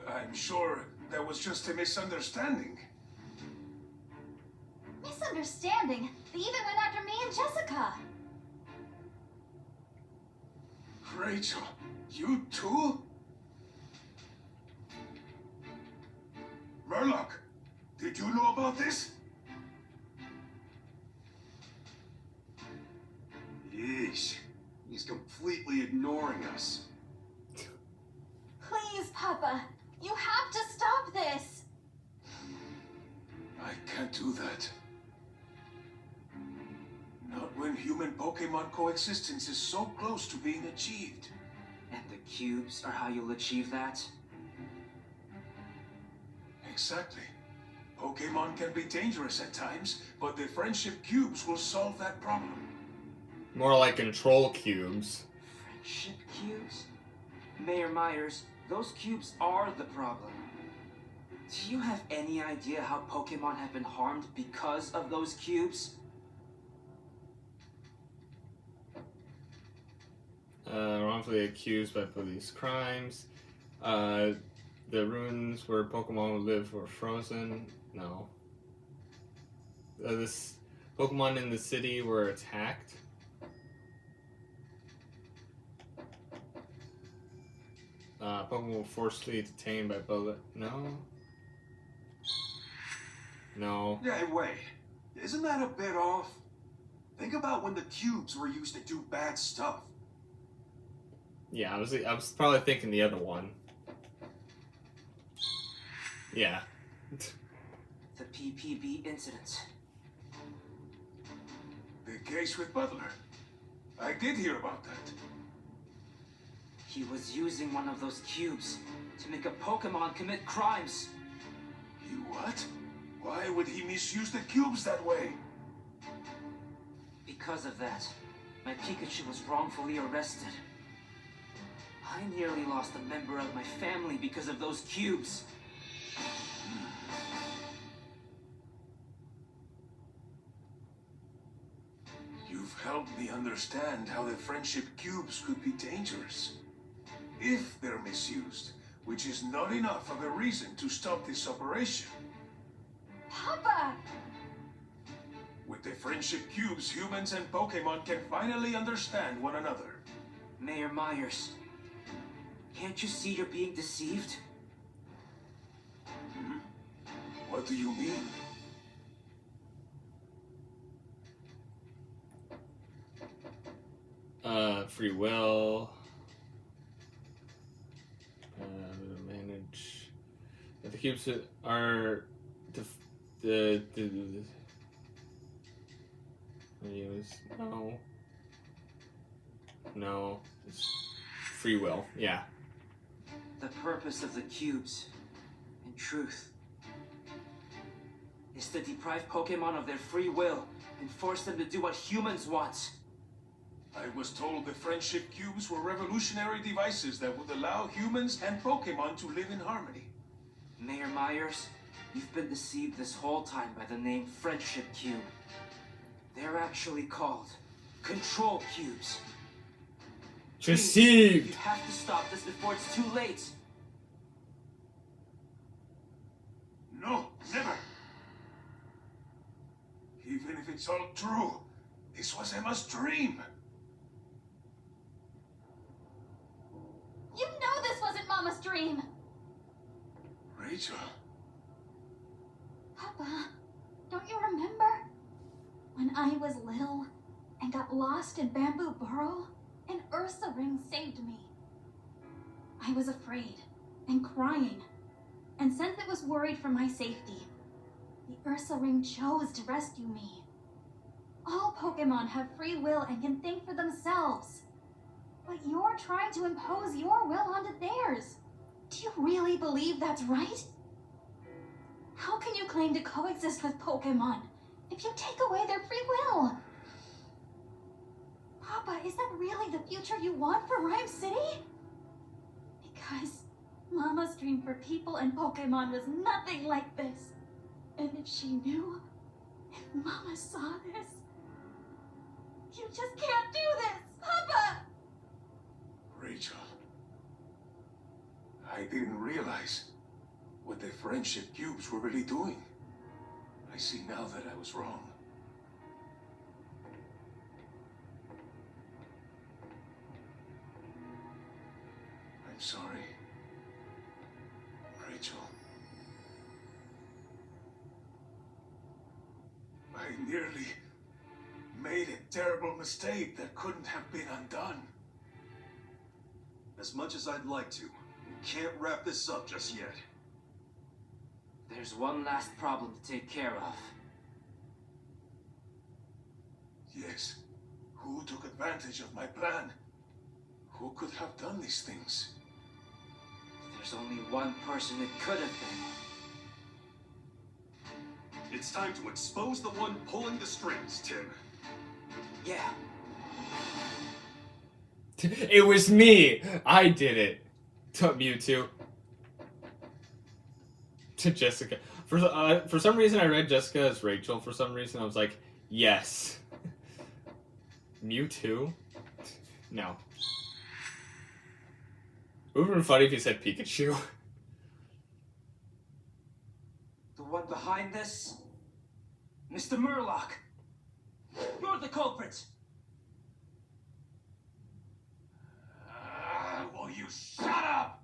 I'm sure that was just a misunderstanding. Misunderstanding? They even went after me and Jessica. Rachel, you too? Murloc, did you know about this? Yeesh, he's completely ignoring us. Please, Papa. You have to stop this. I can't do that. Not when human-Pokemon coexistence is so close to being achieved. And the cubes are how you'll achieve that? Exactly. Pokemon can be dangerous at times, but the friendship cubes will solve that problem. More like control cubes. Friendship cubes? Mayor Myers, those cubes are the problem. Do you have any idea how Pokemon have been harmed because of those cubes? Wrongfully accused by police crimes. The ruins where Pokemon would live were frozen. No. This Pokemon in the city were attacked. Pokemon were forcibly detained by bullet. No. No. Yeah, wait. Isn't that a bit off? Think about when the cubes were used to do bad stuff. Yeah, I was probably thinking the other one. Yeah. The PPB incident. The case with Butler. I did hear about that. He was using one of those cubes to make a Pokemon commit crimes. You what? Why would he misuse the cubes that way? Because of that, my Pikachu was wrongfully arrested. I nearly lost a member of my family because of those cubes. You've helped me understand how the friendship cubes could be dangerous. If they're misused, which is not enough of a reason to stop this operation. Papa! With the friendship cubes, humans and Pokemon can finally understand one another. Mayor Myers, can't you see you're being deceived? What do you mean? Free will. Manage. If the cubes are the use no, it's free will. Yeah. The purpose of the cubes, in truth, is to deprive Pokemon of their free will and force them to do what humans want. I was told the friendship cubes were revolutionary devices that would allow humans and Pokemon to live in harmony. Mayor Myers, you've been deceived this whole time by the name Friendship Cube. They're actually called Control Cubes. Deceived! You have to stop this before it's too late. No, never. Even if it's all true, this was Emma's dream. You know this wasn't Mama's dream! Rachel. Papa, don't you remember? When I was little and got lost in Bamboo Burrow, and Ursa Ring saved me. I was afraid and crying. And since it was worried for my safety, the Ursa Ring chose to rescue me. All Pokemon have free will and can think for themselves. But you're trying to impose your will onto theirs. Do you really believe that's right? How can you claim to coexist with Pokemon if you take away their free will? Papa, is that really the future you want for Rhyme City? Because Mama's dream for people and Pokemon was nothing like this. And if she knew, if Mama saw this, you just can't do this, Papa! Rachel, I didn't realize what the friendship cubes were really doing. I see now that I was wrong. I'm sorry, Rachel. I nearly made a terrible mistake that couldn't have been undone. As much as I'd like to, we can't wrap this up just yet. There's one last problem to take care of. Yes. Who took advantage of my plan? Who could have done these things? There's only one person it could have been. It's time to expose the one pulling the strings, Tim. Yeah. It was me! I did it! To Mewtwo. To Jessica. For some reason I read Jessica as Rachel. For some reason I was like, yes. Mewtwo? No. It would have been funny if you said Pikachu. The one behind this? Mr. Murloc! You're the culprit! Will you shut up?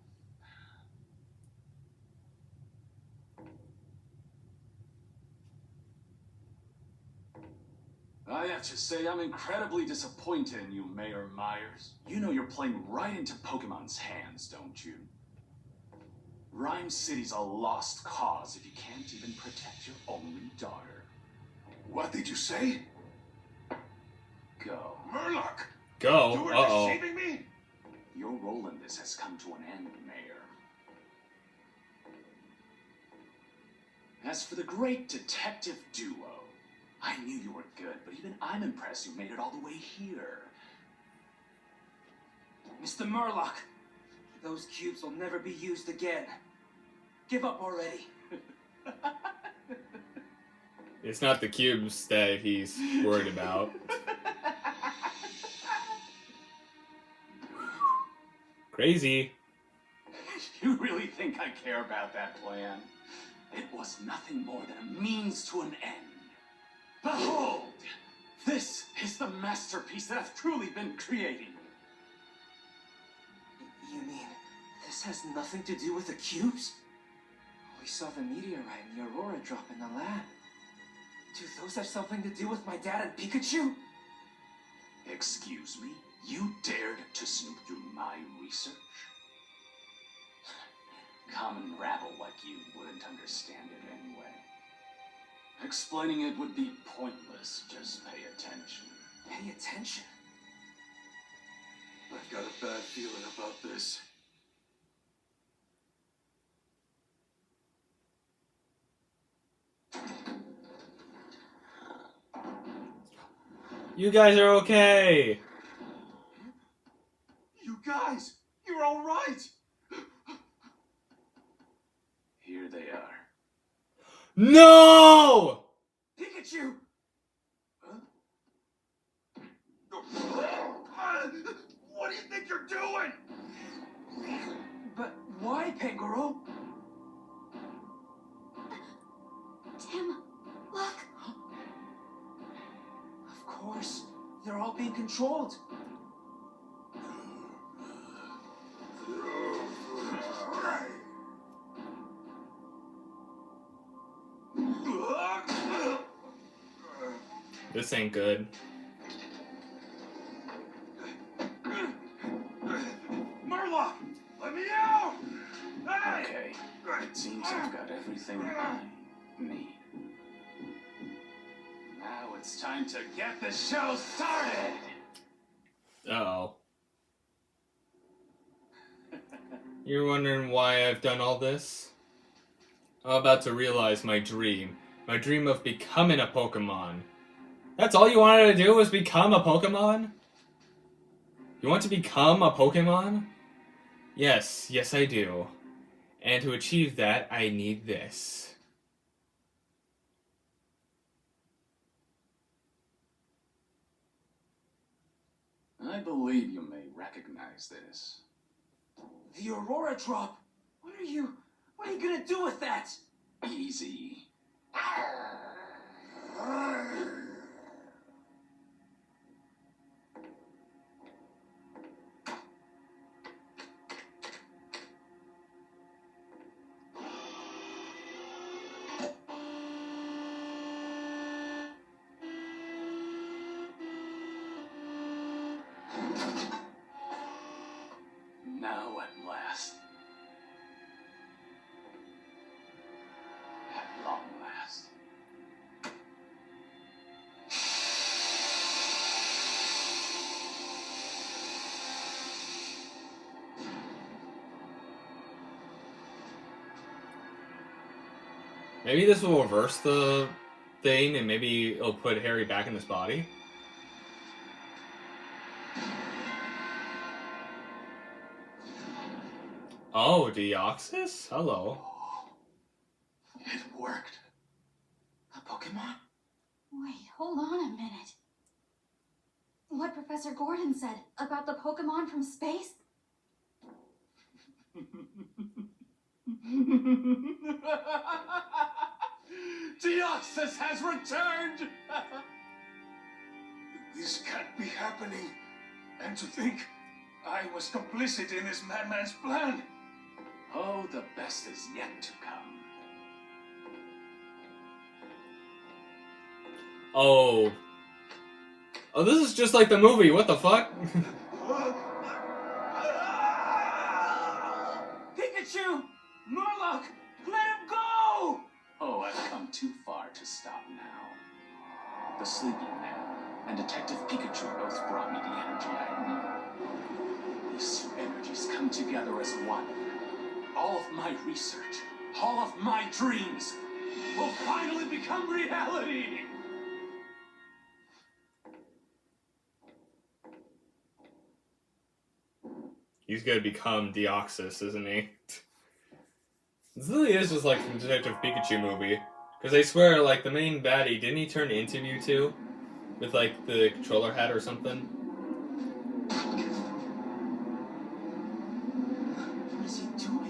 I have to say, I'm incredibly disappointed in you, Mayor Myers. You know you're playing right into Pokemon's hands, don't you? Rhyme City's a lost cause if you can't even protect your only daughter. What did you say? Go. Murloc! Go. You were Uh-oh. deceiving me? Your role in this has come to an end, Mayor. As for the great detective duo, I knew you were good, but even I'm impressed you made it all the way here. Mr. Murloc! Those cubes will never be used again. Give up already. It's not the cubes that he's worried about. Crazy. You really think I care about that plan? It was nothing more than a means to an end. Behold! This is the masterpiece that I've truly been creating. You mean, this has nothing to do with the cubes? We saw the meteorite and the Aurora drop in the lab. Do those have something to do with my dad and Pikachu? Excuse me? You dared to snoop through my research? Common rabble like you wouldn't understand it anyway. Explaining it would be pointless. Just pay attention. Pay attention. I've got a bad feeling about this. You guys are okay. You guys, you're all right. Here they are. No! Pikachu! What do you think you're doing? But why, Pangoro? Tim, look. Of course, they're all being controlled. This ain't good. Murloc, let me out! Hey! Okay. seems I've got everything I need. Now it's time to get the show started! Uh-oh. You're wondering why I've done all this? I'm about to realize my dream. My dream of becoming a Pokemon. That's all you wanted to do was become a Pokemon? You want to become a Pokemon? Yes, yes I do. And to achieve that, I need this. I believe you may recognize this. The Aurora Drop! What are you gonna do with that? Easy. Now at last. At long last. Maybe this will reverse the thing and maybe it'll put Harry back in his body? Oh, Deoxys? Hello. It worked. A Pokemon? Wait, hold on a minute. What Professor Gordon said about the Pokemon from space? Deoxys has returned! This can't be happening. And to think, I was complicit in this madman's plan. Oh, the best is yet to come. Oh. Oh, this is just like the movie. What the fuck? Pikachu! Murloc! Let him go! Oh, I've come too far to stop now. The sleeping man and Detective Pikachu both brought me the energy I need. These two energies come together as one. All of my research, all of my dreams, will finally become reality! He's gonna become Deoxys, isn't he? This really is just like the Detective Pikachu movie. Because I swear, like, the main baddie, didn't he turn into Mewtwo? With, like, the controller hat or something? What is he doing?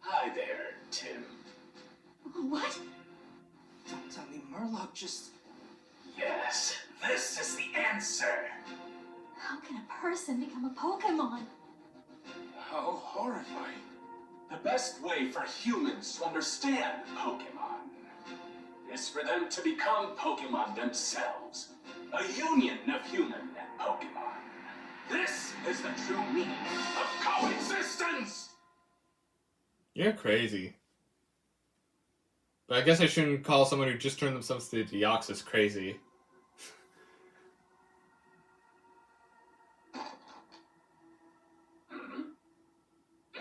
Hi there, Tim. What? Don't tell me Murloc just... Yes, this is the answer. How can a person become a Pokemon? How horrifying. The best way for humans to understand Pokemon is for them to become Pokemon themselves. A union of human and Pokemon. This is the true meaning of coexistence! You're crazy. But I guess I shouldn't call someone who just turned themselves to Deoxys crazy.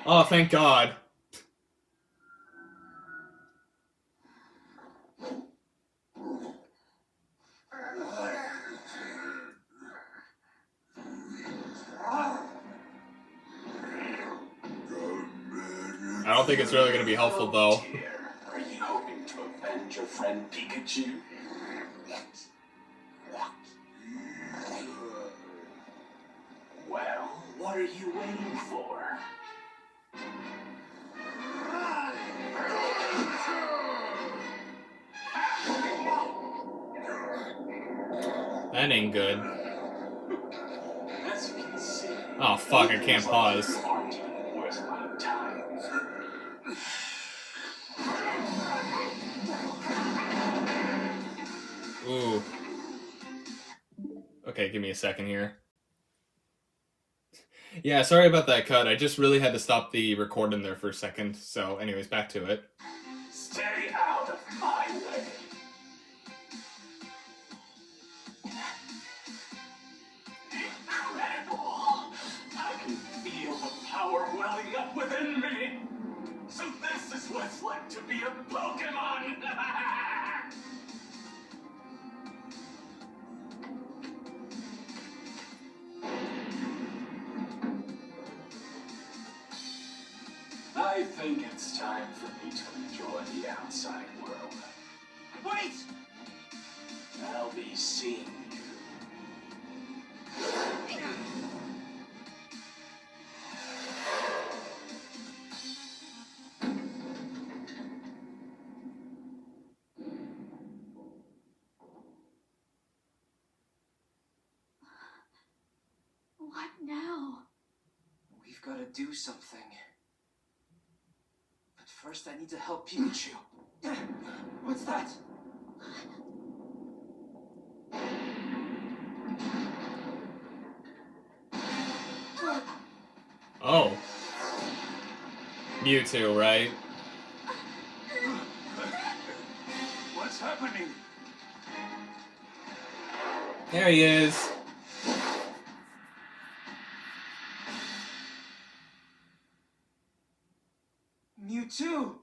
Oh, thank God. I don't think it's really going to be helpful, though. Dear, are you hoping to avenge your friend Pikachu? Well, what are you waiting for? That ain't good. As you can see, Oh fuck, I can't pause. Ooh. Okay, give me a second here. Yeah, sorry about that cut. I just really had to stop the recording there for a second. So, anyways, back to it. Stay out of my way. Incredible. I can feel the power welling up within me. So this is what it's like to be a Pokemon. I think it's time for me to enjoy the outside world. Wait! I'll be seeing you. What now? We've got to do something. But first, I need to help Pikachu. What's that? Oh. Mewtwo, right? What's happening? There he is. Mewtwo!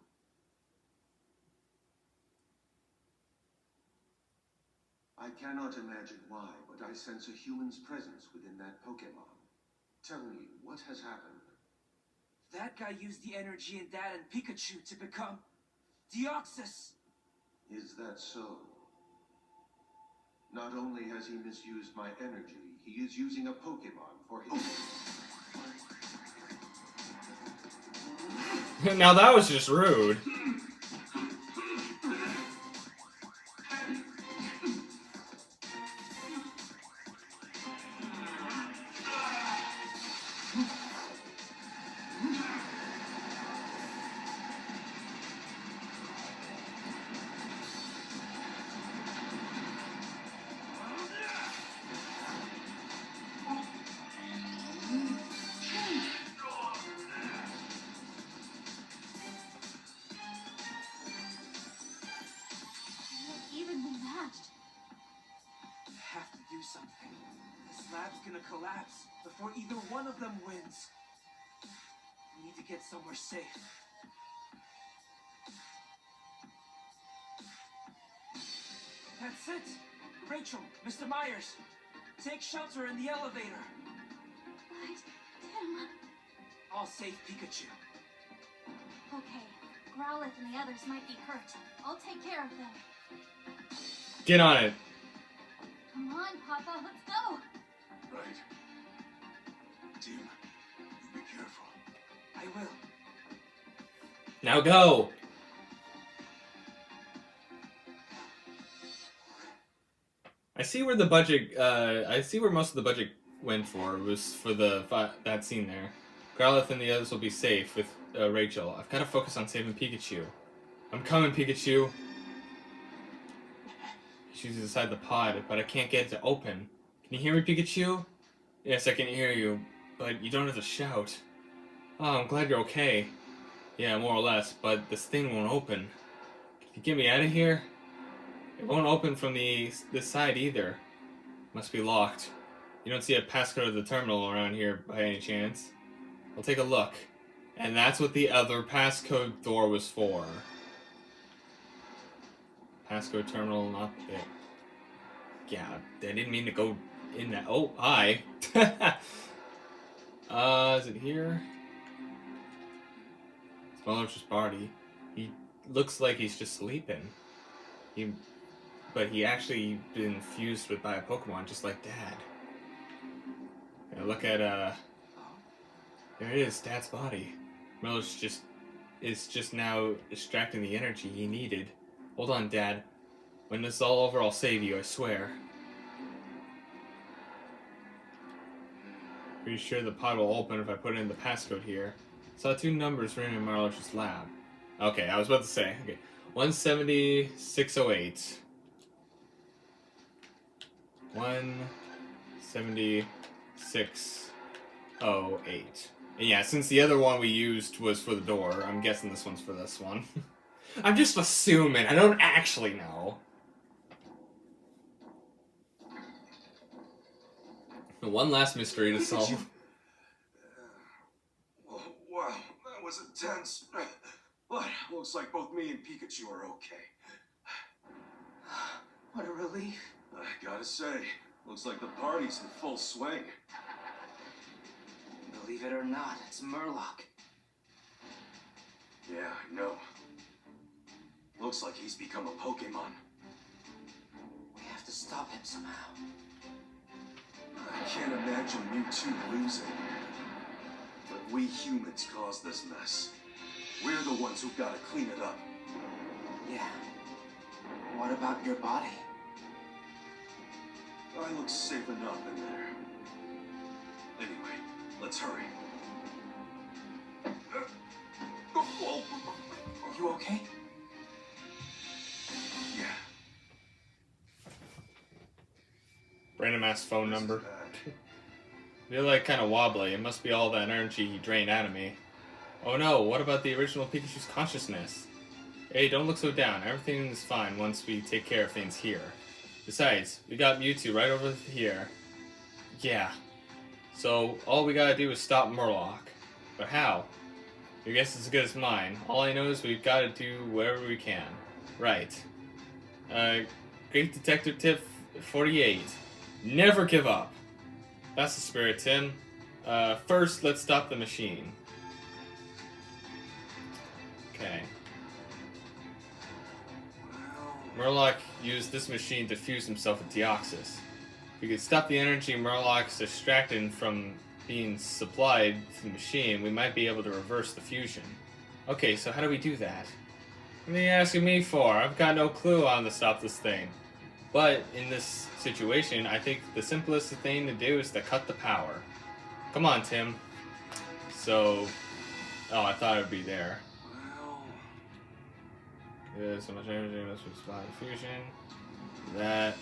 I cannot imagine why, but I sense a human's presence within that Pokemon. Tell me, what has happened? That guy used the energy in Dad and Pikachu to become Deoxys. Is that so? Not only has he misused my energy, he is using a Pokemon for his... Now that was just rude. Evenly matched. We have to do something. This lab's gonna collapse before either one of them wins. We need to get somewhere safe. That's it! Rachel, Mr. Myers, take shelter in the elevator. But, Tim... I'll save Pikachu. Okay, Growlithe and the others might be hurt. I'll take care of them. Get on it. Come on, Papa, let's go! Right. Tim, you be careful. I will. Now go. I see where the budget. I see where most of the budget went for. It was for that scene there. Growlithe and the others will be safe with Rachel. I've got to focus on saving Pikachu. I'm coming, Pikachu. She's inside the pod, but I can't get it to open. Can you hear me, Pikachu? Yes, I can hear you, but you don't have to shout. Oh, I'm glad you're okay. Yeah, more or less, but this thing won't open. Can you get me out of here? It won't open from this side either. Must be locked. You don't see a passcode of the terminal around here by any chance? I'll take a look. And that's what the other passcode door was for. Passcode terminal, not the... Yeah, I didn't mean to go in that... Oh, hi. Is it here? Smaller body. He looks like he's just sleeping. But he actually been fused by a Pokemon, just like Dad. Yeah, look at, there it is, Dad's body. Miller's is just now extracting the energy he needed. Hold on, Dad. When this is all over, I'll save you, I swear. Pretty sure the pod will open if I put in the passcode here. Saw 2 numbers written in Marlowe's lab. Okay, I was about to say. Okay, 17608. 17608. And yeah, since the other one we used was for the door, I'm guessing this one's for this one. I'm just assuming. I don't actually know. One last mystery to solve. Wow, that was intense. But looks like both me and Pikachu are okay. What a relief. I gotta say, looks like the party's in full swing. Believe it or not, it's Murloc. Yeah, I know. Looks like he's become a Pokemon. We have to stop him somehow. I can't imagine Mewtwo losing. But we humans caused this mess. We're the ones who've got to clean it up. Yeah. What about your body? I look safe enough in there. Anyway, let's hurry. You okay? Yeah. Random ass phone this is number. bad. Feel like kind of wobbly. It must be all that energy he drained out of me. Oh no, what about the original Pikachu's consciousness? Hey, don't look so down. Everything's fine once we take care of things here. Besides, we got Mewtwo right over here. Yeah. So, all we gotta do is stop Murloc. But how? Your guess is as good as mine. All I know is we've gotta do whatever we can. Right. Great Detective Tip 48. Never give up. That's the spirit, Tim. First, let's stop the machine. Okay. Murloc used this machine to fuse himself with Deoxys. If we could stop the energy Murloc's extracted from being supplied to the machine, we might be able to reverse the fusion. Okay, so how do we do that? What are you asking me for? I've got no clue on to stop this thing. But in this situation, I think the simplest thing to do is to cut the power. Come on, Tim. So... Oh, I thought it would be there. There's so much energy must be supplied to fusion. That.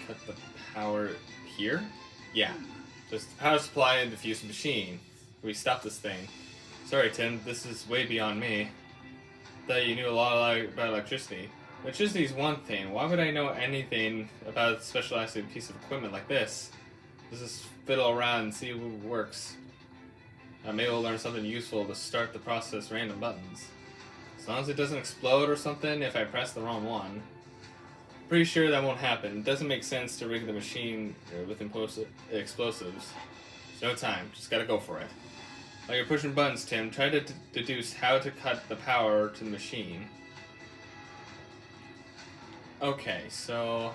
Cut the power here? Yeah. Just the power supply and diffuse the machine. We stop this thing. Sorry, Tim, this is way beyond me. Thought you knew a lot about electricity. Electricity is one thing. Why would I know anything about a specialized piece of equipment like this? Just fiddle around and see what works. Maybe we'll learn something useful to start the process random buttons. As long as it doesn't explode or something if I press the wrong one. Pretty sure that won't happen. It doesn't make sense to rig the machine with explosives. There's no time. Just gotta go for it. While you're pushing buttons, Tim, try to deduce how to cut the power to the machine. Okay, so...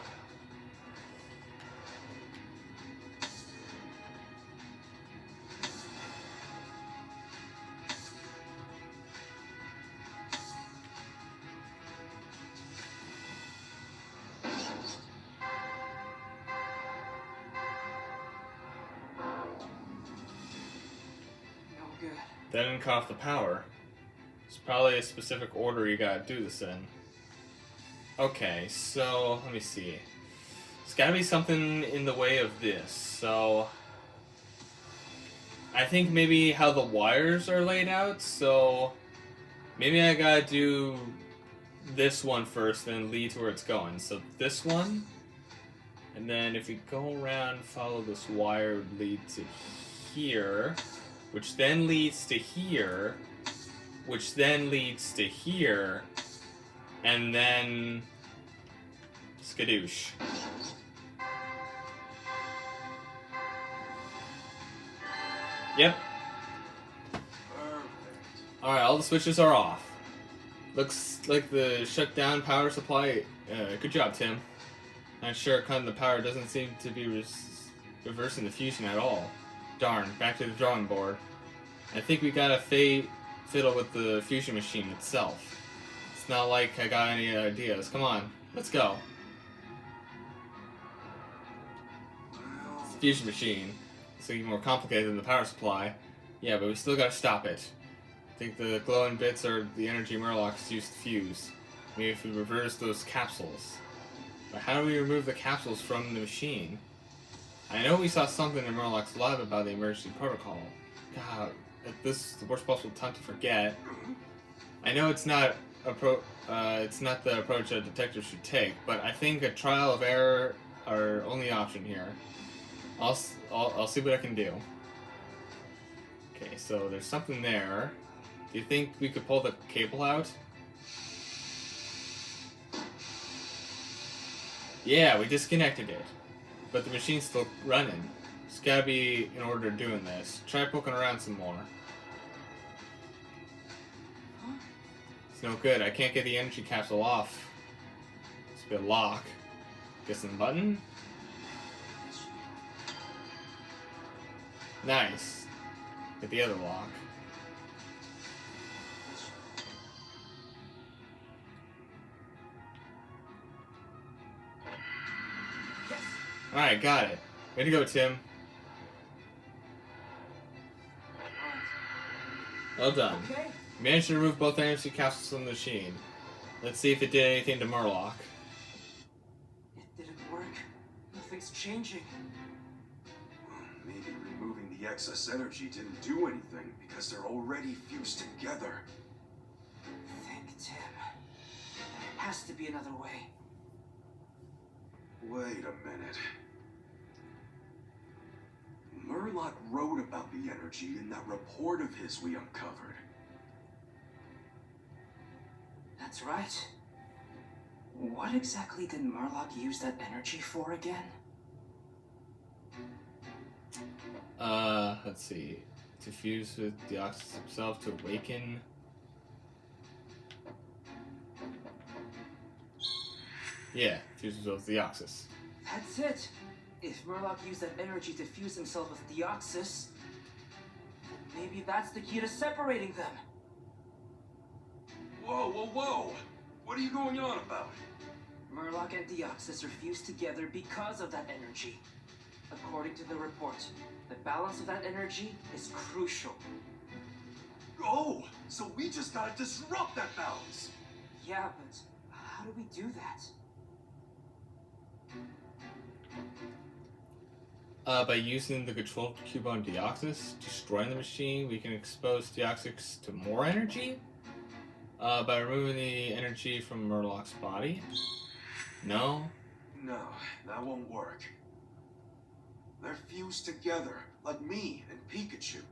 That didn't cut off the power. It's probably a specific order you gotta do this in. Okay, so let me see. There's gotta be something in the way of this, so... I think maybe how the wires are laid out, so... Maybe I gotta do this one first, then lead to where it's going. So this one, and then if we go around, follow this wire, would lead to here... which then leads to here, which then leads to here, and then skadoosh. Yep. Alright, all the switches are off. Looks like the shutdown power supply. Good job, Tim. Not sure cutting the power doesn't seem to be reversing the fusion at all. Darn, back to the drawing board. I think we gotta fiddle with the fusion machine itself. It's It's not like I got any ideas. Come on, let's go. It's a fusion machine. It's even more complicated than the power supply. Yeah, but we still gotta stop it. I think the glowing bits are the energy Murlocs used to fuse. Maybe if we reverse those capsules. But how do we remove the capsules from the machine? I know we saw something in Murloc's lab about the emergency protocol. God, this is the worst possible time to forget. I know it's not it's not the approach a detective should take, but I think a trial of error are only option here. I'll see what I can do. Okay, so there's something there. Do you think we could pull the cable out? Yeah, we disconnected it. But the machine's still running. It's gotta be in order to doing this. Try poking around some more. It's no good. I can't get the energy capsule off. It's a bit lock. Guessing the button? Nice. Get the other lock. Alright, got it. Way to go, Tim. Well done. Okay. Managed to remove both energy capsules from the machine. Let's see if it did anything to Murloc. It didn't work. Nothing's changing. Maybe removing the excess energy didn't do anything because they're already fused together. Think, Tim. There has to be another way. Wait a minute. Murloc wrote about the energy in that report of his we uncovered. That's right. What exactly did Murloc use that energy for again? Let's see. To fuse with Deoxys himself to awaken. Yeah, fuses with Deoxys. That's it. If Murloc used that energy to fuse himself with Deoxys, maybe that's the key to separating them. Whoa, whoa, whoa! What are you going on about? Murloc and Deoxys are fused together because of that energy. According to the report, the balance of that energy is crucial. Oh, so we just gotta disrupt that balance! Yeah, but how do we do that? By using the control cube on Deoxys, destroying the machine, we can expose Deoxys to more energy? By removing the energy from Murloc's body? No? No, that won't work. They're fused together, like me and Pikachu.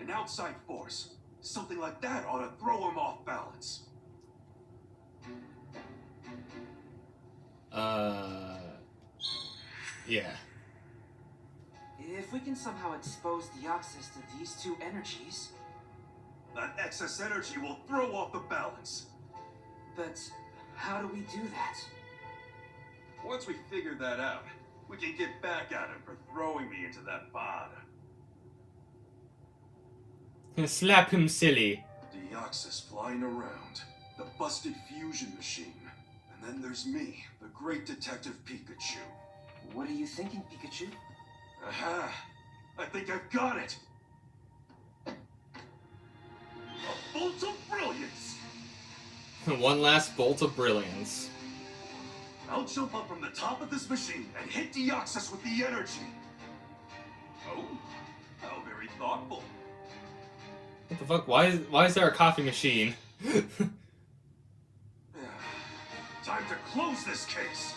An outside force, something like that ought to throw him off balance. Yeah. If we can somehow expose Deoxys to these two energies... That excess energy will throw off the balance. But how do we do that? Once we figure that out, we can get back at him for throwing me into that pod. Slap him silly. Deoxys flying around, the busted fusion machine. And then there's me, the great detective Pikachu. What are you thinking, Pikachu? Aha! I think I've got it! A bolt of brilliance! One last bolt of brilliance. I'll jump up from the top of this machine and hit Deoxys with the energy. Oh, how very thoughtful. What the fuck? Why is there a coffee machine? Time to close this case.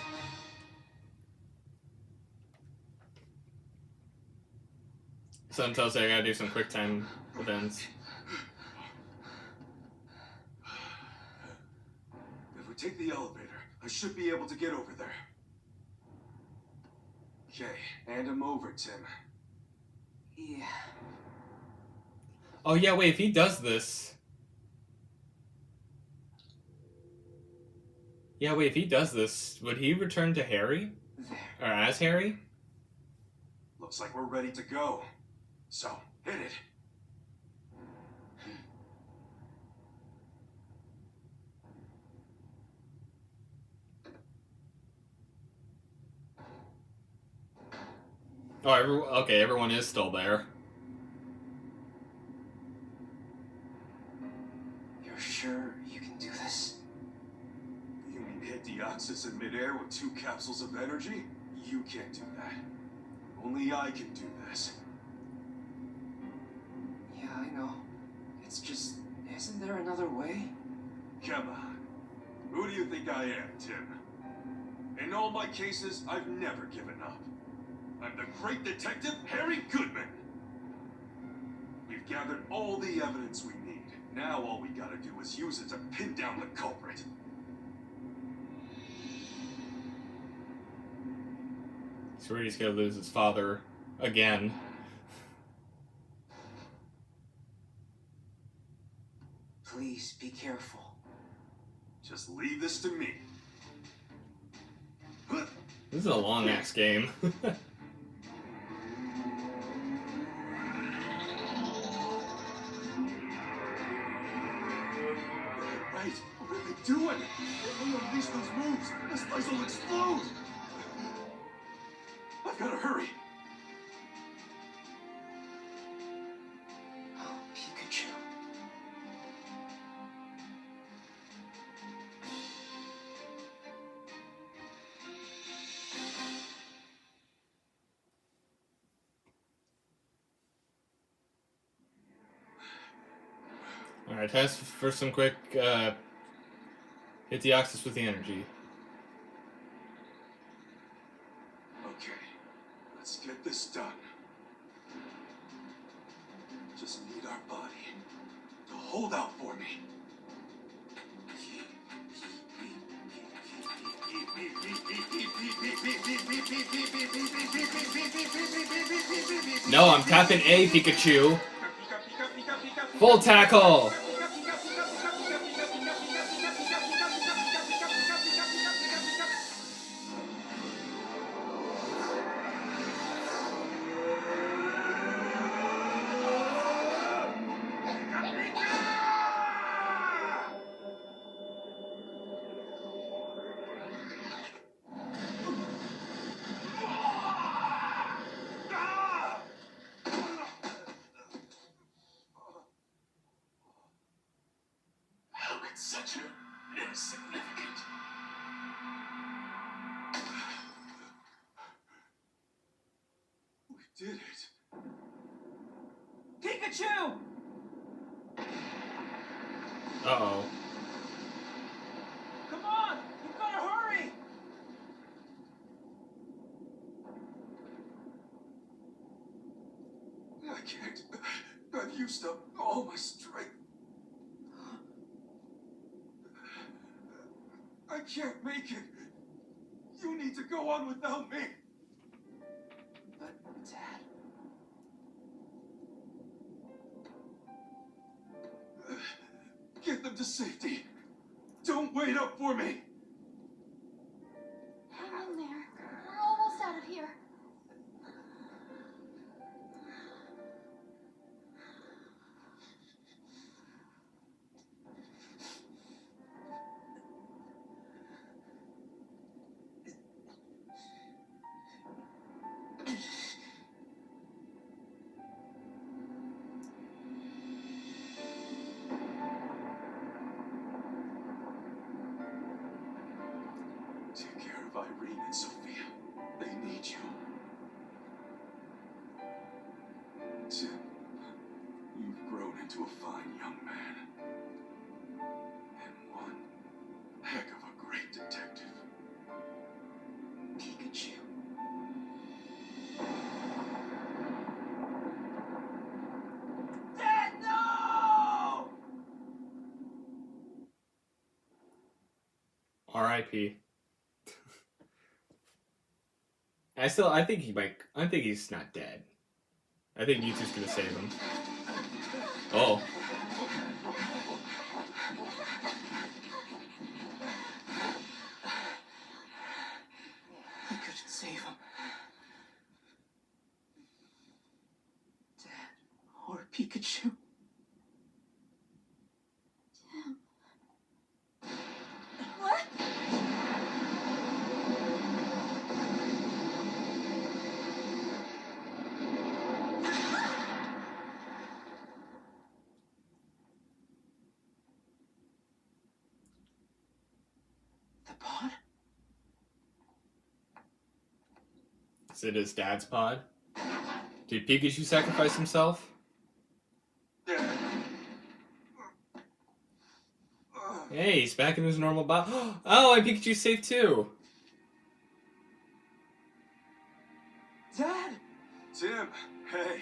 Something tells me I gotta do some quick time events. If we take the elevator, I should be able to get over there. Okay, hand him over, Tim. Yeah. Oh yeah, wait, if he does this... Yeah, wait, if he does this, would he return to Harry? There. Or as Harry? Looks like we're ready to go. So, hit it. Oh, okay, everyone is still there. You're sure you can do this? You mean hit Deoxys in midair with 2 capsules of energy? You can't do that. Only I can do this. Yeah, I know. It's just, isn't there another way? Come on. Who do you think I am, Tim? In all my cases, I've never given up. I'm the great detective, Harry Goodman. We've gathered all the evidence we need. Now all we gotta do is use it to pin down the culprit. So he's gonna lose his father again. Please be careful. Just leave this to me. This is a long ass game. Right, what are they doing? If we unleash those moves, this place will explode! I've gotta hurry. Oh, Pikachu. Alright, test for some quick, hit Deoxys with the energy. Okay, let's get this done. Just need our body to hold out for me. No, I'm tapping A, Pikachu. Full tackle! How could such an insignificant... We did it. Pikachu! Uh-oh. Come on! You've gotta hurry! I can't. I've used up all my strength. I can't make it. You need to go on without me. But, Dad... Get them to safety. Don't wait up for me. Hang in there. We're almost out of here. Take care of Irene and Sophia. They need you. Tim, you've grown into a fine young man. And one heck of a great detective. Pikachu. Dad, no! R.I.P. I think he's not dead. I think Mewtwo's gonna save him. Oh. I couldn't save him. Dad, or Pikachu. Tim. What? Pod? Is it his dad's pod? Did Pikachu sacrifice himself? Hey, he's back in his normal body. Oh, and Pikachu's safe too. Dad! Tim, hey.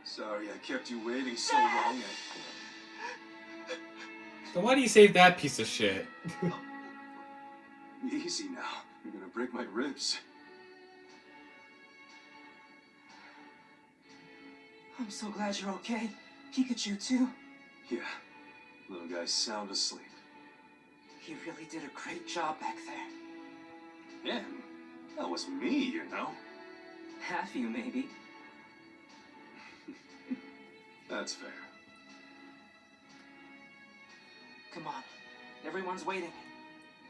Sorry I kept you waiting so long. So why do you save that piece of shit? Easy now. You're gonna break my ribs. I'm so glad you're okay. Pikachu, too. Yeah, little guy's sound asleep. You really did a great job back there. Yeah, that was me, you know. Half you, maybe. That's fair. Come on. Everyone's waiting.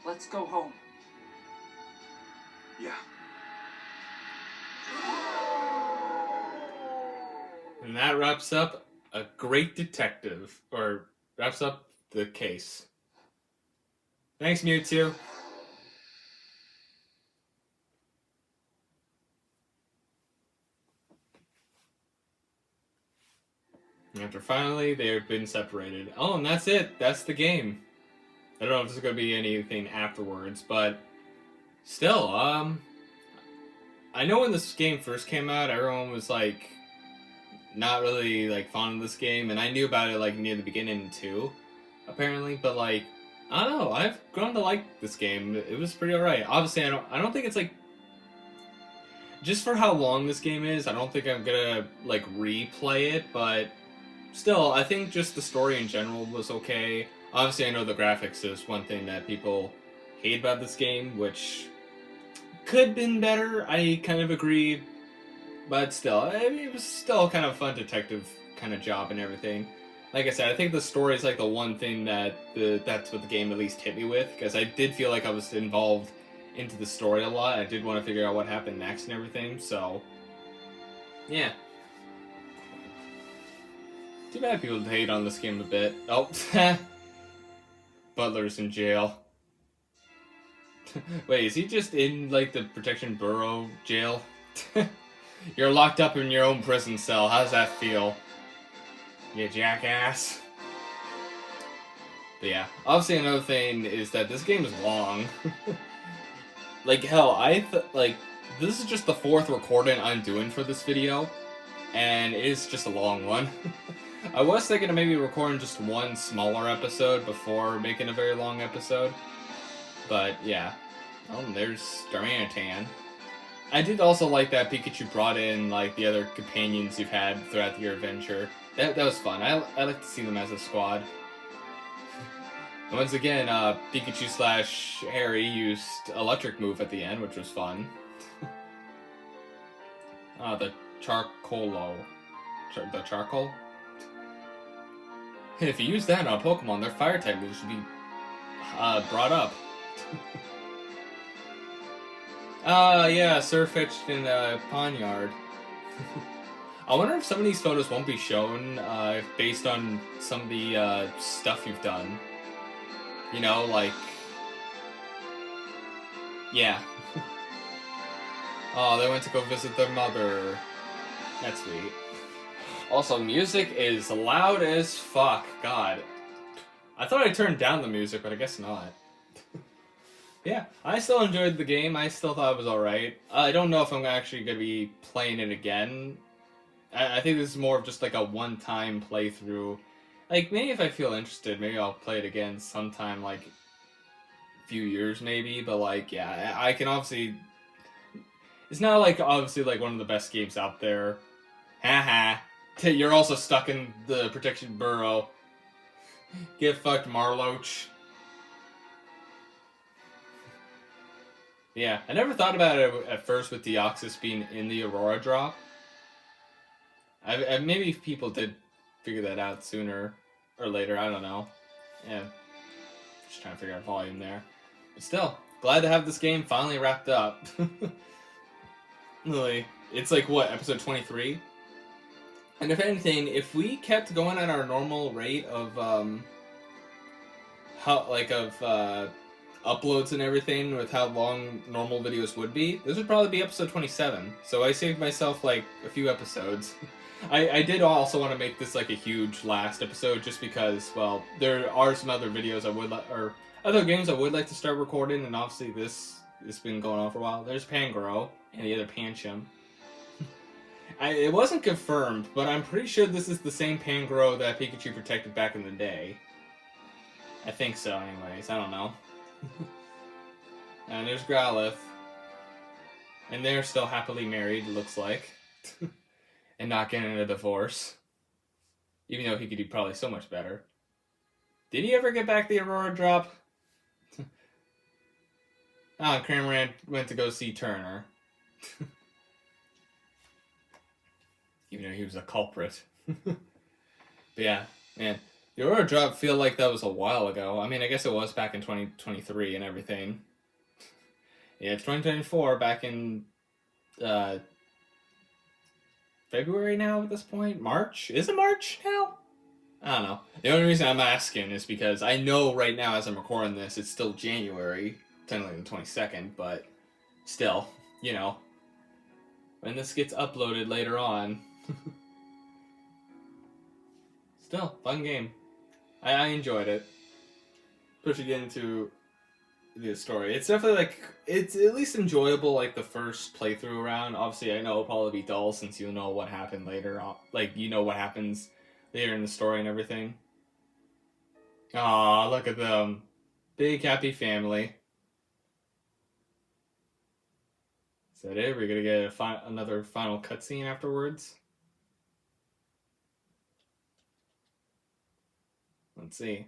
Let's go home. Yeah. And that wraps up a great detective, or wraps up the case. Thanks, Mewtwo. After finally they've been separated. Oh, and that's it. That's the game. I don't know if there's going to be anything afterwards, but still, I know when this game first came out, everyone was like not really like fond of this game, and I knew about it like near the beginning too, apparently. But like, I don't know, I've grown to like this game. It was pretty alright. Obviously, I don't think it's like, just for how long this game is, I don't think I'm gonna like replay it, but still, I think just the story in general was okay. Obviously, I know the graphics is one thing that people hate about this game, which could have been better. I kind of agree, but still, I mean, it was still kind of a fun detective kind of job and everything. Like I said, I think the story is like the one thing that's what the game at least hit me with, because I did feel like I was involved into the story a lot. I did want to figure out what happened next and everything, so yeah. Too bad people hate on this game a bit. Oh, Butler's in jail. Wait, is he just in, like, the Protection Bureau jail? You're locked up in your own prison cell. How does that feel? You jackass. But yeah, obviously another thing is that this game is long. Like, hell, this is just the 4th recording I'm doing for this video, and it's just a long one. I was thinking of maybe recording just one smaller episode before making a very long episode. But yeah. Oh, there's Darmanitan. I did also like that Pikachu brought in like the other companions you've had throughout your adventure. That was fun. I like to see them as a squad. And once again, Pikachu / Harry used Electric Move at the end, which was fun. The Charcolo. The Charcoal? If you use that on a Pokemon, their Fire-type moves should be brought up. Yeah, Surfetched in Pawnyard. I wonder if some of these photos won't be shown based on some of the stuff you've done. You know, like... Yeah. Oh, they went to go visit their mother. That's sweet. Also, music is loud as fuck. God. I thought I turned down the music, but I guess not. Yeah, I still enjoyed the game. I still thought it was alright. I don't know if I'm actually going to be playing it again. I think this is more of just like a one-time playthrough. Like, maybe if I feel interested, maybe I'll play it again sometime, like, a few years maybe. But, like, yeah, I can obviously... It's not, like, obviously, like, one of the best games out there. Haha. You're also stuck in the Protection Bureau. Get fucked, Marloach. Yeah, I never thought about it at first with Deoxys being in the Aurora drop. Maybe people did figure that out sooner or later, I don't know. Yeah, just trying to figure out volume there. But still, glad to have this game finally wrapped up. Really, it's like, what, episode 23? And if anything, if we kept going at our normal rate of, how uploads and everything with how long normal videos would be, this would probably be episode 27. So I saved myself like a few episodes. I did also want to make this like a huge last episode just because, well, there are some other videos I would or other games I would like to start recording, and obviously this has been going on for a while. There's Pangoro and the other Pancham. It wasn't confirmed, but I'm pretty sure this is the same Pangoro that Pikachu protected back in the day. I think so, anyways. I don't know. And there's Growlithe. And they're still happily married, it looks like. And not getting a divorce. Even though he could do probably so much better. Did he ever get back the Aurora drop? Ah, Cramorant went to go see Turner. Even though he was a culprit. But yeah, man. The Aurora drop feel like that was a while ago. I mean, I guess it was back in 2023 and everything. Yeah, it's 2024, back in February now at this point? March? Is it March now? I don't know. The only reason I'm asking is because I know right now as I'm recording this, it's still January, technically the 22nd, but still, you know, when this gets uploaded later on. Still, fun game. I enjoyed it. Especially getting into the story. It's definitely like, it's at least enjoyable like the first playthrough around. Obviously I know it'll probably be dull since you know what happened later on. Like, you know what happens later in the story and everything. Aw, look at them. Big happy family. Is that it? We're gonna get another final cutscene afterwards? Let's see.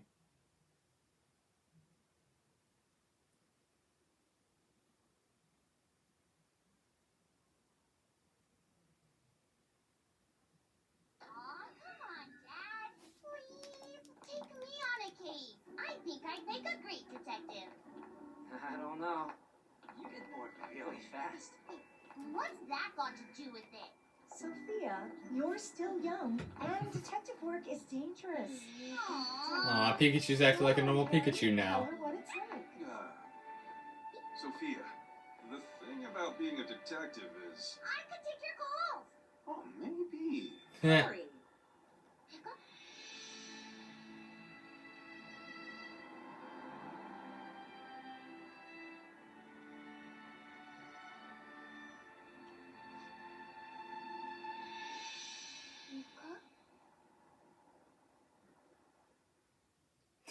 I think I'd make a great detective. I don't know. You get bored really fast. What's that got to do with it? Sophia, you're still young, and detective work is dangerous. Aw, Pikachu's acting like a normal Pikachu now. Tell her what it's like. Sophia, the thing about being a detective is... I could take your calls. Oh, maybe. Hurry.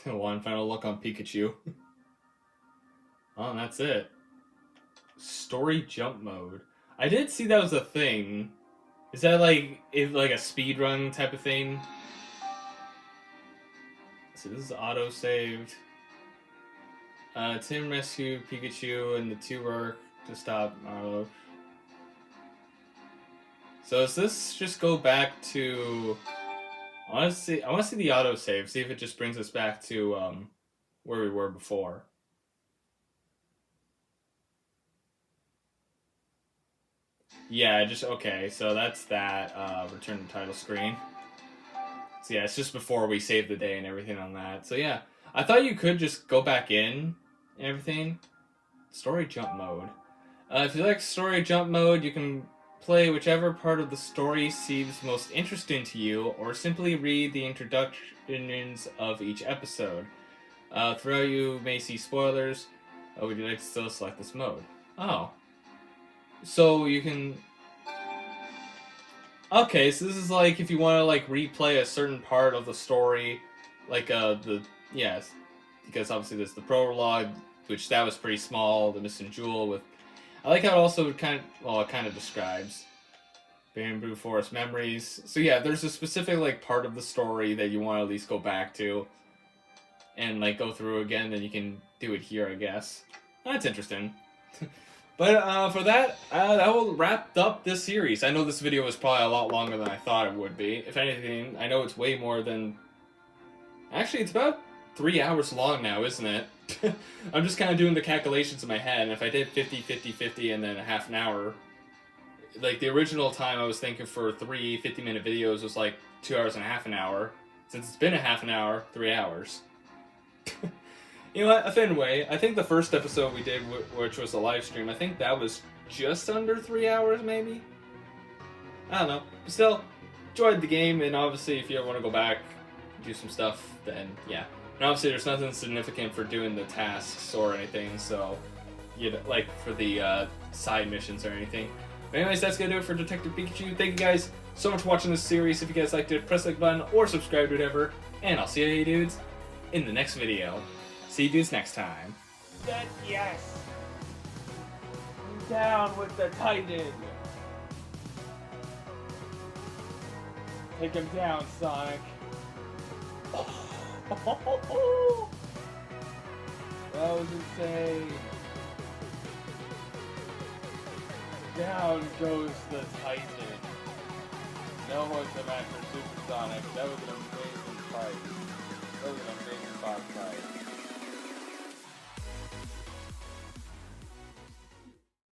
One final look on Pikachu. Oh, and that's it. Story jump mode. I did see that was a thing. Is that like a speed run type of thing? So this is auto saved. Tim rescued Pikachu and the two work to stop Marlo. So does this just go back to? I want to see the auto save. See if it just brings us back to where we were before. Yeah, just okay. So that's that. Return to title screen. So yeah, it's just before we save the day and everything on that. So yeah, I thought you could just go back in and everything. Story jump mode. If you like story jump mode, you can play whichever part of the story seems most interesting to you, or simply read the introductions of each episode. Throughout you may see spoilers. Would you like to still select this mode? Oh. So you can... Okay, so this is like if you want to like replay a certain part of the story, like yes, because obviously there's the prologue, which that was pretty small, the Missing Jewel with... I like how it also it kind of describes Bamboo Forest memories. So yeah, there's a specific like part of the story that you want to at least go back to and like go through again, then you can do it here, I guess. That's interesting. But for that will wrap up this series. I know this video was probably a lot longer than I thought it would be. If anything, I know it's way more than... Actually, it's about 3 hours long now, isn't it? I'm just kind of doing the calculations in my head, and if I did 50, 50, 50, and then a half an hour... Like, the original time I was thinking for 3 50-minute videos was like 2 hours and a half an hour. Since it's been a half an hour, 3 hours. You know what? A Fenway. I think the first episode we did, which was a live stream, I think that was just under 3 hours, maybe. I don't know. But still, enjoyed the game, and obviously, if you ever want to go back, do some stuff, then yeah. And obviously, there's nothing significant for doing the tasks or anything, so you know, like for the side missions or anything. But anyways, that's gonna do it for Detective Pikachu. Thank you guys so much for watching this series. If you guys liked it, press the like button or subscribe to whatever. And I'll see you dudes in the next video. See you dudes next time. Yes! Down with the Titan! Take him down, Sonic. That was insane. Down goes the Titan. No one's a match for Super Sonic. That was an amazing fight. That was an amazing boss fight.